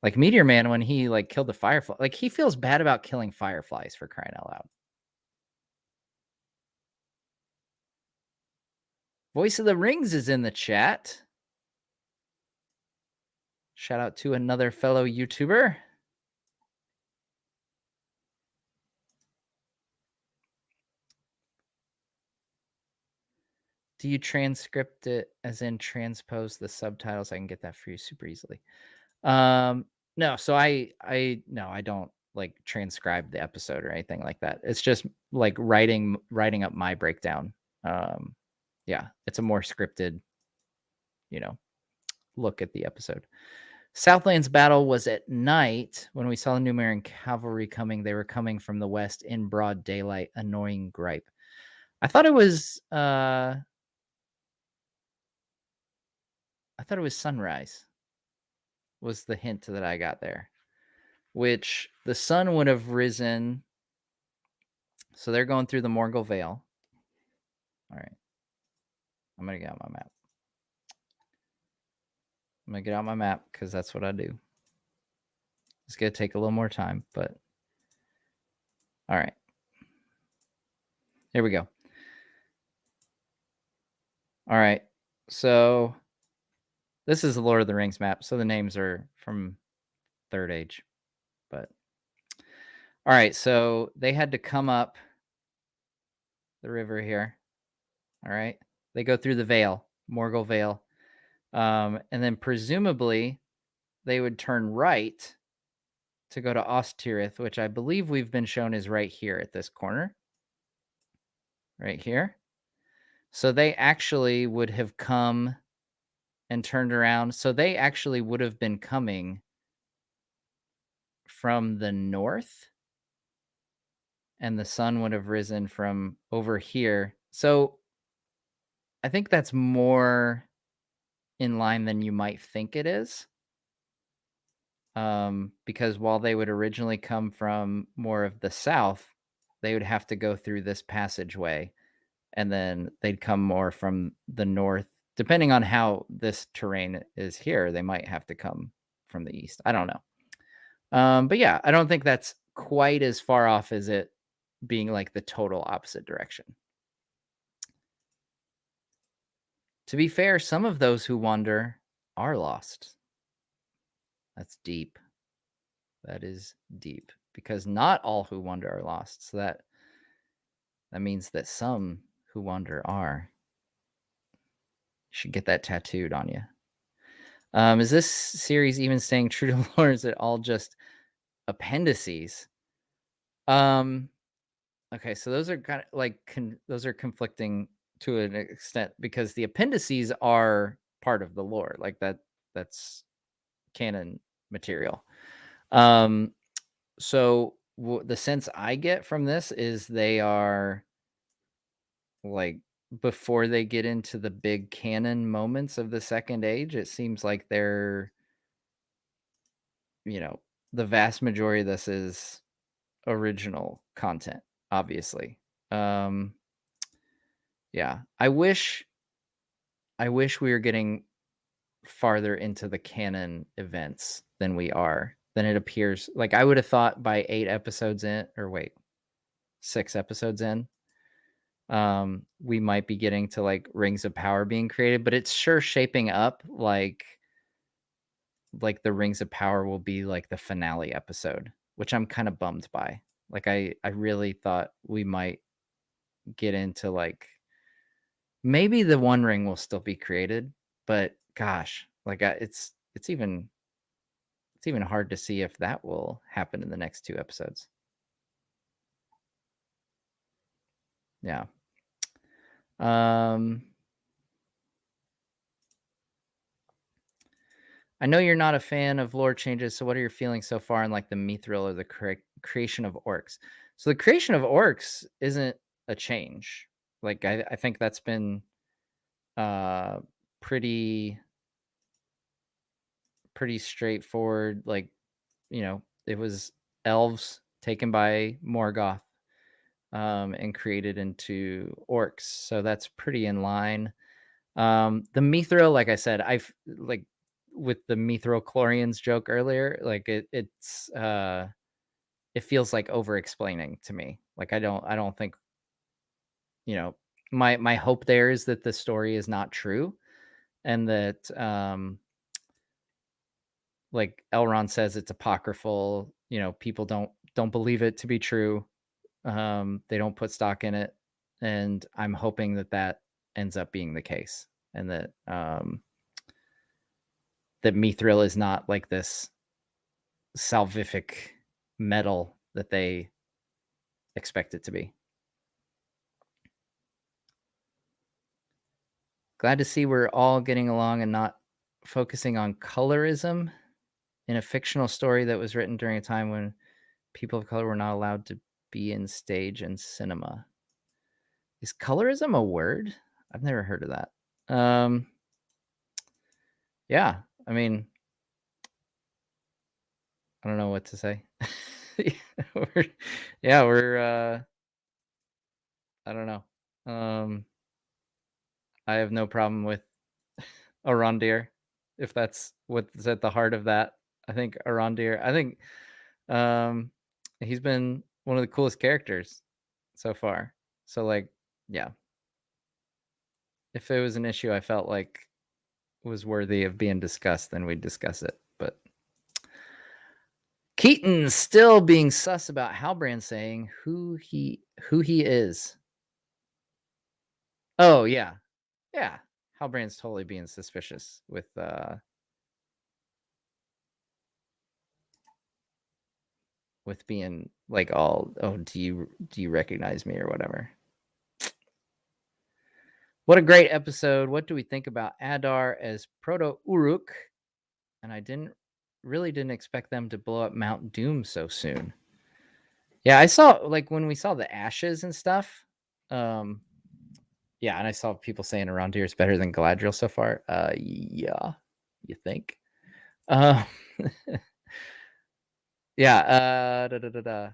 Like Meteor Man, when he like killed the firefly, like he feels bad about killing fireflies, for crying out loud. Voice of the Rings is in the chat. Shout out to another fellow YouTuber. Do you transcript it as in transpose the subtitles? I can get that for you super easily. No, so I don't like transcribe the episode or anything like that. It's just like writing up my breakdown. Yeah, it's a more scripted, look at the episode. Southland's battle was at night when we saw the Numeran cavalry coming. They were coming from the west in broad daylight. Annoying gripe. I thought it was sunrise was the hint that I got there, which the sun would have risen. So they're going through the Morgul Vale. All right. I'm going to get out my map. I'm going to get out my map because that's what I do. It's going to take a little more time, but all right. Here we go. All right. So this is the Lord of the Rings map. So the names are from Third Age. But all right. So they had to come up the river here. All right. They go through the Vale, Morgul Vale. And then presumably they would turn right to go to Ostirith, which I believe we've been shown is right here at this corner. Right here. So they actually would have come and turned around. So they actually would have been coming from the north, and the sun would have risen from over here. So I think that's more in line than you might think it is. Because while they would originally come from more of the south, they would have to go through this passageway, and then they'd come more from the north. Depending on how this terrain is here, they might have to come from the east. I don't know. But yeah, I don't think that's quite as far off as it being like the total opposite direction. To be fair, some of those who wander are lost. That's deep. That is deep, because not all who wander are lost. So that means that some who wander are. You should get that tattooed on you. Is this series even staying true to lore? Is it all just appendices? Okay, so those are kind of like those are conflicting to an extent, because the appendices are part of the lore, like that's canon material. So the sense I get from this is they are like, before they get into the big canon moments of the Second Age, it seems like they're, the vast majority of this is original content, obviously. Yeah, I wish we were getting farther into the canon events than we are. Than it appears. Like, I would have thought by 6 episodes in, we might be getting to like Rings of Power being created, but it's sure shaping up like the Rings of Power will be like the finale episode, which I'm kind of bummed by. Like, I really thought we might get into like, maybe the One Ring will still be created, but gosh, like it's even hard to see if that will happen in the next 2 episodes. Yeah. Um, I know you're not a fan of lore changes, so what are your feelings so far on like the Mithril or the creation of orcs? So the creation of orcs isn't a change. Like I think that's been uh pretty straightforward. Like, it was elves taken by Morgoth and created into orcs. So that's pretty in line. The Mithril, like I said, I've like with the Mithril Chlorians joke earlier, like it feels like over explaining to me. Like I don't think, you know, my hope there is that the story is not true and that like Elrond says it's apocryphal, people don't believe it to be true. They don't put stock in it, and I'm hoping that that ends up being the case, and that Mithril is not like this salvific metal that they expect it to be. Glad to see we're all getting along and not focusing on colorism in a fictional story that was written during a time when people of color were not allowed to be in stage and cinema. Is colorism a word? I've never heard of that. Yeah, I mean, I don't know what to say. we're, yeah, we're I don't know. I have no problem with Arondir, if that's what's at the heart of that. I think Arondir, um he's been one of the coolest characters so far. So like, yeah. If it was an issue I felt like was worthy of being discussed, then we'd discuss it. But Keaton's still being sus about Halbrand saying who he is. Oh yeah. Yeah. Halbrand's totally being suspicious with being like all, oh, do you recognize me or whatever. What a great episode. What do we think about Adar as Proto Uruk? And I didn't expect them to blow up Mount Doom so soon. Yeah, I saw like when we saw the ashes and stuff. Yeah, and I saw people saying Arondir is better than Galadriel so far. Yeah, you think? Uh, yeah.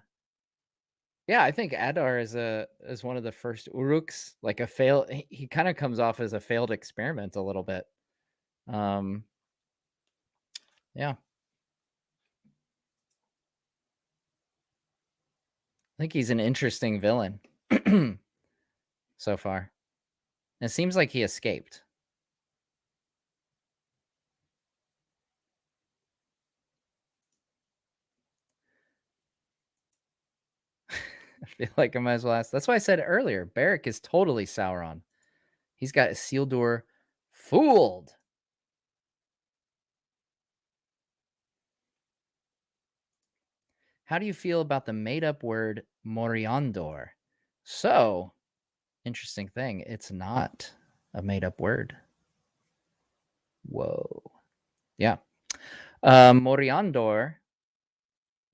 Yeah, I think Adar is one of the first Uruks, like a fail. He kind of comes off as a failed experiment a little bit. Um, yeah, I think he's an interesting villain so far. It seems like he escaped. I feel like I might as well ask. That's why I said earlier, Beric is totally Sauron. He's got Isildur fooled. How do you feel about the made-up word Moriandor? So, interesting thing, it's not a made-up word. Whoa. Yeah. Moriandor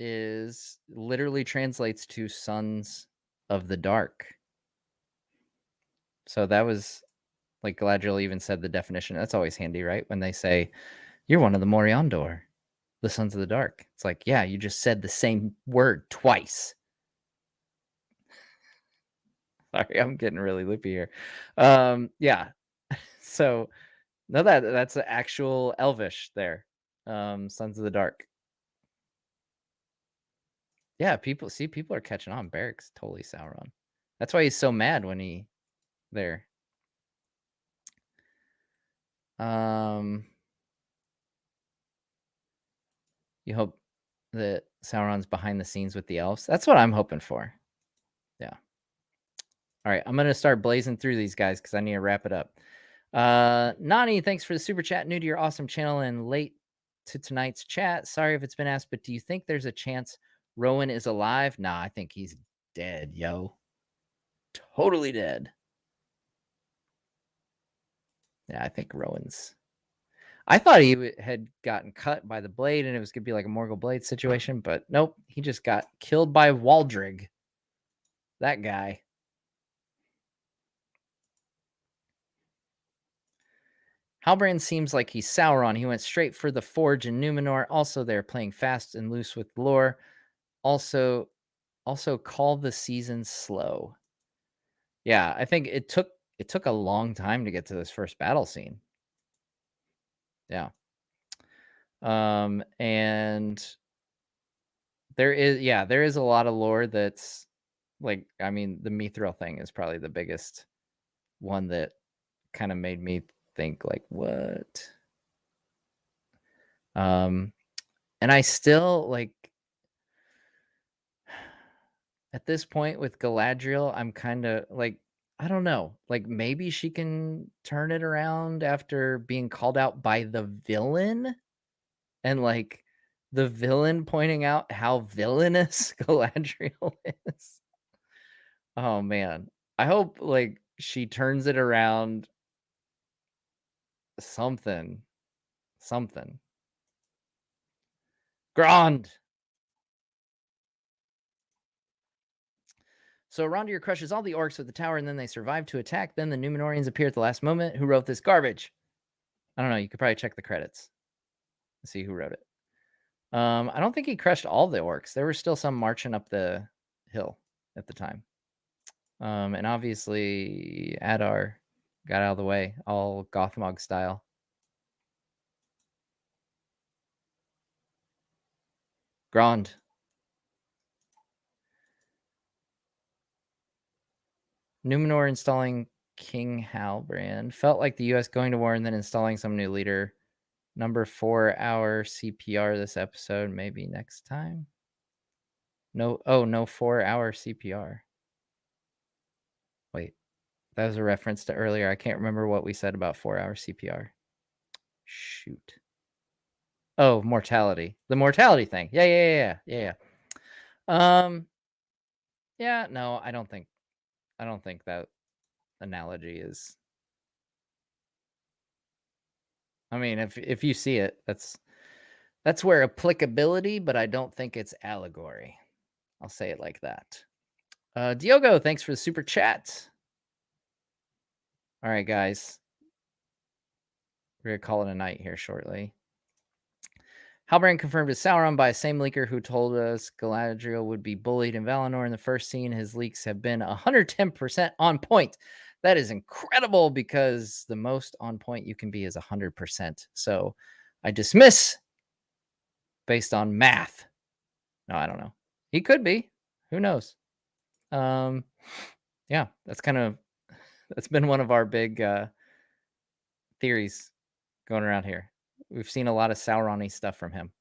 is literally translates to sons of the dark. So that was like Galadriel even said the definition. That's always handy, right? When they say, you're one of the Moriandor, the sons of the dark. It's like, yeah, you just said the same word twice. Sorry, I'm getting really loopy here. Yeah. So no, that's an actual Elvish there. Sons of the Dark. Yeah, people are catching on. Beric's totally Sauron. That's why he's so mad when he there. You hope that Sauron's behind the scenes with the elves. That's what I'm hoping for. Yeah. All right, I'm gonna start blazing through these guys because I need to wrap it up. Nani, thanks for the super chat. New to your awesome channel and late to tonight's chat. Sorry if it's been asked, but do you think there's a chance Rowan is alive? Nah, I think he's dead, yo. Totally dead. Yeah, I think Rowan's. I thought he had gotten cut by the blade and it was going to be like a Morgul Blade situation, but nope. He just got killed by Waldrig. That guy. Halbrand seems like he's Sauron. He went straight for the Forge in Numenor. Also, they're playing fast and loose with lore. Also call the season slow. Yeah, I think it took a long time to get to this first battle scene. Yeah. And there is a lot of lore that's like, I mean, the Mithril thing is probably the biggest one that kind of made me think like, what? And I still like at this point with Galadriel, I'm kind of like, I don't know, like maybe she can turn it around after being called out by the villain and like the villain pointing out how villainous Galadriel is. Oh man. I hope like she turns it around something. Something. Grand. So Arondir crushes all the orcs with the tower and then they survive to attack. Then the Numenorians appear at the last moment. Who wrote this garbage? I don't know. You could probably check the credits and see who wrote it. I don't think he crushed all the orcs. There were still some marching up the hill at the time. And obviously Adar got out of the way, all Gothmog style. Grand. Numenor installing King Halbrand. Felt like the U.S. going to war and then installing some new leader. Number 4-hour CPR this episode. Maybe next time. No 4-hour CPR. Wait, that was a reference to earlier. I can't remember what we said about 4-hour CPR. Shoot. Oh, mortality. The mortality thing. Yeah. Yeah, no, I don't think that analogy is. I mean, if you see it, that's where applicability, but I don't think it's allegory. I'll say it like that. Diogo, thanks for the super chat. All right, guys. We're going to call it a night here shortly. Halbrand confirmed to Sauron by the same leaker who told us Galadriel would be bullied in Valinor in the first scene. His leaks have been 110% on point. That is incredible because the most on point you can be is 100%. So I dismiss based on math. No, I don't know. He could be. Who knows? Yeah, that's been one of our big theories going around here. We've seen a lot of Sauron-y stuff from him.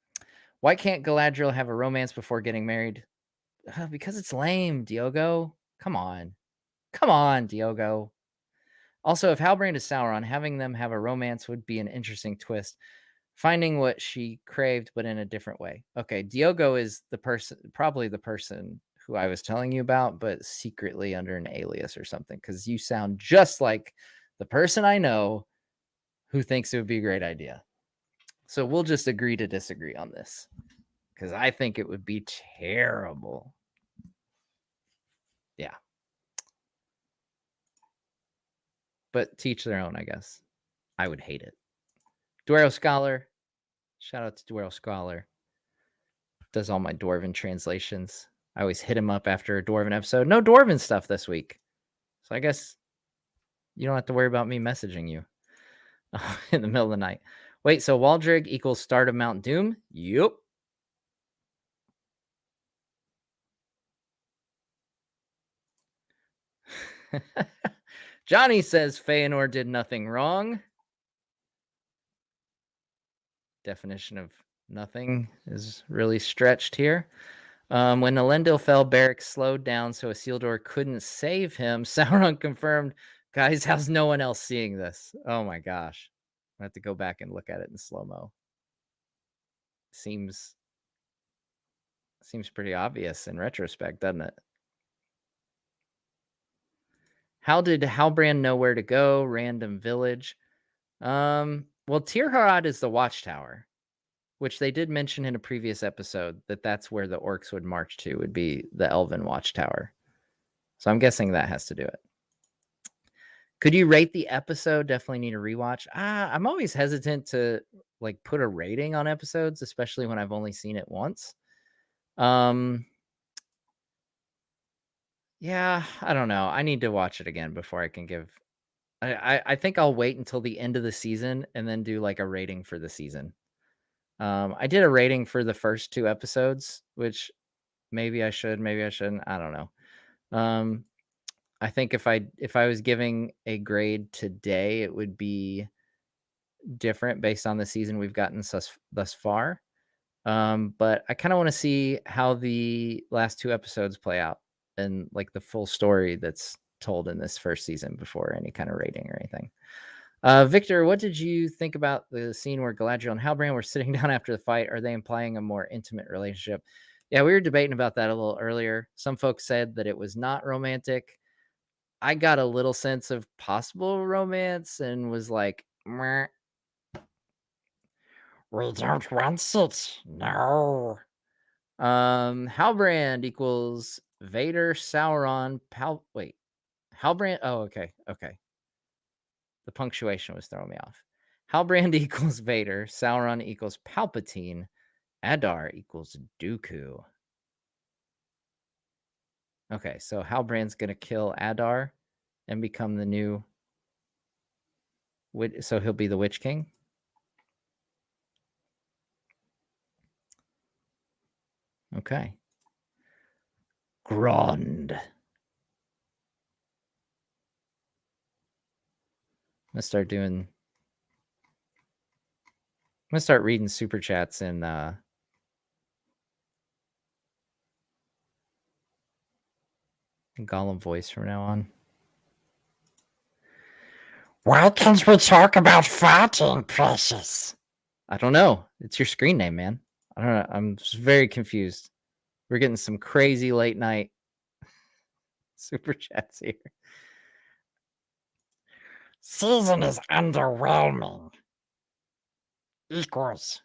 Why can't Galadriel have a romance before getting married? Because it's lame, Diogo. Come on, Diogo. Also, if Halbrand is Sauron, having them have a romance would be an interesting twist. Finding what she craved, but in a different way. Okay, Diogo is probably the person who I was telling you about, but secretly under an alias or something, because you sound just like the person I know who thinks it would be a great idea. So we'll just agree to disagree on this, because I think it would be terrible. Yeah. But teach their own, I guess. I would hate it. Dwaro Scholar. Shout out to Dwaro Scholar. Does all my Dwarven translations. I always hit him up after a Dwarven episode. No Dwarven stuff this week. So I guess you don't have to worry about me messaging you in the middle of the night. Wait, so Waldrig equals start of Mount Doom? Yup. Johnny says Feanor did nothing wrong. Definition of nothing is really stretched here. When Elendil fell, Beric slowed down so Isildur couldn't save him. Sauron confirmed, guys, how's no one else seeing this? Oh my gosh. I have to go back and look at it in slow-mo. Seems pretty obvious in retrospect, doesn't it? How did Halbrand know where to go? Random village. Well, Tirharad is the watchtower, which they did mention in a previous episode that that's where the orcs would march to, would be the Elven watchtower. So I'm guessing that has to do it. Could you rate the episode? Definitely need a rewatch. I'm always hesitant to like put a rating on episodes, especially when I've only seen it once. Yeah, I don't know. I need to watch it again before I can give. I think I'll wait until the end of the season and then do like a rating for the season. I did a rating for the first 2 episodes, which maybe I should, maybe I shouldn't. I don't know. I think if I was giving a grade today, it would be different based on the season we've gotten thus far. But I kind of want to see how the last 2 episodes play out and like the full story that's told in this first season before any kind of rating or anything. Victor, what did you think about the scene where Galadriel and Halbrand were sitting down after the fight? Are they implying a more intimate relationship? Yeah, we were debating about that a little earlier. Some folks said that it was not romantic. I got a little sense of possible romance and was like, "Meh, we don't want it. No." Halbrand equals Vader, Sauron, wait. Halbrand. Oh, okay. Okay. The punctuation was throwing me off. Halbrand equals Vader, Sauron equals Palpatine, Adar equals Dooku. Okay, so Halbrand's gonna kill Adar and become the new. So he'll be the Witch King. Okay. Grond. I'm gonna start reading super chats in Gollum voice from now on. Why can't we talk about farting, Precious? I don't know. It's your screen name, man. I don't know. I'm just very confused. We're getting some crazy late night super chats here. Season is underwhelming. Equals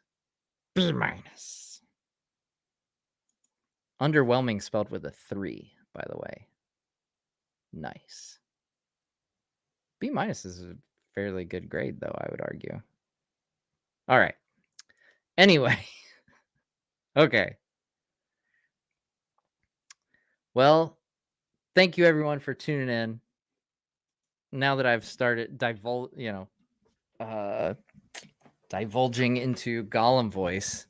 B-. Underwhelming spelled with a 3, by the way. Nice. B- is a fairly good grade, though, I would argue. All right. Anyway. Okay. Well, thank you everyone for tuning in. Now that I've started divulging into Gollum voice.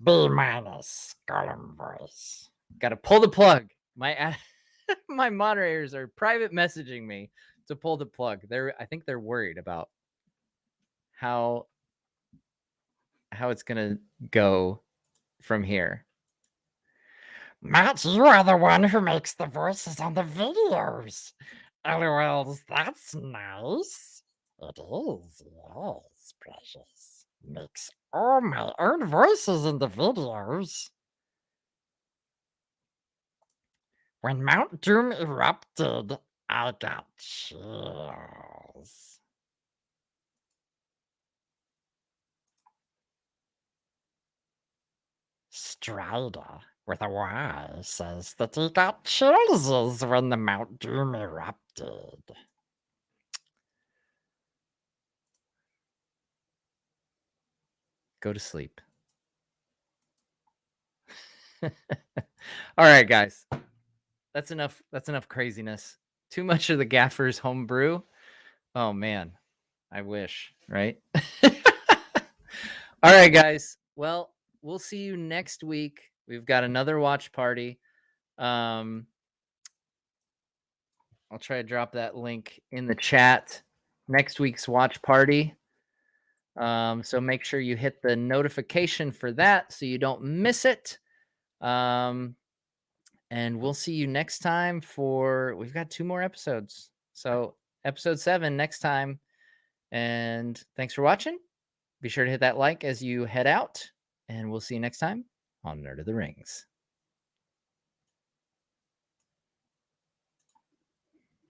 B- Gollum voice. Got to pull the plug. My my moderators are private messaging me to pull the plug. I think they're worried about how it's gonna go from here. Matt, you are the one who makes the voices on the videos. LOLs, that's nice. It is, yes, Precious. Makes all my own voices in the videos. When Mount Doom erupted, I got chills. Strider with a Y says that he got chills when the Mount Doom erupted. Go to sleep. All right, guys. That's enough craziness. Too much of the gaffer's homebrew. Oh man. I wish, right? All right, guys. Well, we'll see you next week. We've got another watch party. I'll try to drop that link in the chat. Next week's watch party. So make sure you hit the notification for that so you don't miss it. And we'll see you next time we've got 2 more episodes. So episode 7 next time. And thanks for watching. Be sure to hit that like as you head out. And we'll see you next time on Nerd of the Rings.